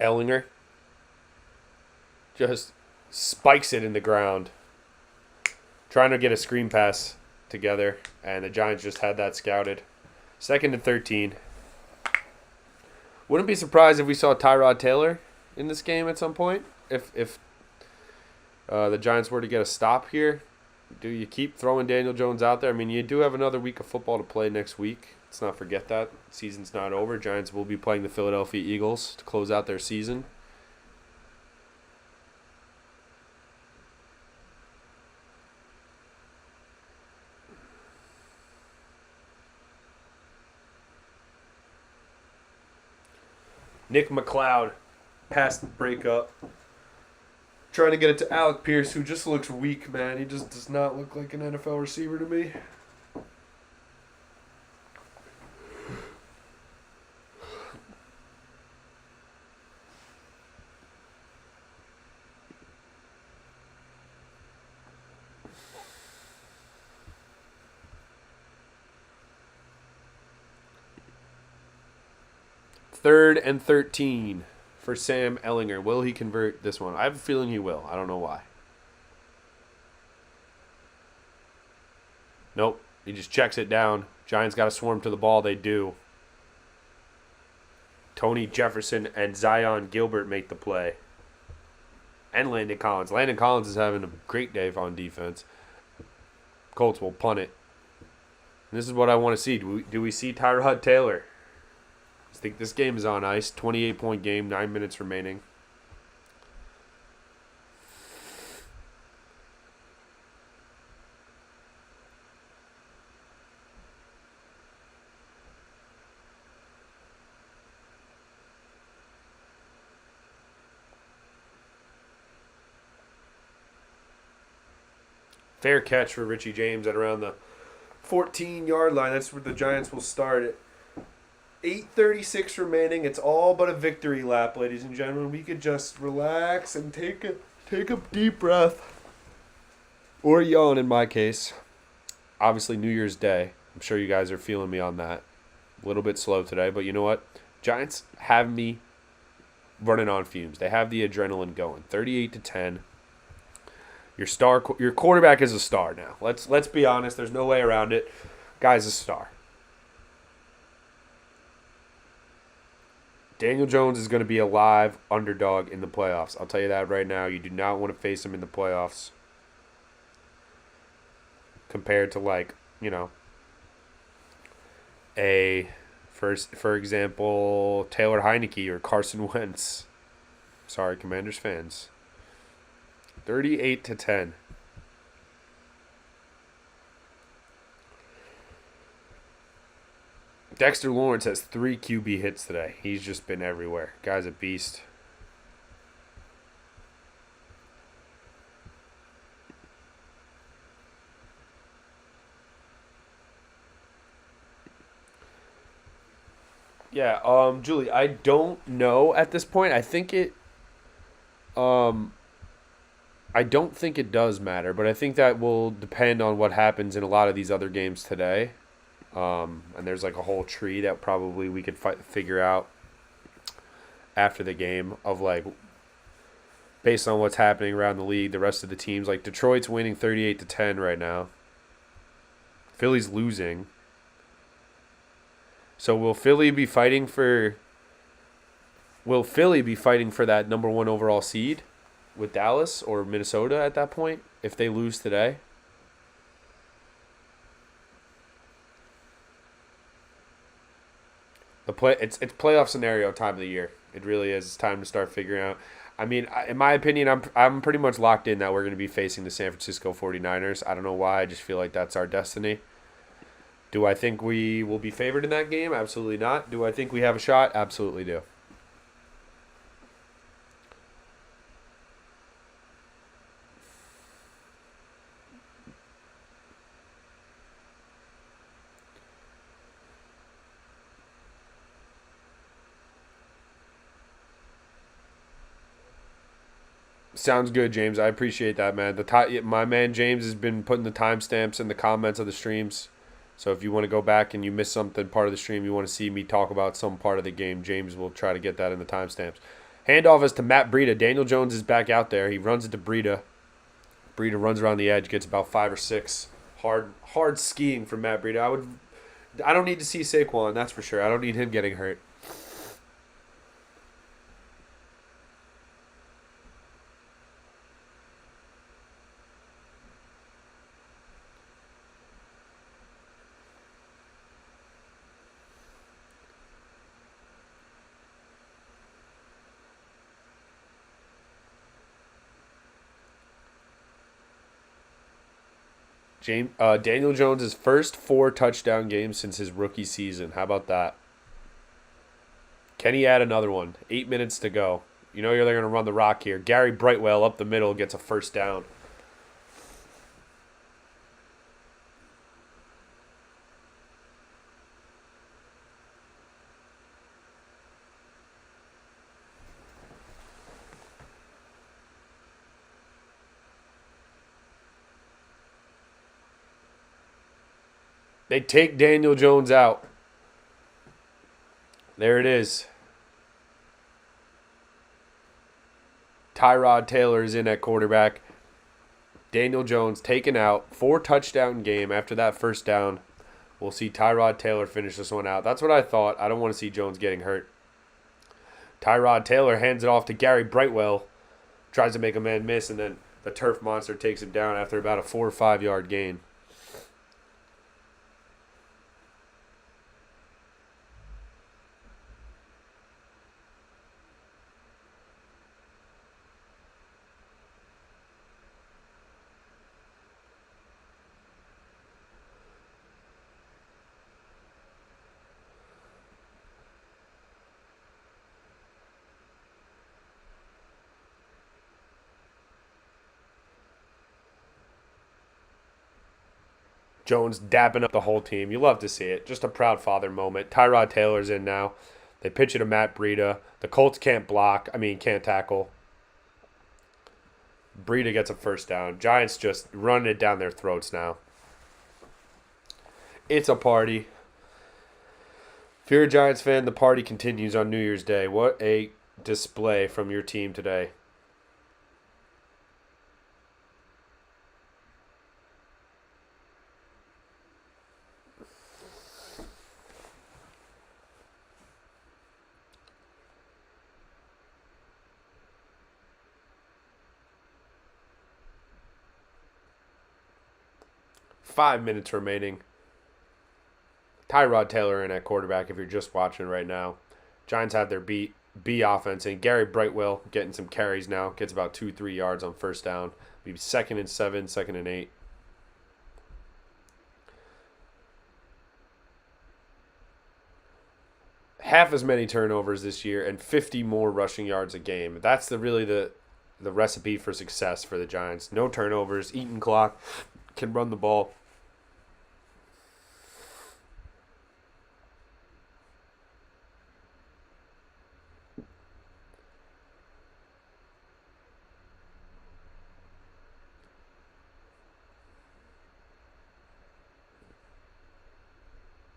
Ellinger just spikes it in the ground, trying to get a screen pass together, and the Giants just had that scouted. 2nd and 13. Wouldn't be surprised if we saw Tyrod Taylor in this game at some point. If the Giants were to get a stop here, do you keep throwing Daniel Jones out there? I mean, you do have another week of football to play next week. Let's not forget that. Season's not over. Giants will be playing the Philadelphia Eagles to close out their season. Nick McLeod, pass the breakup. Trying to get it to Alec Pierce, who just looks weak, man. He just does not look like an NFL receiver to me. Third and 13 for Sam Ellinger. Will he convert this one? I have a feeling he will. I don't know why. Nope. He just checks it down. Giants got to swarm to the ball. They do. Tony Jefferson and Zion Gilbert make the play. And Landon Collins. Landon Collins is having a great day on defense. Colts will punt it. And this is what I want to see. Do we see Tyrod Taylor? I think this game is on ice. 28-point game, 9 minutes remaining. Fair catch for Richie James at around the 14-yard line. That's where the Giants will start it. 8:36 remaining. It's all but a victory lap, ladies and gentlemen. We could just relax and take a deep breath. Or yawn in my case. Obviously, New Year's Day. I'm sure you guys are feeling me on that. A little bit slow today, but you know what? Giants have me running on fumes. They have the adrenaline going. 38-10. Your quarterback is a star now. Let's be honest. There's no way around it. Guy's a star. Daniel Jones is going to be a live underdog in the playoffs. I'll tell you that right now. You do not want to face him in the playoffs. Compared to, like, you know, for example, Taylor Heineke or Carson Wentz. Sorry, Commanders fans. 38-10. Dexter Lawrence has 3 QB hits today. He's just been everywhere. Guy's a beast. Yeah, Julie, I don't know at this point. Um, I don't think it does matter, but I think that will depend on what happens in a lot of these other games today. And there's like a whole tree that probably we could figure out after the game of like based on what's happening around the league, the rest of the teams. Like Detroit's winning 38-10 right now. Philly's losing. So will Philly be fighting for that number 1 overall seed with Dallas or Minnesota at that point if they lose today? It's playoff scenario time of the year. It really is. It's time to start figuring out. I mean, in my opinion, I'm pretty much locked in that we're going to be facing the San Francisco 49ers. I don't know why. I just feel like that's our destiny. Do I think we will be favored in that game? Absolutely not. Do I think we have a shot? Absolutely do. Sounds good, James. I appreciate that, man. My man James has been putting the timestamps in the comments of the streams. So if you want to go back and you miss something part of the stream, you want to see me talk about some part of the game, James will try to get that in the timestamps. Handoff is to Matt Breida. Daniel Jones is back out there. He runs it to Breida. Breida runs around the edge, gets about 5 or 6. Hard skiing from Matt Breida. I don't need to see Saquon, that's for sure. I don't need him getting hurt. Daniel Jones' first 4 touchdown games since his rookie season. How about that? Can he add another one? 8 minutes to go. You know they're going to run the rock here. Gary Brightwell up the middle gets a first down. They take Daniel Jones out. There it is. Tyrod Taylor is in at quarterback. Daniel Jones taken out. 4 touchdown game after that first down. We'll see Tyrod Taylor finish this one out. That's what I thought. I don't want to see Jones getting hurt. Tyrod Taylor hands it off to Gary Brightwell. Tries to make a man miss, and then the turf monster takes him down after about a 4 or 5 yard gain. Jones dapping up the whole team. You love to see it. Just a proud father moment. Tyrod Taylor's in now. They pitch it to Matt Breida. The Colts can't tackle. Breida gets a first down. Giants just running it down their throats now. It's a party. If you're a Giants fan, the party continues on New Year's Day. What a display from your team today. Five minutes remaining. Tyrod Taylor in at quarterback if you're just watching right now. Giants have their B offense, and Gary Brightwell getting some carries now. Gets about 2-3 yards on first down. Maybe 2nd and 7, 2nd and 8. Half as many turnovers this year and 50 more rushing yards a game. That's really the recipe for success for the Giants. No turnovers, eating clock, can run the ball.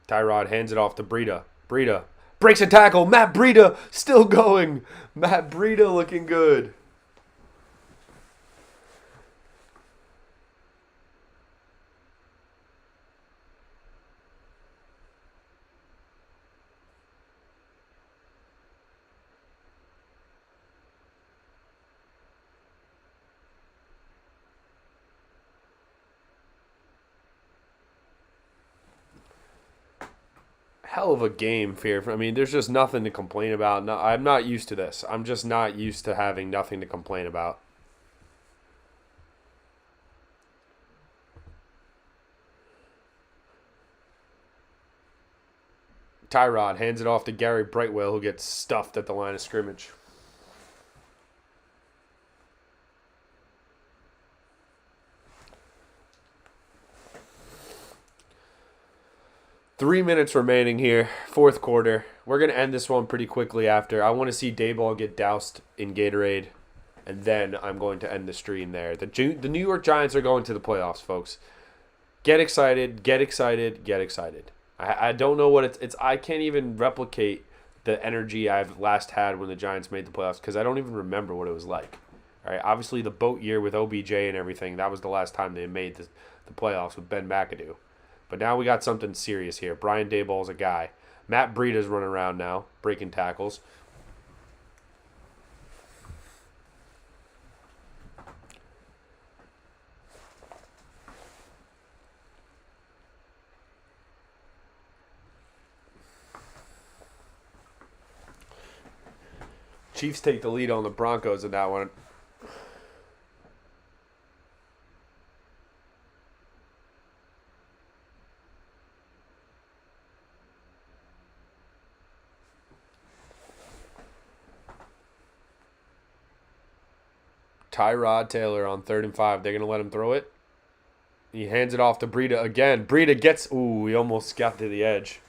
Tyrod hands it off to Breida. Breida breaks a tackle. Matt Breida still going. Matt Breida looking good. Hell of a game, Fear. I mean, there's just nothing to complain about. No, I'm not used to this. I'm just not used to having nothing to complain about. Tyrod hands it off to Gary Brightwell, who gets stuffed at the line of scrimmage. Three minutes remaining here, fourth quarter. We're going to end this one pretty quickly after. I want to see Dayball get doused in Gatorade, and then I'm going to end the stream there. The New York Giants are going to the playoffs, folks. Get excited, get excited, get excited. I don't know what it's. I can't even replicate the energy I've last had when the Giants made the playoffs because I don't even remember what it was like. All right, obviously the boat year with OBJ and everything, that was the last time they made the playoffs with Ben McAdoo. But now we got something serious here. Brian Daboll's a guy. Matt Breida's running around now, breaking tackles. Chiefs take the lead on the Broncos in that one. Tyrod Taylor on 3rd and 5. They're going to let him throw it. He hands it off to Breida again. Breida gets... Ooh, he almost got to the edge.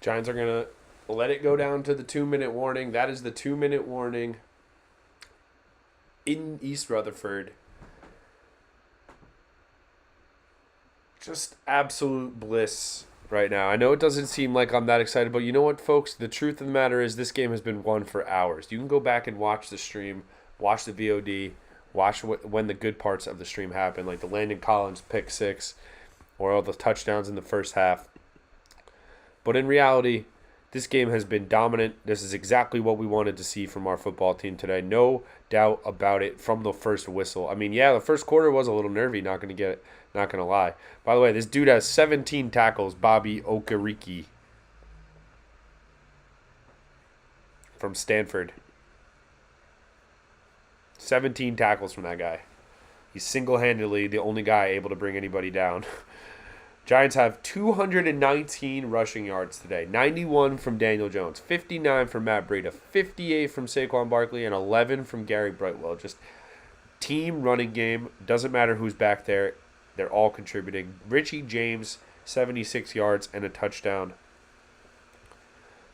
Giants are going to let it go down to the 2-minute warning. That is the 2-minute warning in East Rutherford. Just absolute bliss right now. I know it doesn't seem like I'm that excited, but you know what, folks? The truth of the matter is this game has been won for hours. You can go back and watch the stream, watch the VOD, watch when the good parts of the stream happen, like the Landon Collins pick six or all the touchdowns in the first half. But in reality, this game has been dominant. This is exactly what we wanted to see from our football team today. No doubt about it from the first whistle. I mean, yeah, the first quarter was a little nervy, not going to lie. By the way, this dude has 17 tackles, Bobby Okereke from Stanford. 17 tackles from that guy. He's single-handedly the only guy able to bring anybody down. Giants have 219 rushing yards today. 91 from Daniel Jones, 59 from Matt Breida, 58 from Saquon Barkley, and 11 from Gary Brightwell. Just team running game. Doesn't matter who's back there. They're all contributing. Richie James, 76 yards and a touchdown.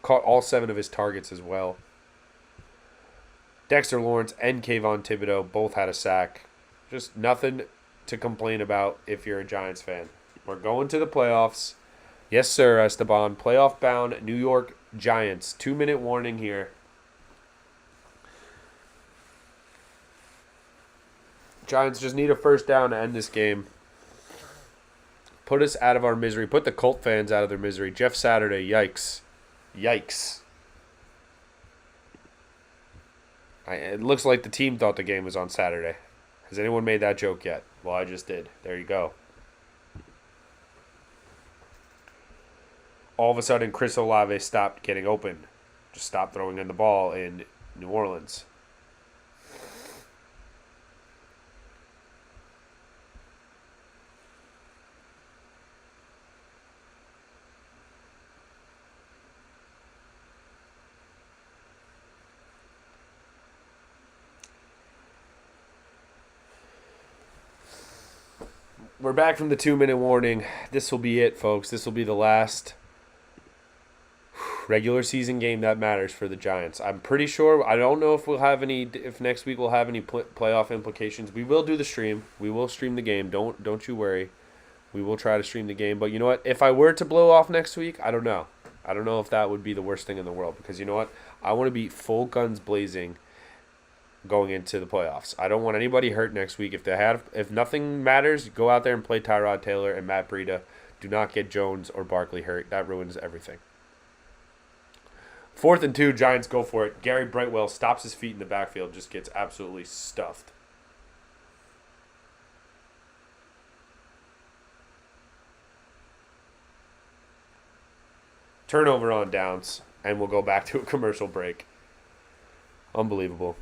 Caught all 7 of his targets as well. Dexter Lawrence and Kayvon Thibodeau both had a sack. Just nothing to complain about if you're a Giants fan. We're going to the playoffs. Yes, sir, Esteban. Playoff-bound New York Giants. 2-minute warning here. Giants just need a first down to end this game. Put us out of our misery. Put the Colt fans out of their misery. Jeff Saturday, yikes. Yikes. It looks like the team thought the game was on Saturday. Has anyone made that joke yet? Well, I just did. There you go. All of a sudden, Chris Olave stopped getting open. Just stopped throwing in the ball in New Orleans. We're back from the 2-minute warning. This will be it, folks. This will be the last regular season game that matters for the Giants. I'm pretty sure. I don't know if we'll have any. If next week we'll have any playoff implications. We will do the stream. We will stream the game. Don't you worry. We will try to stream the game. But you know what? If I were to blow off next week, I don't know. I don't know if that would be the worst thing in the world, because you know what? I want to be full guns blazing going into the playoffs. I don't want anybody hurt next week. If nothing matters, go out there and play Tyrod Taylor and Matt Breida. Do not get Jones or Barkley hurt. That ruins everything. 4th and 2, Giants go for it. Gary Brightwell stops his feet in the backfield, just gets absolutely stuffed. Turnover on downs, and we'll go back to a commercial break. Unbelievable.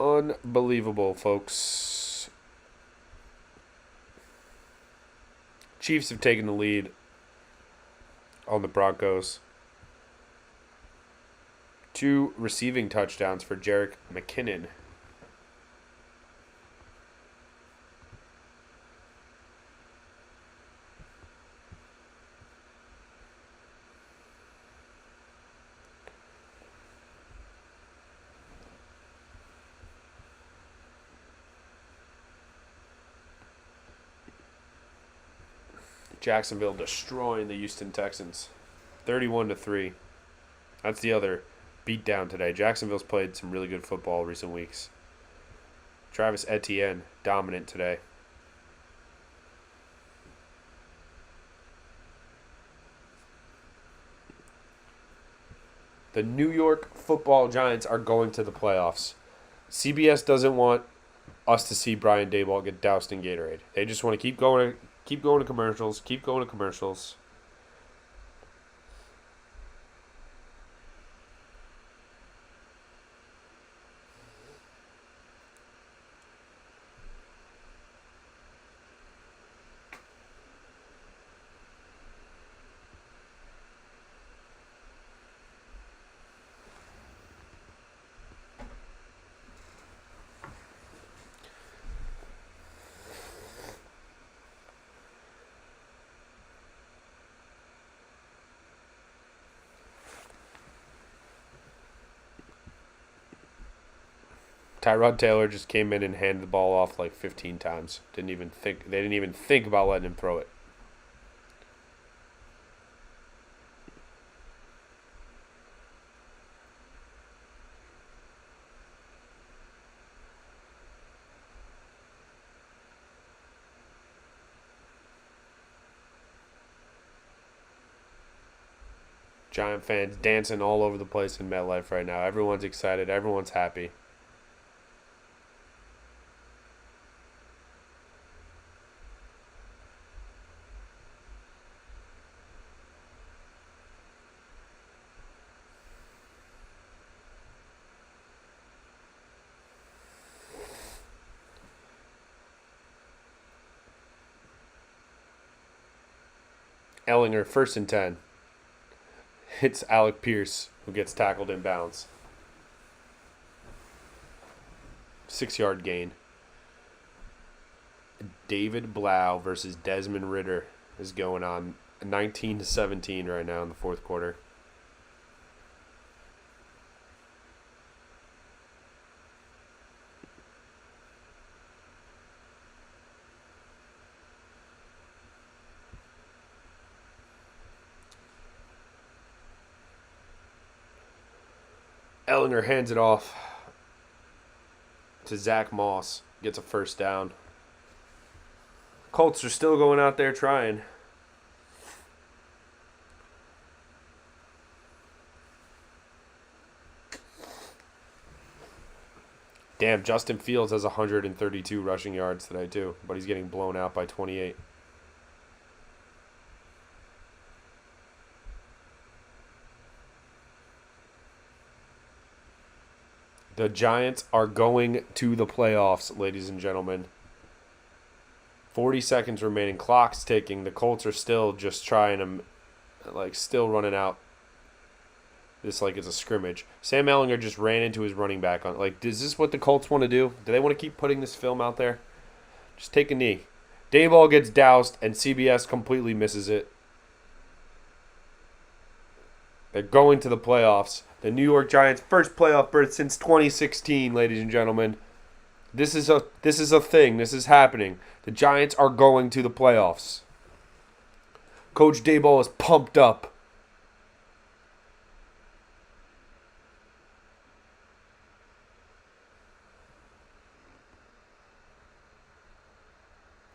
Unbelievable, folks. Chiefs have taken the lead on the Broncos. 2 receiving touchdowns for Jerick McKinnon. Jacksonville destroying the Houston Texans, 31-3. That's the other beatdown today. Jacksonville's played some really good football recent weeks. Travis Etienne, dominant today. The New York Football Giants are going to the playoffs. CBS doesn't want us to see Brian Daboll get doused in Gatorade. They just want to keep going to commercials. Tyrod Taylor just came in and handed the ball off like 15 times. They didn't even think about letting him throw it. Giant fans dancing all over the place in Metlife right now. Everyone's excited. Everyone's happy. Ellinger, 1st and 10. Hits Alec Pierce, who gets tackled in bounds. 6-yard gain. David Blau versus Desmond Ridder is going on 19-17 right now in the 4th quarter. Ellinger hands it off to Zach Moss. Gets a 1st down. Colts are still going out there trying. Damn, Justin Fields has 132 rushing yards today too, but he's getting blown out by 28. The Giants are going to the playoffs, ladies and gentlemen. 40 seconds remaining. Clock's ticking. The Colts are still just trying to, still running out. this like it's a scrimmage. Sam Ellinger just ran into his running back on. Like, is this what the Colts want to do? Do they want to keep putting this film out there? Just take a knee. Dayball gets doused, and CBS completely misses it. They're going to the playoffs. The New York Giants' first playoff berth since 2016, ladies and gentlemen. This is a thing. This is happening. The Giants are going to the playoffs. Coach Dayball is pumped up.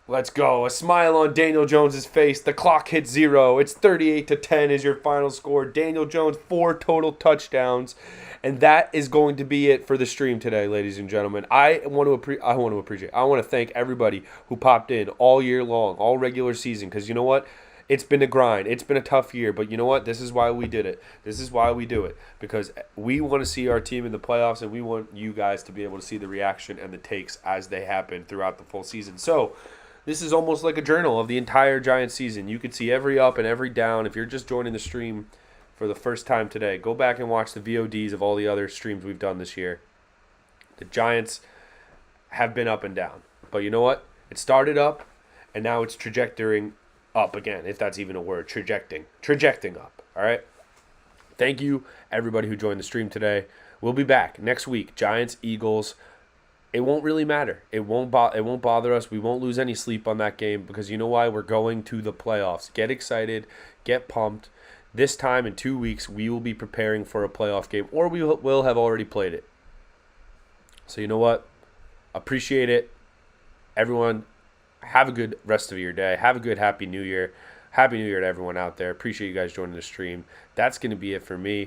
Let's go. A smile on Daniel Jones' face. The clock hits 0. It's 38-10 is your final score. Daniel Jones, 4 total touchdowns. And that is going to be it for the stream today, ladies and gentlemen. I want to thank everybody who popped in all year long, all regular season, because you know what? It's been a grind. It's been a tough year, but you know what? This is why we did it. This is why we do it, because we want to see our team in the playoffs, and we want you guys to be able to see the reaction and the takes as they happen throughout the full season. So this is almost like a journal of the entire Giants season. You can see every up and every down. If you're just joining the stream for the first time today, go back and watch the VODs of all the other streams we've done this year. The Giants have been up and down. But you know what? It started up, and now it's trajectorying up again, if that's even a word. Trajecting up. All right? Thank you, everybody who joined the stream today. We'll be back next week. Giants, Eagles. It won't really matter. It won't bother us. We won't lose any sleep on that game because you know why? We're going to the playoffs. Get excited. Get pumped. This time in 2 weeks, we will be preparing for a playoff game, or we will have already played it. So you know what? Appreciate it. Everyone, have a good rest of your day. Have a good Happy New Year. Happy New Year to everyone out there. Appreciate you guys joining the stream. That's going to be it for me.